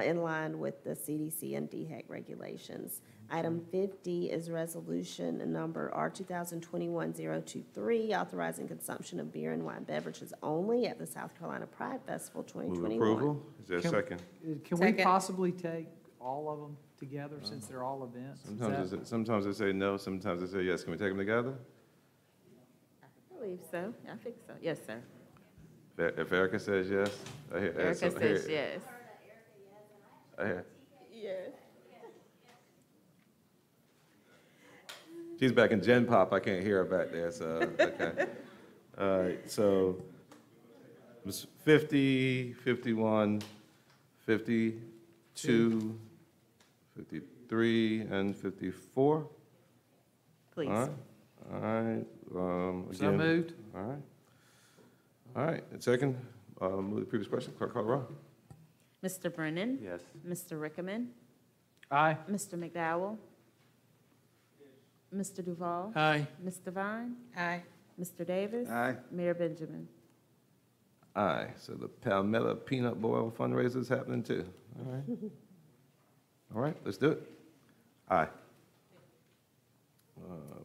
Speaker 6: in line with the CDC and DHEC regulations. Item 50 is resolution number R 2021-023, authorizing consumption of beer and wine beverages only at the South Carolina Pride Festival
Speaker 1: Move
Speaker 6: 2021.
Speaker 1: approval. Is there a
Speaker 11: Can-
Speaker 1: second?
Speaker 11: Can we
Speaker 2: Second.
Speaker 11: possibly take all of them together since they're all events? Is that-
Speaker 1: Sometimes they say no, sometimes they say yes. Can we take them together?
Speaker 15: I believe so. I think so. Yes, sir.
Speaker 1: If Erica says yes, I hear.
Speaker 15: Erica
Speaker 1: I hear-
Speaker 15: says yes.
Speaker 1: I hear.
Speaker 15: Yes.
Speaker 1: She's back in Gen Pop. I can't hear her back there, so, okay. All right, so it was 50, 51, 52, 53, and 54?
Speaker 15: Please.
Speaker 1: All right, all right.
Speaker 11: So
Speaker 1: Again-
Speaker 11: moved.
Speaker 1: All right. All right, and second, Move the previous question. Clerk call the roll.
Speaker 15: Mr. Brennan?
Speaker 14: Yes.
Speaker 15: Mr. Rickman?
Speaker 11: Aye.
Speaker 15: Mr. McDowell? Mr. Duval?
Speaker 5: Aye.
Speaker 15: Ms. Devine?
Speaker 2: Aye.
Speaker 15: Mr. Davis?
Speaker 4: Aye.
Speaker 15: Mayor Benjamin?
Speaker 1: Aye. So the Palmetto Peanut Boil fundraiser is happening too. All right. All right, let's do it. Aye.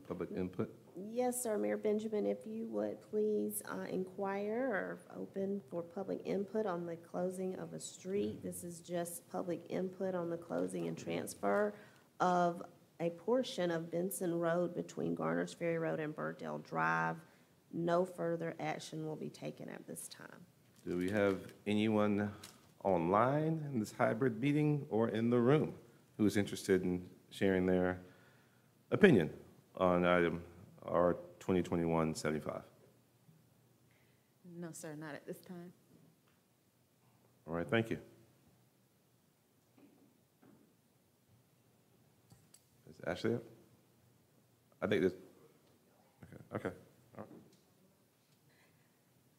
Speaker 1: Public input.
Speaker 6: Yes, sir, Mayor Benjamin, if you would please inquire or open for public input on the closing of a street. This is just public input on the closing and transfer of a portion of Benson Road between Garner's Ferry Road and Birddale Drive. No further action will be taken at this time.
Speaker 1: Do we have anyone online in this hybrid meeting or in the room who is interested in sharing their opinion on item R 2021-75?
Speaker 15: No, sir, not at this time.
Speaker 1: All right, thank you. Is Ashley up? I think this, okay. All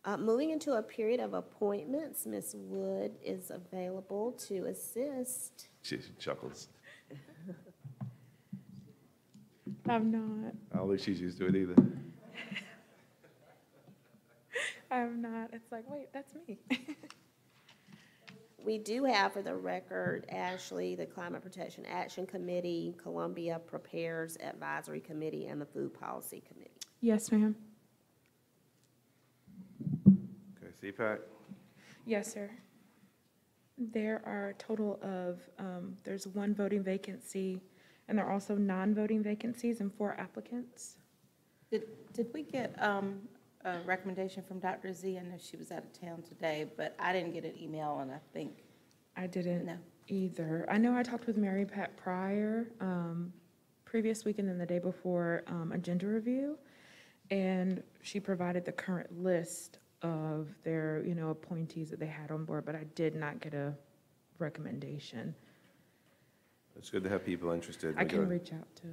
Speaker 1: right.
Speaker 6: Moving into a period of appointments, Ms. Wood is available to assist.
Speaker 1: She chuckles.
Speaker 17: I'm not.
Speaker 1: I don't think she's used to it either.
Speaker 17: I'm not. It's like, wait, that's me.
Speaker 6: We do have, for the record, Ashley, the Climate Protection Action Committee, Columbia Prepares Advisory Committee, and the Food Policy Committee.
Speaker 17: Yes, ma'am.
Speaker 1: Okay, CPAC.
Speaker 17: Yes, sir. There are a total of, there's one voting vacancy, and there are also non-voting vacancies and 4 applicants.
Speaker 2: Did we get a recommendation from Dr. Z? I know she was out of town today, but I didn't get an email, and I think.
Speaker 17: I didn't
Speaker 2: No.
Speaker 17: either. I know I talked with Mary Pat prior, previous week and then the day before, agenda review, and she provided the current list of their, appointees that they had on board, but I did not get a recommendation.
Speaker 1: It's good to have people interested.
Speaker 17: I can reach out to.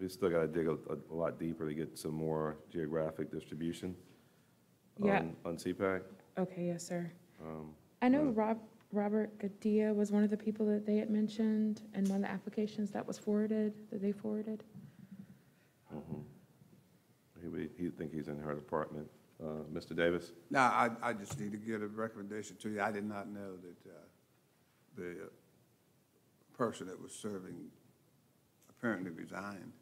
Speaker 1: We still got to dig a lot deeper to get some more geographic distribution
Speaker 17: Yeah.
Speaker 1: on CPAC.
Speaker 17: Okay, yes, sir. I know Robert Gadea was one of the people that they had mentioned in one of the applications that they forwarded.
Speaker 1: He think he's in her department. Mr. Davis?
Speaker 3: No, I just need to get a recommendation to you. I did not know that the person that was serving apparently resigned.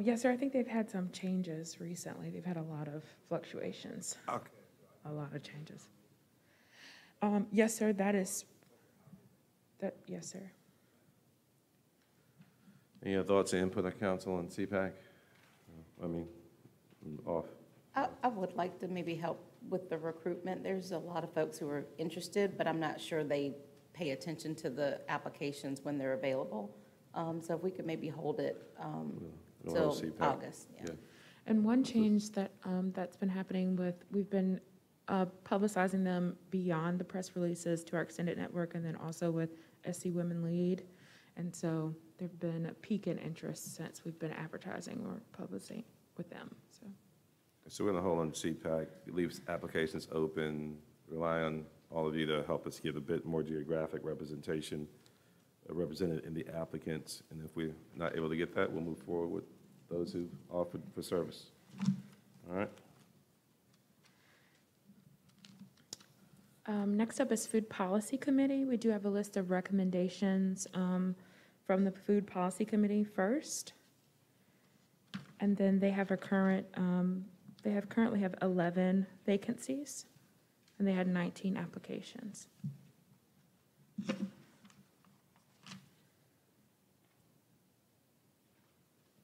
Speaker 17: Yes, sir, I think they've had some changes recently. They've had a lot of fluctuations.
Speaker 3: Okay.
Speaker 17: A lot of changes. Yes, sir, yes, sir.
Speaker 1: Any other thoughts or input of council on CPAC? Off.
Speaker 2: I would like to maybe help with the recruitment. There's a lot of folks who are interested, but I'm not sure they pay attention to the applications when they're available. So if we could maybe hold it till August. Yeah.
Speaker 17: And one change that, that's been happening we've been publicizing them beyond the press releases to our extended network and then also with SC Women Lead. And so there've been a peak in interest since we've been advertising or publishing with them, so.
Speaker 1: So we're going to hold on CPAC, leave applications open, rely on all of you to help us give a bit more geographic representation represented in the applicants. And if we're not able to get that, we'll move forward with those who've offered for service. All right.
Speaker 17: Next up is Food Policy Committee. We do have a list of recommendations from the Food Policy Committee first. And then they have currently have 11 vacancies, and they had 19 applications.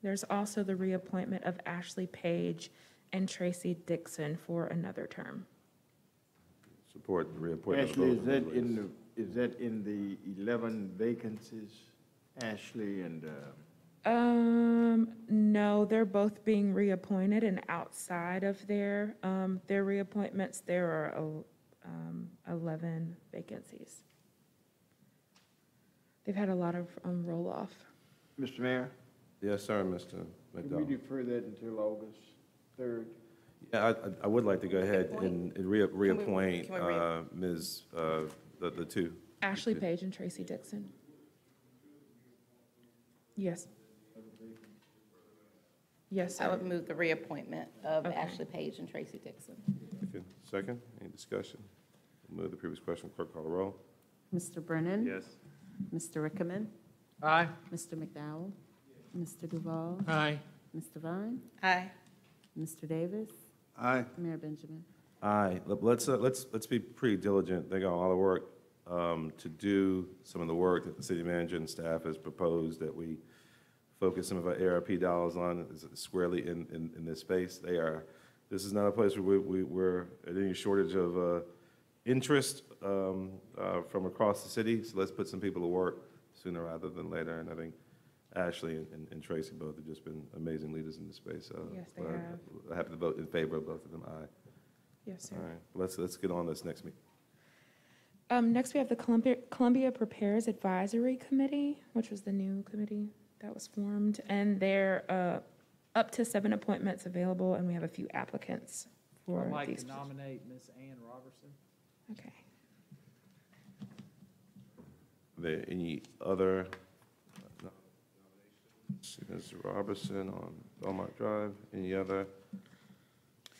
Speaker 17: There's also the reappointment of Ashley Page and Tracy Dixon for another term.
Speaker 1: Support the reappointment.
Speaker 4: Ashley, is that in the 11 vacancies, Ashley and?
Speaker 17: No, they're both being reappointed, and outside of their reappointments, there are 11 vacancies. They've had a lot of roll-off.
Speaker 4: Mr. Mayor?
Speaker 1: Yes, sir, Mr.
Speaker 4: Can we
Speaker 1: McDowell.
Speaker 4: defer that until August 3rd?
Speaker 1: Yeah, I would like to go ahead and reappoint
Speaker 2: can we
Speaker 1: Ms., the two.
Speaker 17: Ashley Page and Tracy Dixon. Yes. Yes,
Speaker 2: I would move the reappointment of
Speaker 17: Okay.
Speaker 2: Ashley Page and Tracy Dixon.
Speaker 1: Okay, second, any discussion? We'll move the previous question, clerk call the roll.
Speaker 15: Mr. Brennan.
Speaker 14: Yes.
Speaker 15: Mr. Rickman.
Speaker 5: Aye.
Speaker 15: Mr. McDowell. Mr. Duval.
Speaker 5: Aye.
Speaker 15: Mr. Vine.
Speaker 2: Aye.
Speaker 15: Mr. Davis.
Speaker 3: Aye.
Speaker 15: Mayor Benjamin.
Speaker 1: Aye, let's be pretty diligent. They got a lot of work to do, some of the work that the city manager and staff has proposed that we focus some of our ARP dollars on is squarely in this space. This is not a place where we're at any shortage of interest from across the city, so let's put some people to work sooner rather than later, and I think Ashley and Tracy both have just been amazing leaders in this space.
Speaker 17: Yes, they
Speaker 1: I'm
Speaker 17: have.
Speaker 1: happy to vote in favor of both of them, aye.
Speaker 17: Yes, sir.
Speaker 1: All right, let's get on this next meeting.
Speaker 17: Next, we have the Columbia Prepares Advisory Committee, which was the new committee that was formed, and they're up to 7 appointments available, and we have a few applicants for
Speaker 11: I'd like
Speaker 17: these.
Speaker 11: to nominate Ms. Ann Robertson.
Speaker 17: Okay.
Speaker 1: Are there any other nominations? Ms. Robertson on Belmont Drive, any other?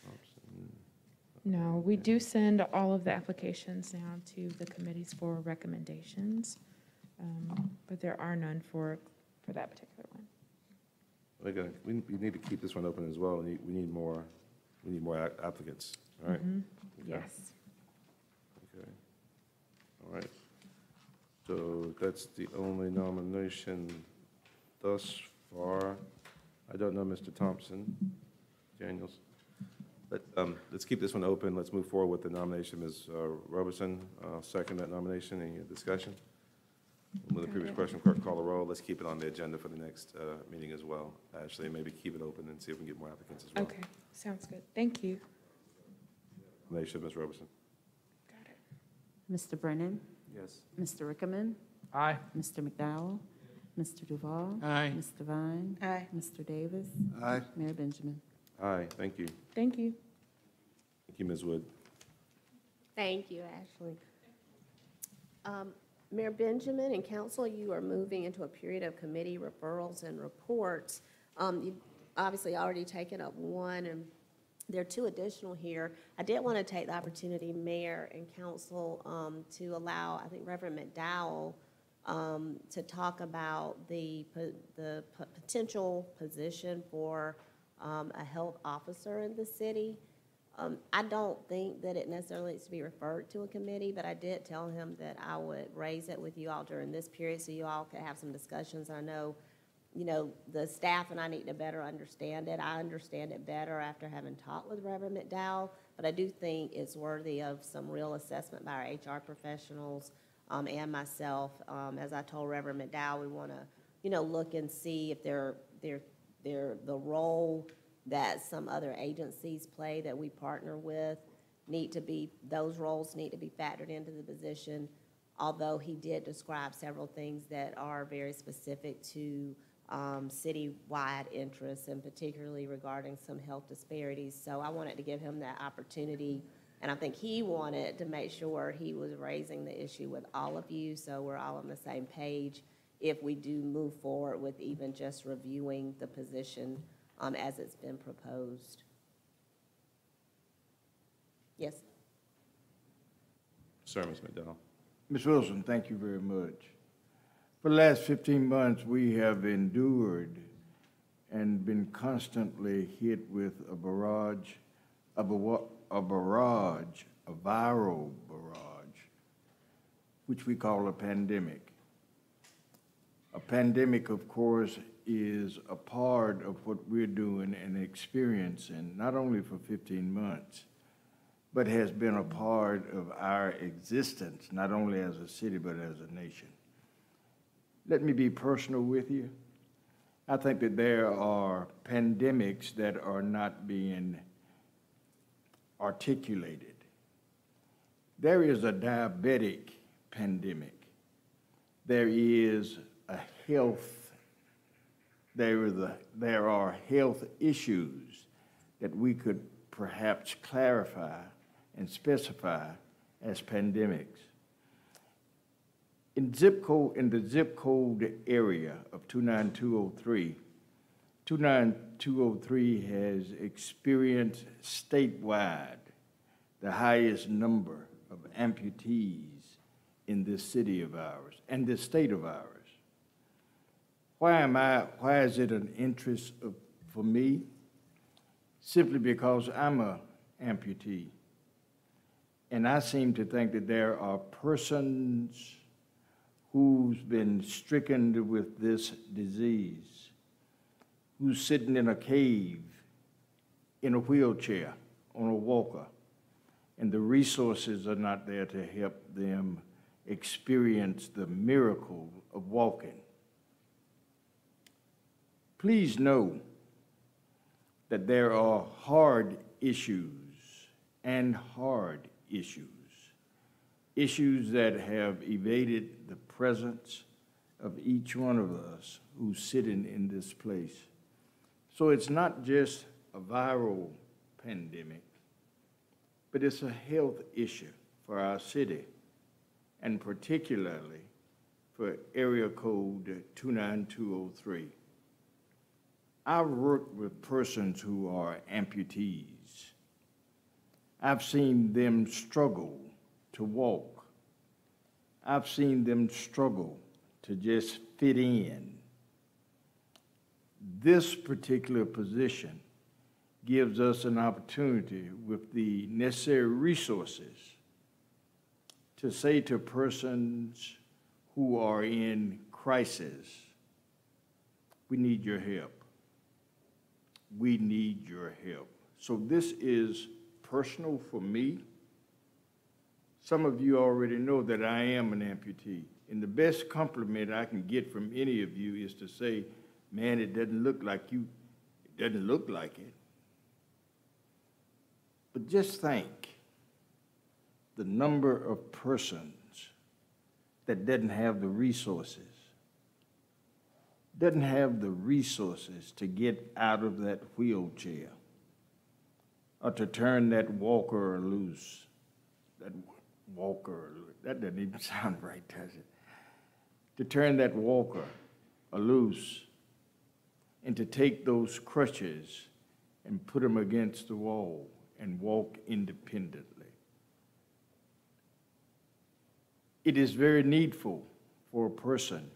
Speaker 1: Thompson.
Speaker 17: No, we do send all of the applications now to the committees for recommendations, but there are none for that particular one.
Speaker 1: We need to keep this one open as well. We need more applicants, all right?
Speaker 17: Mhm.
Speaker 1: Okay.
Speaker 17: Yes.
Speaker 1: Okay. All right. So that's the only nomination thus far. I don't know Mr. Thompson, Daniels. Let's keep this one open. Let's move forward with the nomination, Ms. Robertson. I'll second that nomination. Any discussion? We'll move the previous question, clerk call the roll. Let's keep it on the agenda for the next meeting as well. Ashley, maybe keep it open and see if we can get more applicants as well.
Speaker 17: Okay, sounds good. Thank you.
Speaker 1: Nomination, Ms. Robertson.
Speaker 17: Got it.
Speaker 15: Mr. Brennan.
Speaker 14: Yes.
Speaker 15: Mr. Rickman.
Speaker 11: Aye.
Speaker 15: Mr. McDowell. Mr. Duval.
Speaker 5: Aye.
Speaker 15: Mr. Vine.
Speaker 2: Aye.
Speaker 15: Mr. Davis.
Speaker 3: Aye.
Speaker 15: Mayor Benjamin.
Speaker 1: Aye, thank you.
Speaker 17: Thank you.
Speaker 1: Thank you, Ms. Wood.
Speaker 6: Thank you, Ashley. Mayor Benjamin and council, you are moving into a period of committee referrals and reports. You've obviously already taken up one, and there are 2 additional here. I did want to take the opportunity, Mayor and council, to allow, I think, Reverend McDowell to talk about the potential position for a health officer in the city. I don't think that it necessarily needs to be referred to a committee, but I did tell him that I would raise it with you all during this period so you all could have some discussions. I know, the staff and I need to better understand it. I understand it better after having talked with Reverend McDowell, but I do think it's worthy of some real assessment by our HR professionals and myself. As I told Reverend McDowell, we want to, look and see if the role that some other agencies play that we partner with those roles need to be factored into the position, although he did describe several things that are very specific to citywide interests, and particularly regarding some health disparities. So I wanted to give him that opportunity, and I think he wanted to make sure he was raising the issue with all of you, so we're all on the same page if we do move forward with even just reviewing the position as it's been proposed. Yes?
Speaker 1: Sir, Ms. McDowell.
Speaker 4: Ms. Wilson, thank you very much. For the last 15 months, we have endured and been constantly hit with a viral barrage, which we call a pandemic. A pandemic, of course, is a part of what we're doing and experiencing, not only for 15 months, but has been a part of our existence, not only as a city, but as a nation. Let me be personal with you. I think that there are pandemics that are not being articulated. There is a diabetic pandemic. There is a there are health issues that we could perhaps clarify and specify as pandemics. In the zip code area of 29203, 29203 has experienced statewide the highest number of amputees in this city of ours and this state of ours. Why is it an interest for me? Simply because I'm an amputee. And I seem to think that there are persons who's been stricken with this disease, who's sitting in a cave, in a wheelchair, on a walker, and the resources are not there to help them experience the miracle of walking. Please know that there are hard issues and hard issues that have evaded the presence of each one of us who's sitting in this place. So it's not just a viral pandemic, but it's a health issue for our city, and particularly for area code 29203. I've worked with persons who are amputees. I've seen them struggle to walk. I've seen them struggle to just fit in. This particular position gives us an opportunity with the necessary resources to say to persons who are in crisis, we need your help. We need your help. So this is personal for me. Some of you already know that I am an amputee. And the best compliment I can get from any of you is to say, man, it doesn't look like you. It doesn't look like it. But just think the number of persons that doesn't have the resources, to get out of that wheelchair or to turn that walker loose. That doesn't even sound right, does it? To turn that walker loose and to take those crutches and put them against the wall and walk independently. It is very needful for a person.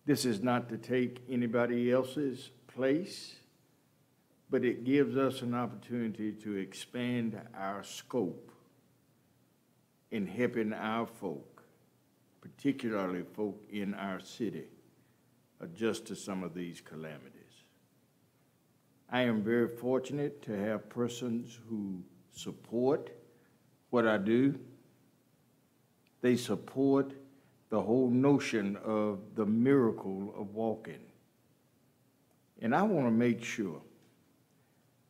Speaker 4: This is not to take anybody else's place, but it gives us an opportunity to expand our scope in helping our folk, particularly folk in our city, adjust to some of these calamities. I am very fortunate to have persons who support what I do. They support the whole notion of the miracle of walking. And I want to make sure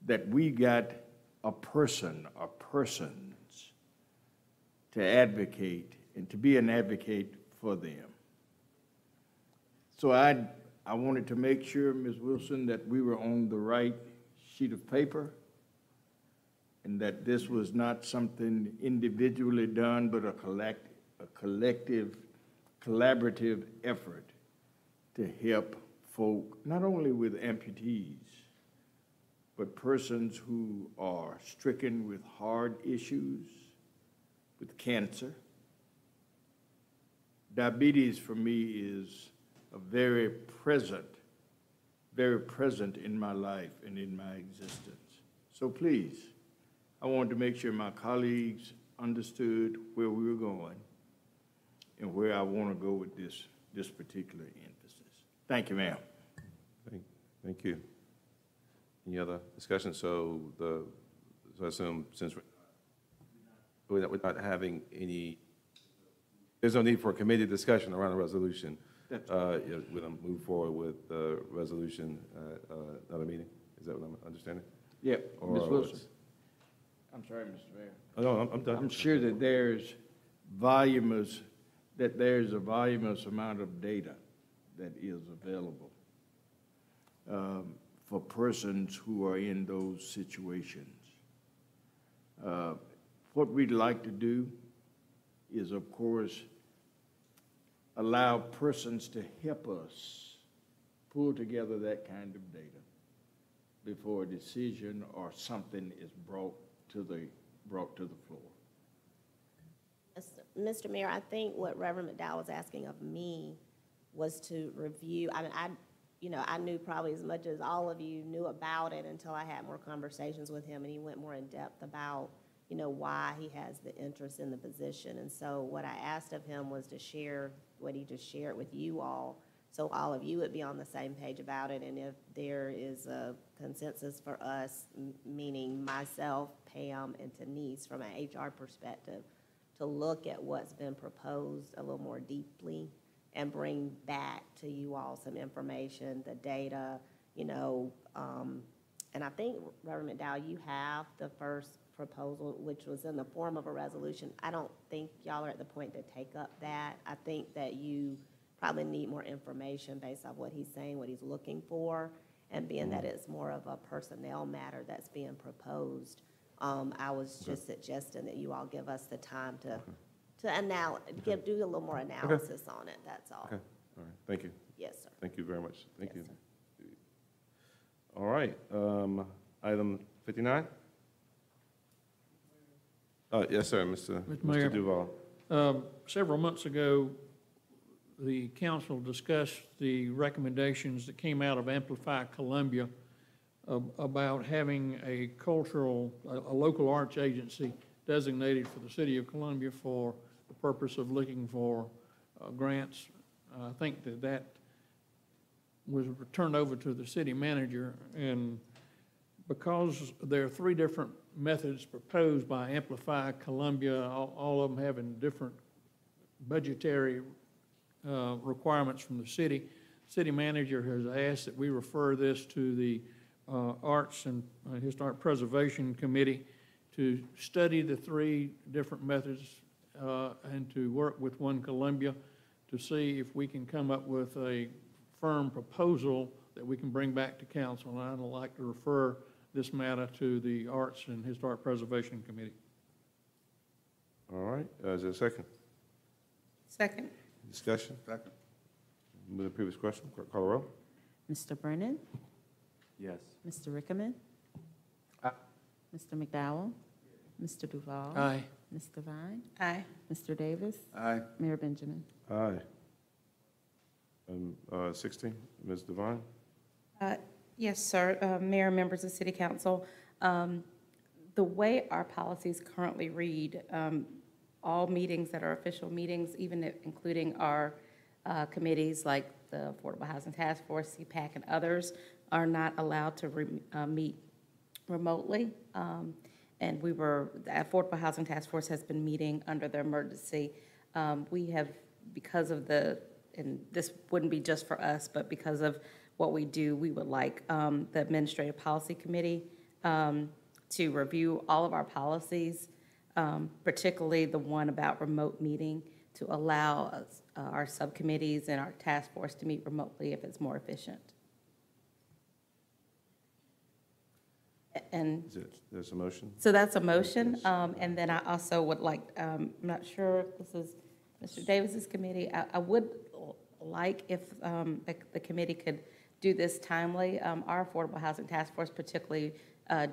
Speaker 4: that we got a person or persons to advocate and to be an advocate for them. So I wanted to make sure, Ms. Wilson, that we were on the right sheet of paper and that this was not something individually done, but a collective, collaborative effort to help folk, not only with amputees, but persons who are stricken with hard issues, with cancer. Diabetes for me is very present in my life and in my existence. So please, I wanted to make sure my colleagues understood where we were going and where I want to go with this particular emphasis. Thank you, ma'am.
Speaker 1: Thank you. Any other discussion? So I assume since we're not having any, there's no need for a committee discussion around the resolution. We're going to move forward with the resolution at another meeting. Is that what I'm understanding?
Speaker 4: Yep, Ms. Wilson. I'm sorry, Mr. Mayor.
Speaker 1: Oh, no, I'm done.
Speaker 4: I'm sure that there's a voluminous amount of data that is available for persons who are in those situations. What we'd like to do is, of course, allow persons to help us pull together that kind of data before a decision or something is brought to the floor.
Speaker 6: Mr. Mayor, I think what Reverend McDowell was asking of me was to review, I mean, I knew probably as much as all of you knew about it until I had more conversations with him, and he went more in depth about, why he has the interest in the position. And so what I asked of him was to share what he just shared with you all, so all of you would be on the same page about it. And if there is a consensus for us, meaning myself, Pam, and Denise, from an HR perspective, to look at what's been proposed a little more deeply and bring back to you all some information, the data, and I think, Reverend McDowell, you have the first proposal, which was in the form of a resolution. I don't think y'all are at the point to take up that. I think that you probably need more information based on what he's saying, what he's looking for, and being that it's more of a personnel matter that's being proposed. I was just suggesting that you all give us the time to do a little more analysis on it, that's all.
Speaker 1: Okay, all right, thank you.
Speaker 6: Yes, sir.
Speaker 1: Thank you very much. Thank
Speaker 6: Yes,
Speaker 1: you.
Speaker 6: sir.
Speaker 1: All right, item 59? Yes, sir, Mr.
Speaker 5: Mayor.
Speaker 1: Duval.
Speaker 5: Several months ago, the council discussed the recommendations that came out of Amplify Columbia about having a local arts agency designated for the city of Columbia for the purpose of looking for grants. I think that was turned over to the city manager, and because there are 3 different methods proposed by Amplify Columbia, all of them having different budgetary requirements from the city, city manager has asked that we refer this to the Arts and Historic Preservation Committee to study the 3 different methods and to work with One Columbia to see if we can come up with a firm proposal that we can bring back to council. And I'd like to refer this matter to the Arts and Historic Preservation Committee.
Speaker 1: All right, is there a second?
Speaker 2: Second.
Speaker 1: Discussion? Second. Move the previous question, clerk call the roll.
Speaker 15: Mr. Brennan?
Speaker 14: Yes.
Speaker 15: Mr. Rickaman? Mr. McDowell? Mr. Duval?
Speaker 5: Aye.
Speaker 15: Ms. Devine?
Speaker 2: Aye.
Speaker 15: Mr. Davis?
Speaker 3: Aye.
Speaker 15: Mayor Benjamin?
Speaker 1: Aye. 16, Ms. Devine?
Speaker 2: Yes, sir. Mayor, members of City Council, the way our policies currently read, all meetings that are official meetings, even including our committees like the Affordable Housing Task Force, CPAC, and others, are not allowed to meet remotely. And the Affordable Housing Task Force has been meeting under the emergency. We have, because of and this wouldn't be just for us, but because of what we do, we would like the Administrative Policy Committee to review all of our policies, particularly the one about remote meeting, to allow us, our subcommittees and our task force to meet remotely if it's more efficient. And
Speaker 1: There's a motion?
Speaker 2: so that's a motion, and then I also would like, I'm not sure if this is Mr. Davis's committee, I would like if the committee could do this timely. Our Affordable Housing Task Force, particularly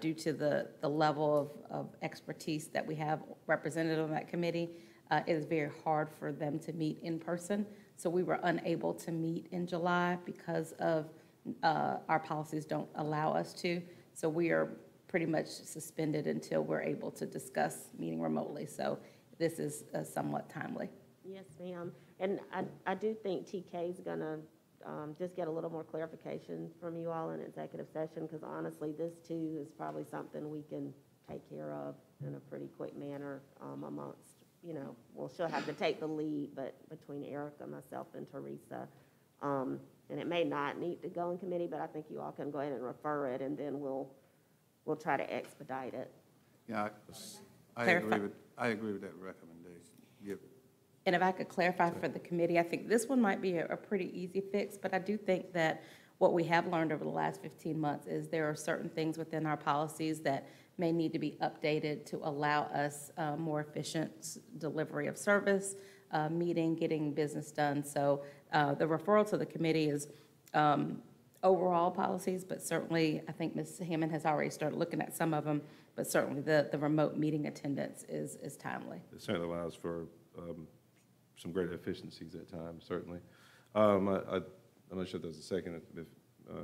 Speaker 2: due to the level of expertise that we have represented on that committee, it is very hard for them to meet in person. So we were unable to meet in July because of our policies don't allow us to. So we are pretty much suspended until we're able to discuss meeting remotely. So this is somewhat timely.
Speaker 6: Yes, ma'am. And I do think TK is going to just get a little more clarification from you all in executive session, because honestly, this too is probably something we can take care of in a pretty quick manner amongst, well, she'll have to take the lead, but between Erica, myself, and Teresa. And it may not need to go in committee, but I think you all can go ahead and refer it, and then we'll try to expedite it.
Speaker 3: Yeah, I
Speaker 2: Clarify.
Speaker 3: agree with that recommendation. Yep.
Speaker 2: And if I could clarify for the committee, I think this one might be a pretty easy fix, but I do think that what we have learned over the last 15 months is there are certain things within our policies that may need to be updated to allow us more efficient delivery of service, getting business done. So the referral to the committee is overall policies, but certainly I think Ms. Hammond has already started looking at some of them, but certainly the remote meeting attendance is timely.
Speaker 1: It certainly allows for some greater efficiencies at times, certainly. I'm not sure if there's a second. If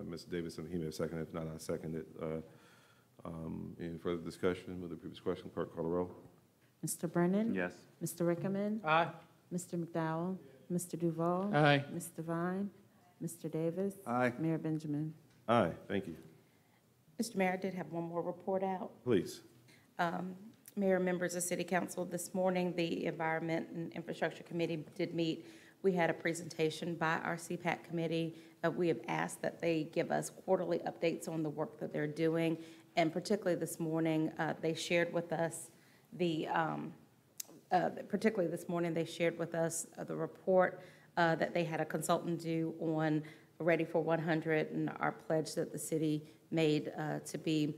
Speaker 1: Mr. Davidson, he may have seconded. If not, I second it. Any further discussion with the previous question? Clerk, call the roll.
Speaker 15: Mr. Brennan?
Speaker 14: Yes.
Speaker 15: Mr. Rickman?
Speaker 5: Aye.
Speaker 15: Mr. McDowell? Mr. Duval?
Speaker 5: Aye.
Speaker 15: Ms. Devine? Mr. Davis?
Speaker 3: Aye.
Speaker 15: Mayor Benjamin?
Speaker 1: Aye, thank you.
Speaker 2: Mr. Mayor, I did have one more report out.
Speaker 1: Please.
Speaker 2: Mayor, members of City Council, this morning, the Environment and Infrastructure Committee did meet. We had a presentation by our CPAC committee. We have asked that they give us quarterly updates on the work that they're doing, and particularly this morning, they shared with us the report that they had a consultant do on Ready for 100 and our pledge that the city made to be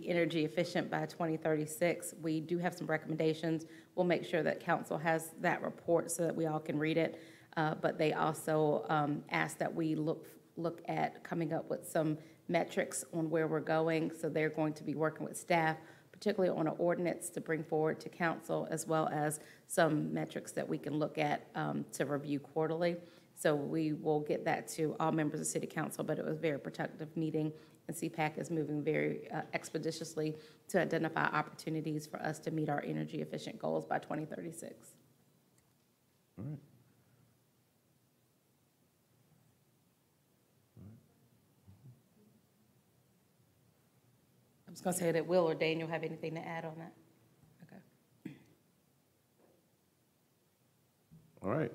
Speaker 2: energy efficient by 2036. We do have some recommendations. We'll make sure that council has that report so that we all can read it. But they also asked that we look at coming up with some metrics on where we're going. So they're going to be working with staff, particularly on an ordinance to bring forward to council, as well as some metrics that we can look at to review quarterly. So we will get that to all members of City Council, but it was a very productive meeting, and CPAC is moving very expeditiously to identify opportunities for us to meet our energy efficient goals by 2036.
Speaker 1: All right.
Speaker 2: I was going to say that Will or Daniel have anything to add on that? Okay.
Speaker 1: All right.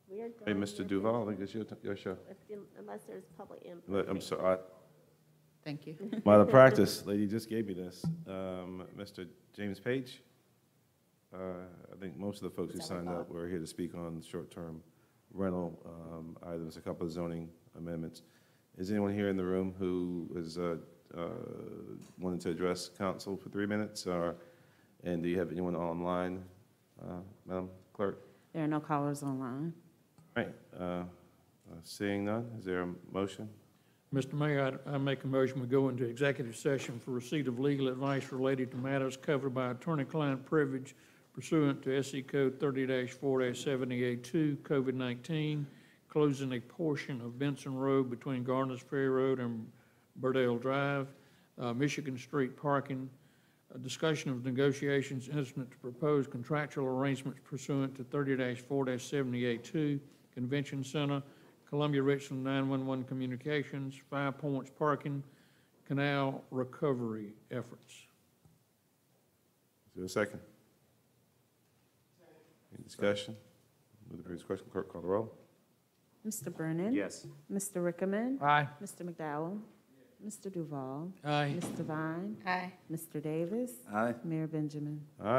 Speaker 6: We're
Speaker 1: Hey,
Speaker 6: done
Speaker 1: Mr.
Speaker 6: here.
Speaker 1: Duval, I think it's your show.
Speaker 6: Unless there's public input.
Speaker 1: I'm sorry.
Speaker 15: Thank you.
Speaker 1: By the practice, lady just gave me this. Mr. James Page, I think most of the folks who signed up were here to speak on short-term rental items, a couple of zoning amendments. Is anyone here in the room who is wanting to address council for 3 minutes? And do you have anyone online, Madam Clerk?
Speaker 15: There are no callers online.
Speaker 1: All right. Seeing none, is there a motion?
Speaker 5: Mr. Mayor, I make a motion we go into executive session for receipt of legal advice related to matters covered by attorney-client privilege pursuant to SC Code 30-4-70A2, COVID-19, closing a portion of Benson Road between Garners Ferry Road and Burdale Drive, Michigan Street parking, a discussion of negotiations incident to propose contractual arrangements pursuant to 30-4-70A2, Convention Center, Columbia Richland 911 Communications, 5 Points Parking, Canal Recovery Efforts.
Speaker 1: Is there a second? Any discussion? With the previous question, clerk call the roll.
Speaker 15: Mr. Brennan?
Speaker 14: Yes.
Speaker 15: Mr. Rickman?
Speaker 5: Aye.
Speaker 15: Mr. McDowell? Mr. Duval?
Speaker 5: Aye.
Speaker 15: Ms. Devine?
Speaker 2: Aye.
Speaker 15: Mr. Davis?
Speaker 3: Aye.
Speaker 15: Mayor Benjamin?
Speaker 1: All right.